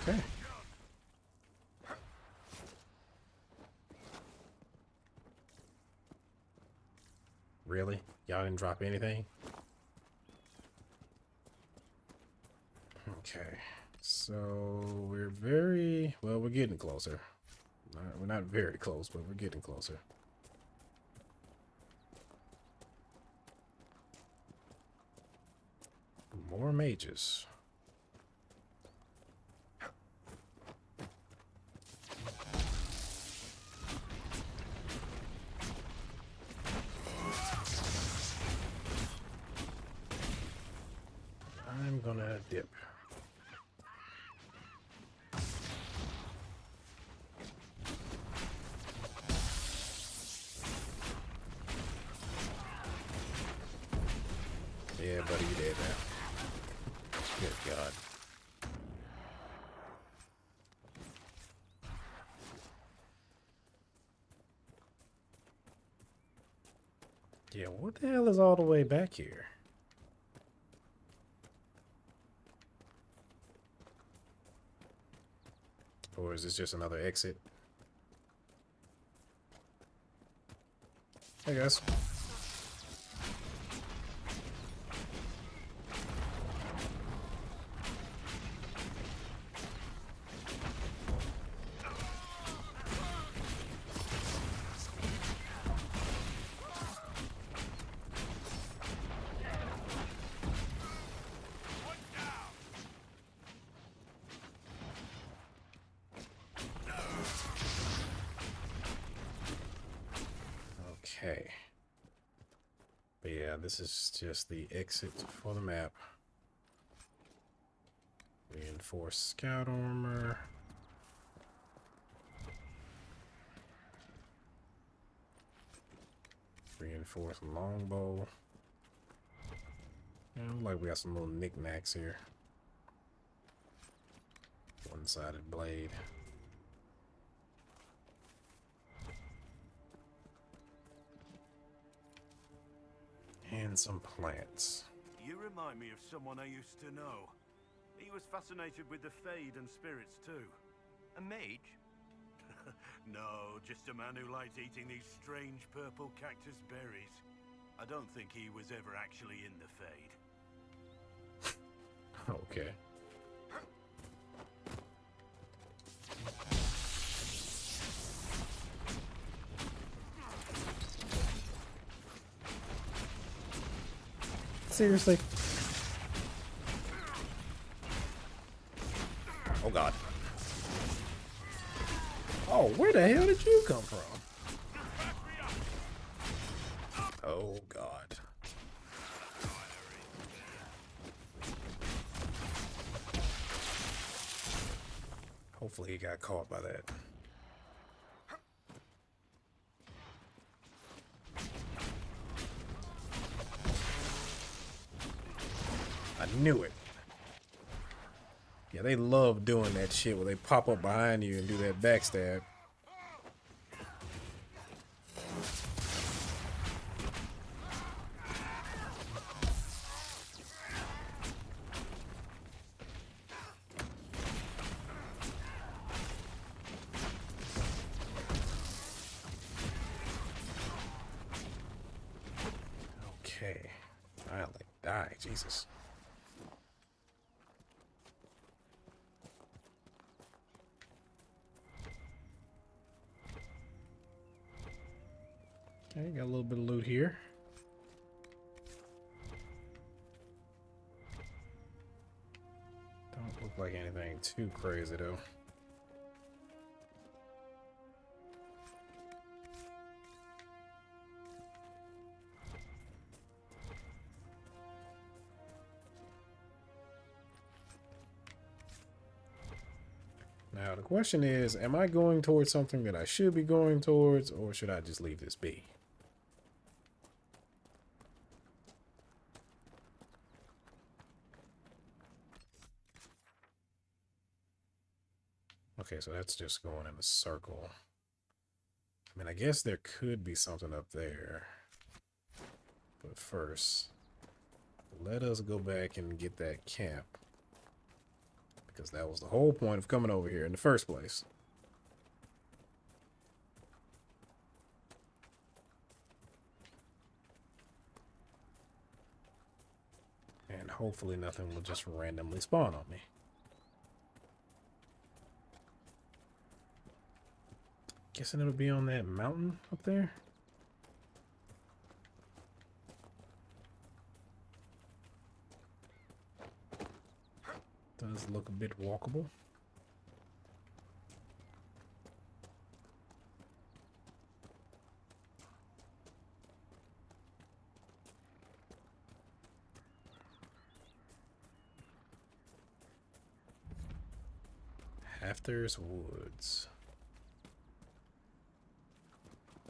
Okay. Really? Y'all didn't drop anything? Okay. So we're we're getting closer. We're not very close, but we're getting closer. More mages. I'm gonna dip. Yeah, buddy, you dead now. Good God. Yeah, what the hell is all the way back here? Or is this just another exit? Hey guys. Okay. But yeah, this is just the exit for the map. Reinforced scout armor. Reinforced longbow. Yeah, look like we got some little knickknacks here. One-sided blade. And some plants. You remind me of someone I used to know. He was fascinated with the Fade and spirits too. A mage? No, just a man who liked eating these strange purple cactus berries. I don't think he was ever actually in the Fade. Okay. Seriously? Oh god. Oh, where the hell did you come from? Oh god. Hopefully he got caught by that. I knew it. Yeah, they love doing that shit where they pop up behind you and do that backstab. Okay. I'll like die, Jesus. Okay, got a little bit of loot here. Don't look like anything too crazy though. Now the question is, am I going towards something that I should be going towards, or should I just leave this be? Okay, so that's just going in a circle. I mean, I guess there could be something up there. But first, let us go back and get that camp. Because that was the whole point of coming over here in the first place. And hopefully nothing will just randomly spawn on me. Guessing it'll be on that mountain up there. Does look a bit walkable. Hafter's Woods.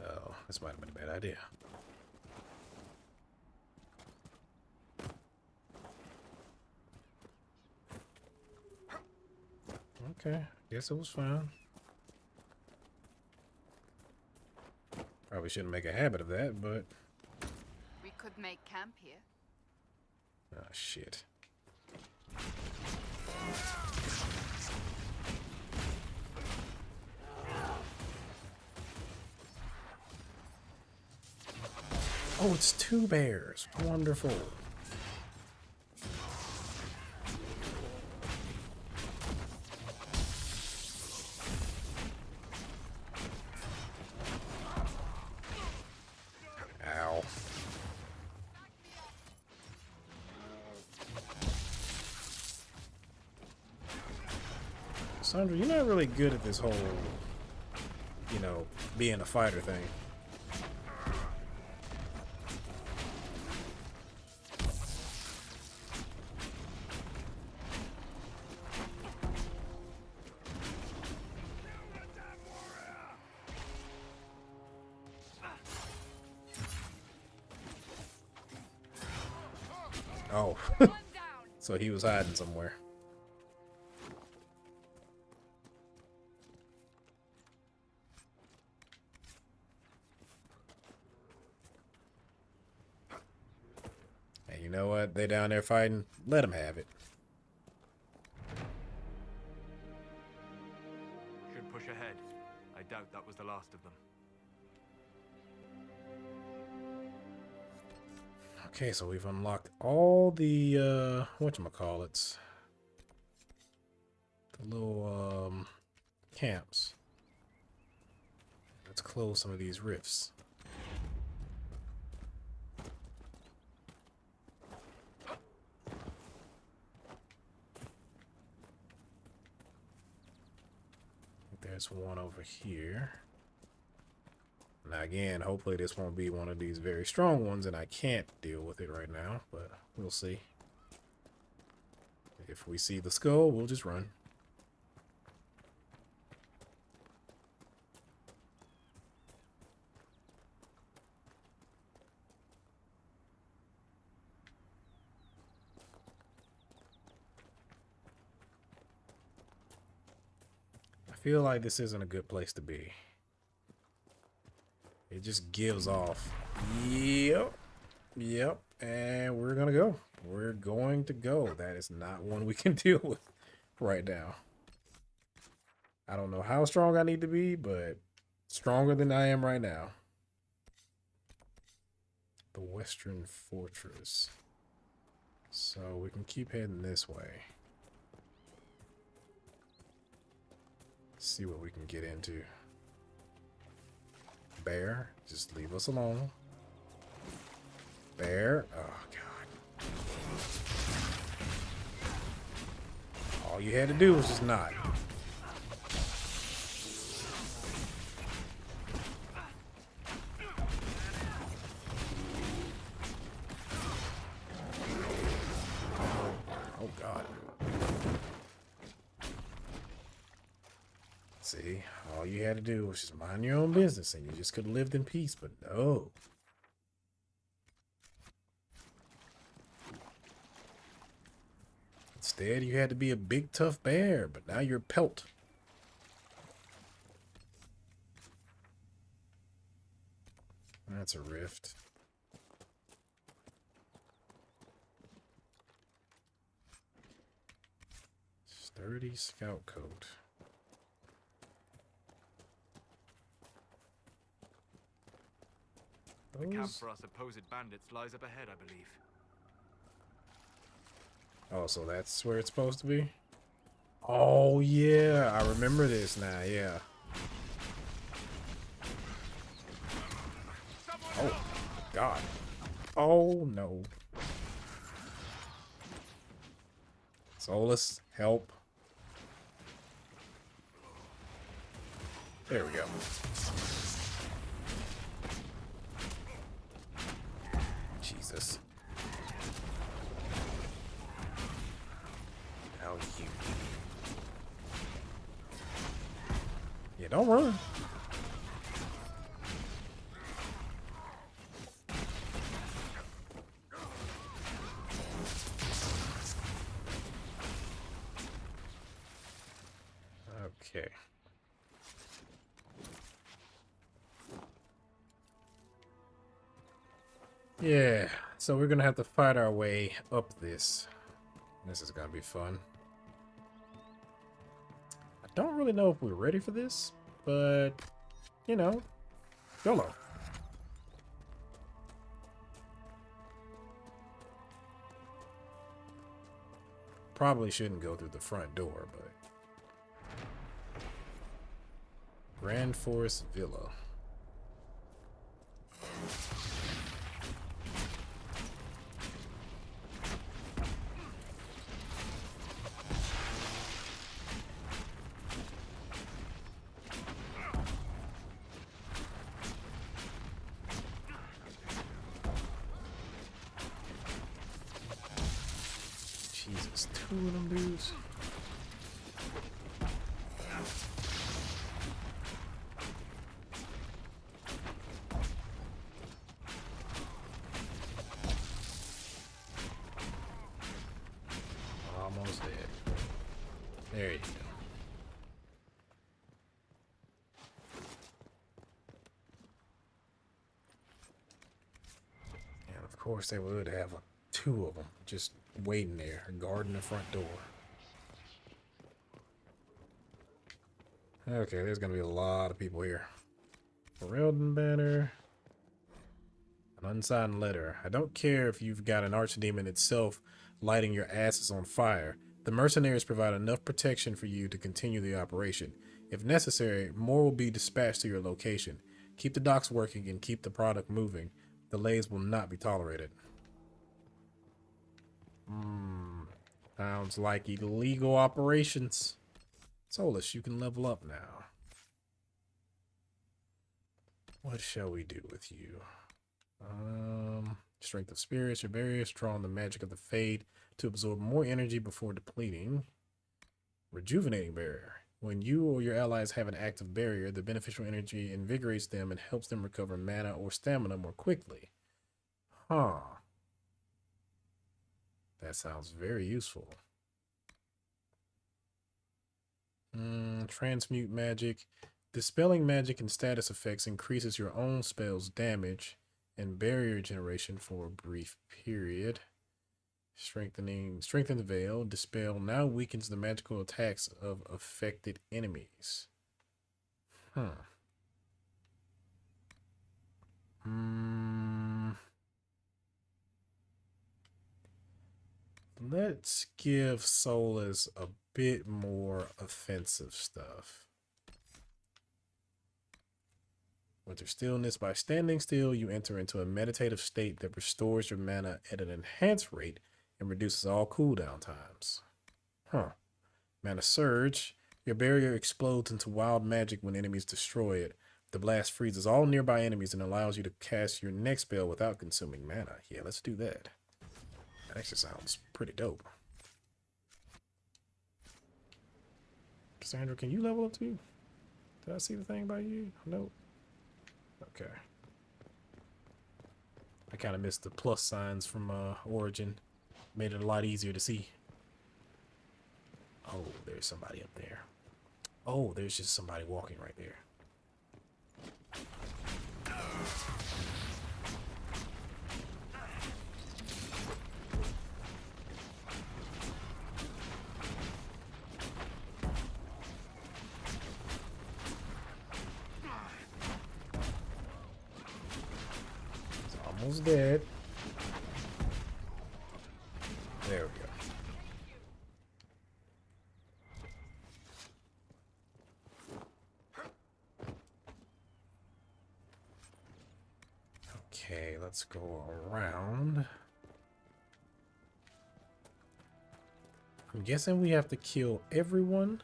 Oh, this might have been a bad idea. Okay, guess it was fine. Probably shouldn't make a habit of that, but... We could make camp here. Ah, shit. Oh, it's two bears. Wonderful. Ow. Sandra, you're not really good at this whole, you know, being a fighter thing. Oh, so he was hiding somewhere. And you know what? They down there fighting. Let them have it. Should push ahead. I doubt that was the last of them. Okay, so we've unlocked all the whatchamacallits. The little camps. Let's close some of these rifts. There's one over here. Now again, hopefully this won't be one of these very strong ones and I can't deal with it right now, but we'll see. If we see the skull, we'll just run. I feel like this isn't a good place to be. It just gives off. Yep. Yep. And we're going to go. We're going to go. That is not one we can deal with right now. I don't know how strong I need to be, but stronger than I am right now. The Western Fortress. So we can keep heading this way. See what we can get into. Bear, just leave us alone. Bear, oh god. All you had to do was just nod. Oh god. See, all you had to do was just mind your own business and you just could have lived in peace, but no. Instead, you had to be a big, tough bear, but now you're a pelt. That's a rift. Sturdy scout coat. The camp for our supposed bandits lies up ahead, I believe. Oh, so that's where it's supposed to be? Oh, yeah. I remember this now, yeah. Oh, God. Oh, no. Solus, help. There we go. Jesus. How you? Yeah, don't run. Okay. Yeah, so we're gonna have to fight our way up this. This is gonna be fun. I don't really know if we're ready for this, but, you know, YOLO. Probably shouldn't go through the front door, but... Grand Forest Villa. Jesus, two of them dudes. There you go. And of course they would have two of them just waiting there, guarding the front door. Okay, there's gonna be a lot of people here. Ferelden banner. An unsigned letter. I don't care if you've got an archdemon itself lighting your asses on fire. The mercenaries provide enough protection for you to continue the operation. If necessary, more will be dispatched to your location. Keep the docks working and keep the product moving. Delays will not be tolerated. Sounds like illegal operations. Solus, you can level up now. What shall we do with you? Strength of spirits. Your barriers draw on the magic of the fade to absorb more energy before depleting. Rejuvenating barrier. When you or your allies have an active barrier, the beneficial energy invigorates them and helps them recover mana or stamina more quickly. Huh. That sounds very useful. Transmute magic. Dispelling magic and status effects increases your own spell's damage and barrier generation for a brief period. Strengthen the veil. Dispel now weakens the magical attacks of affected enemies. Let's give Solus a bit more offensive stuff. With your stillness, by standing still, you enter into a meditative state that restores your mana at an enhanced rate and reduces all cooldown times. Mana surge. Your barrier explodes into wild magic when enemies destroy it. The blast freezes all nearby enemies and allows you to cast your next spell without consuming mana. Yeah, let's do that. That actually sounds pretty dope. Cassandra, can you level up too? Did I see the thing by you? Nope. Okay. I kind of missed the plus signs from Origin. Made it a lot easier to see. Oh, there's somebody up there. Oh, there's just somebody walking right there. It's almost dead. There we go. Okay, let's go around. I'm guessing we have to kill everyone.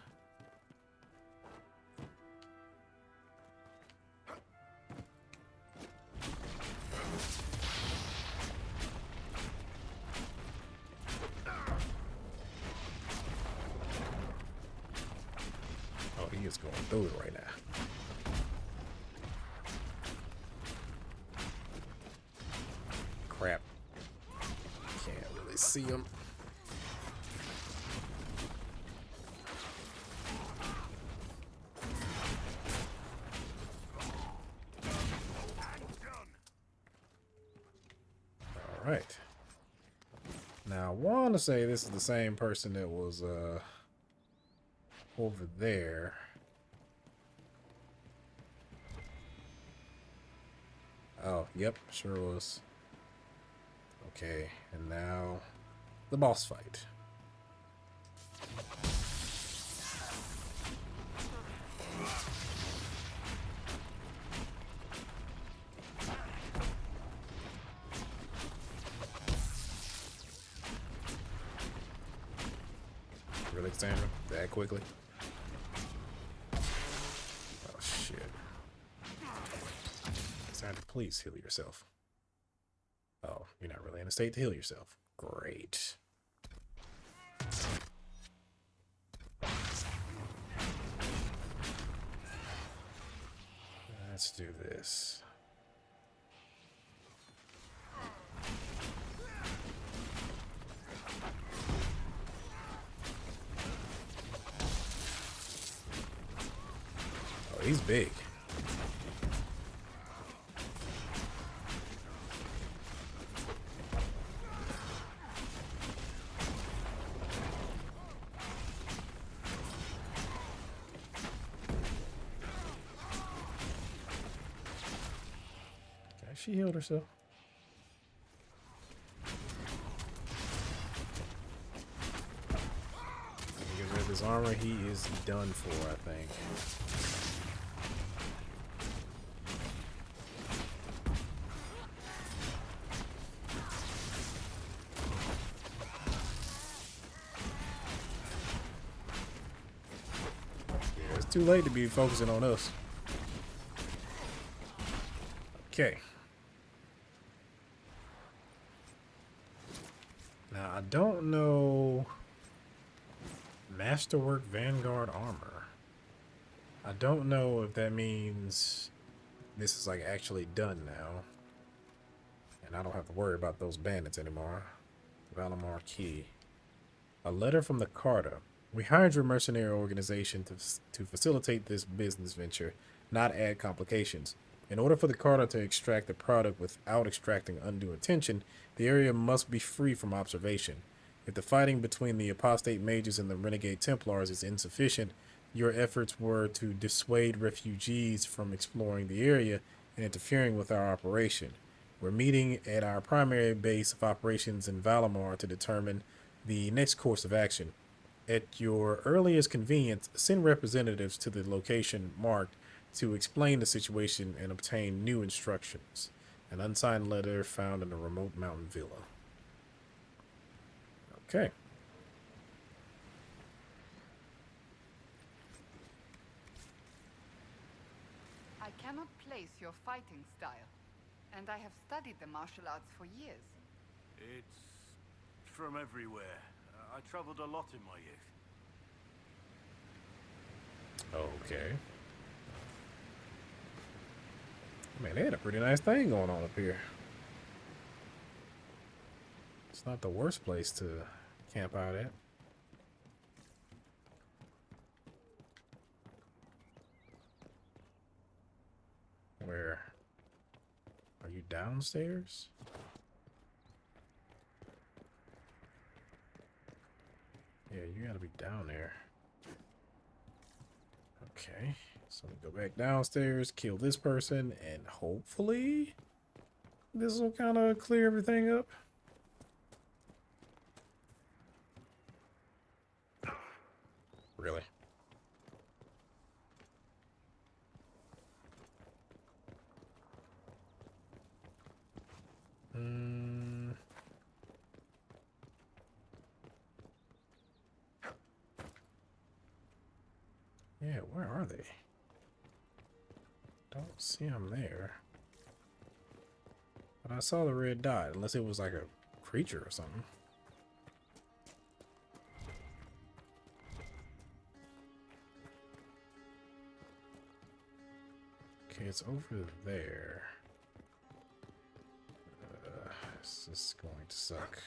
Oh, he is going through it right now. Crap. Can't really see him. All right. Now I want to say this is the same person that was over there. Oh, yep, sure was. Okay, and now the boss fight. Really, Sandra? That quickly? Oh, shit. Sandra, please heal yourself. Oh, you're not really in a state to heal yourself. Great. Let's do this. He's big. Okay, she healed herself. Get rid of his armor. He is done for, I think. Yeah, it's too late to be focusing on us. Okay. Now, I don't know... Masterwork Vanguard armor. I don't know if that means this is like actually done now. And I don't have to worry about those bandits anymore. Valamar Key. A letter from the Carta. We hired your mercenary organization to facilitate this business venture, not add complications. In order for the Carta to extract the product without extracting undue attention, the area must be free from observation. If the fighting between the apostate mages and the renegade Templars is insufficient, your efforts were to dissuade refugees from exploring the area and interfering with our operation. We're meeting at our primary base of operations in Valamar to determine the next course of action. At your earliest convenience, send representatives to the location marked to explain the situation and obtain new instructions. An unsigned letter found in a remote mountain villa. Okay. I cannot place your fighting style, and I have studied the martial arts for years. It's from everywhere. I traveled a lot in my youth. Okay. Man, they had a pretty nice thing going on up here. It's not the worst place to camp out at. Where? Are you downstairs? Yeah, you gotta be down there. Okay, so we go back downstairs, kill this person, and hopefully this will kind of clear everything up. Really? Yeah, where are they? Don't see them there. But I saw the red dot, unless it was like a creature or something. Okay, it's over there. This is going to suck.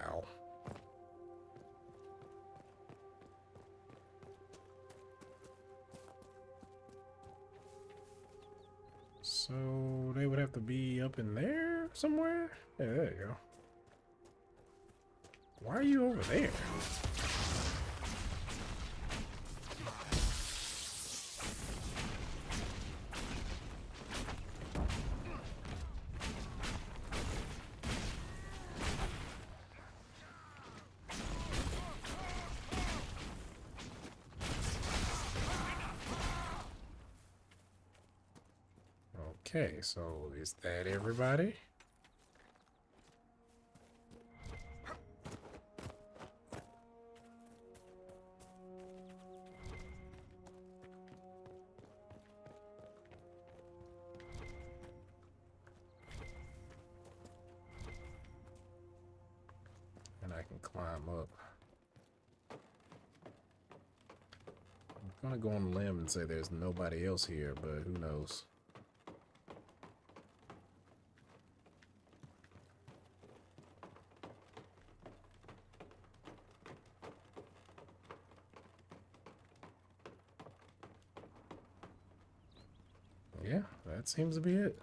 Ow. So they would have to be up in there somewhere? Yeah, there you go. Why are you over there? Okay, so is that everybody? And I can climb up. I'm gonna go on a limb and say there's nobody else here, but who knows? Yeah, that seems to be it.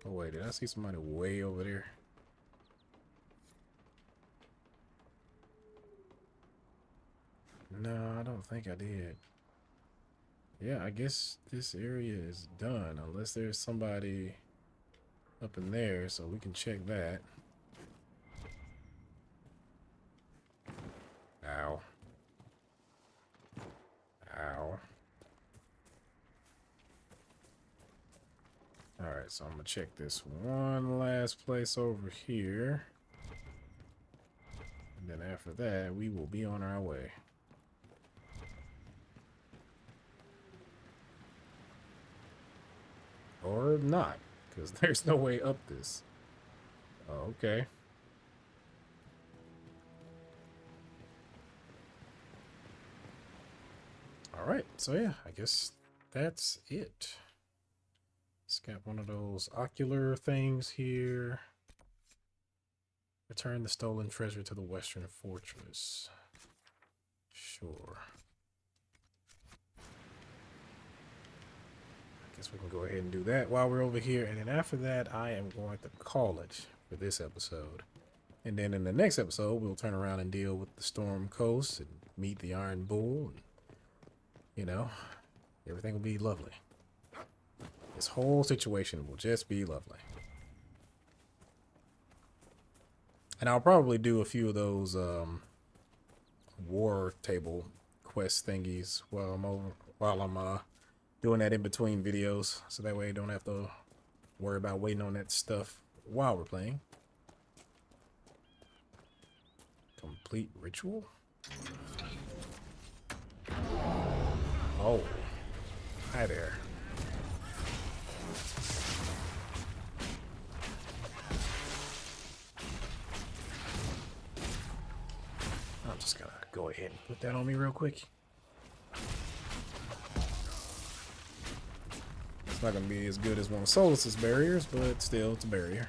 Oh wait, did I see somebody way over there? No, I don't think I did. Yeah, I guess this area is done, unless there's somebody up in there, so we can check that. Ow. Ow. Alright, so I'm gonna check this one last place over here. And then after that, we will be on our way. Or not, because there's no way up this. Oh, okay. Alright, so yeah, I guess that's it. Let's get one of those ocular things here. Return the stolen treasure to the Western Fortress. Sure. I guess we can go ahead and do that while we're over here. And then after that, I am going to call it for this episode. And then in the next episode, we'll turn around and deal with the Storm Coast and meet the Iron Bull. And, you know, everything will be lovely. This whole situation will just be lovely. And I'll probably do a few of those war table quest thingies while I'm doing that in between videos, so that way I don't have to worry about waiting on that stuff while we're playing. Complete ritual? Oh. Hi there. I'm just gonna go ahead and put that on me real quick. It's not gonna be as good as one of Solus's barriers, but still, it's a barrier.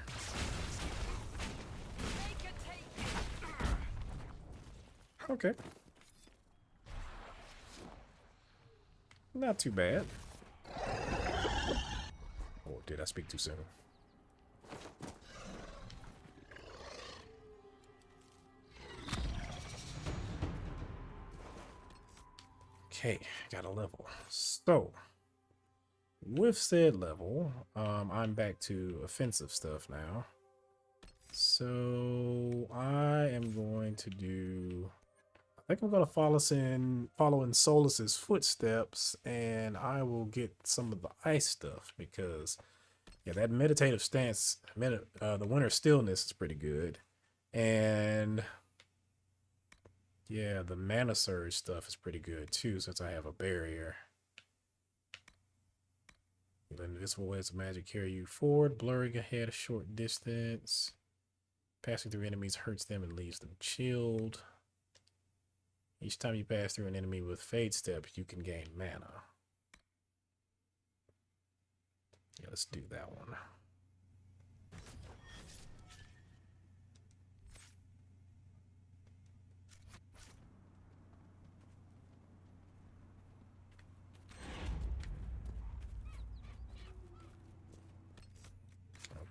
Okay. Not too bad. Oh, did I speak too soon? Okay, got a level. So, with said level, I'm back to offensive stuff now. So, I am going to do... I think I'm going to follow in Solus's footsteps, and I will get some of the ice stuff, because, yeah, that meditative stance, the winter stillness is pretty good. And... yeah, the mana surge stuff is pretty good too, since I have a barrier. Let invisible waves of magic carry you forward, blurring ahead a short distance. Passing through enemies hurts them and leaves them chilled. Each time you pass through an enemy with Fade Step, you can gain mana. Yeah, let's do that one.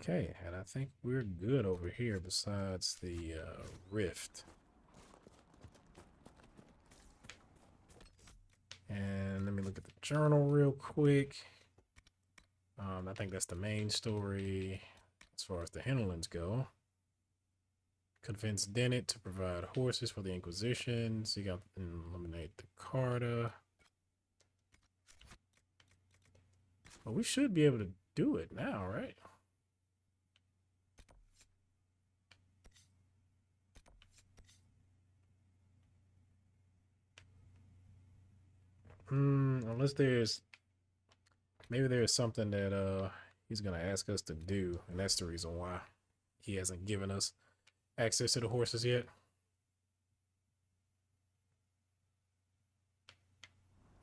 Okay, and I think we're good over here besides the rift. And let me look at the journal real quick. I think that's the main story as far as the hinterlands go. Convince Dennett to provide horses for the Inquisition. Seek out and eliminate the Carta. Well, we should be able to do it now, right? Unless maybe there's something that he's gonna ask us to do, and that's the reason why he hasn't given us access to the horses yet.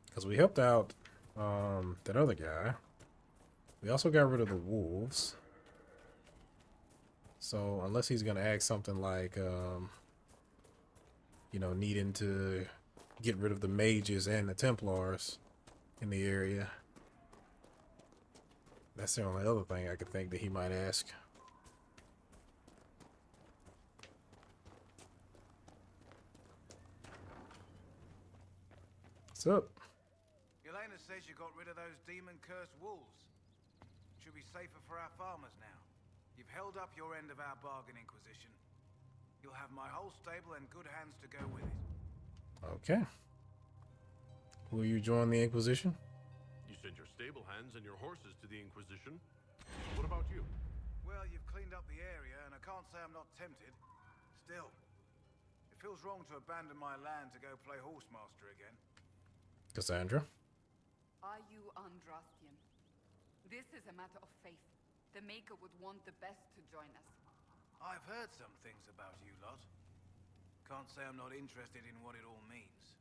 Because we helped out that other guy. We also got rid of the wolves. So unless he's gonna ask something like you know, needing to get rid of the mages and the Templars in the area, That's the only other thing I could think that he might ask. What's up? Yelena says you got rid of those demon-cursed wolves. Should be safer for our farmers now. You've held up your end of our bargain, Inquisition. You'll have my whole stable and good hands to go with it. Okay. Will you join the Inquisition? You sent your stable hands and your horses to the Inquisition. What about you? Well, you've cleaned up the area, and I can't say I'm not tempted. Still, it feels wrong to abandon my land to go play horsemaster again. Cassandra? Are you Andrastian? This is a matter of faith. The Maker would want the best to join us. I've heard some things about you lot. Can't say I'm not interested in what it all means.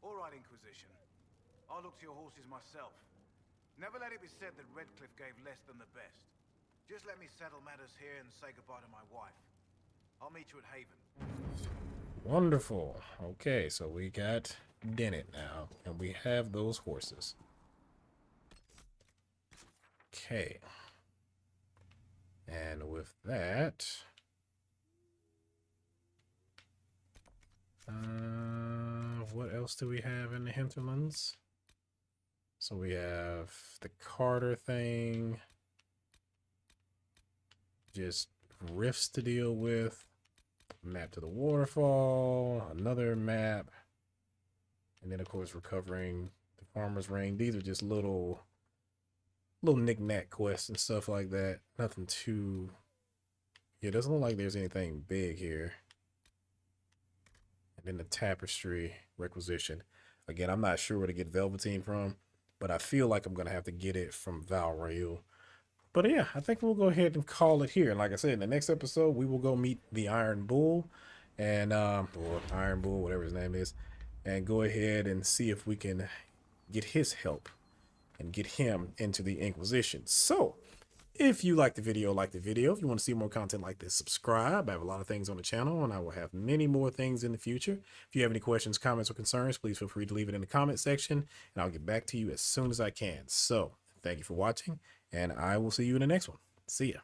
All right, Inquisition. I'll look to your horses myself. Never let it be said that Redcliffe gave less than the best. Just let me settle matters here and say goodbye to my wife. I'll meet you at Haven. Wonderful. Okay, so we got Dennett now, and we have those horses. Okay. And with that, what else do we have in the hinterlands? So we have the Carter thing, just rifts to deal with, map to the waterfall, another map, and then of course recovering the farmer's ring. These are just little knick-knack quests and stuff like that. Nothing too... Yeah, it doesn't look like there's anything big here. And then the tapestry requisition. Again, I'm not sure where to get Velveteen from, but I feel like I'm going to have to get it from Val Rail. But yeah, I think we'll go ahead and call it here. And like I said, in the next episode, we will go meet the Iron Bull, and or Iron Bull, whatever his name is, and go ahead and see if we can get his help and get him into the Inquisition. So, if you like the video, If you want to see more content like this, subscribe. I have a lot of things on the channel, and I will have many more things in the future. If you have any questions, comments, or concerns, please feel free to leave it in the comment section, and I'll get back to you as soon as I can. So, thank you for watching, and I will see you in the next one. See ya.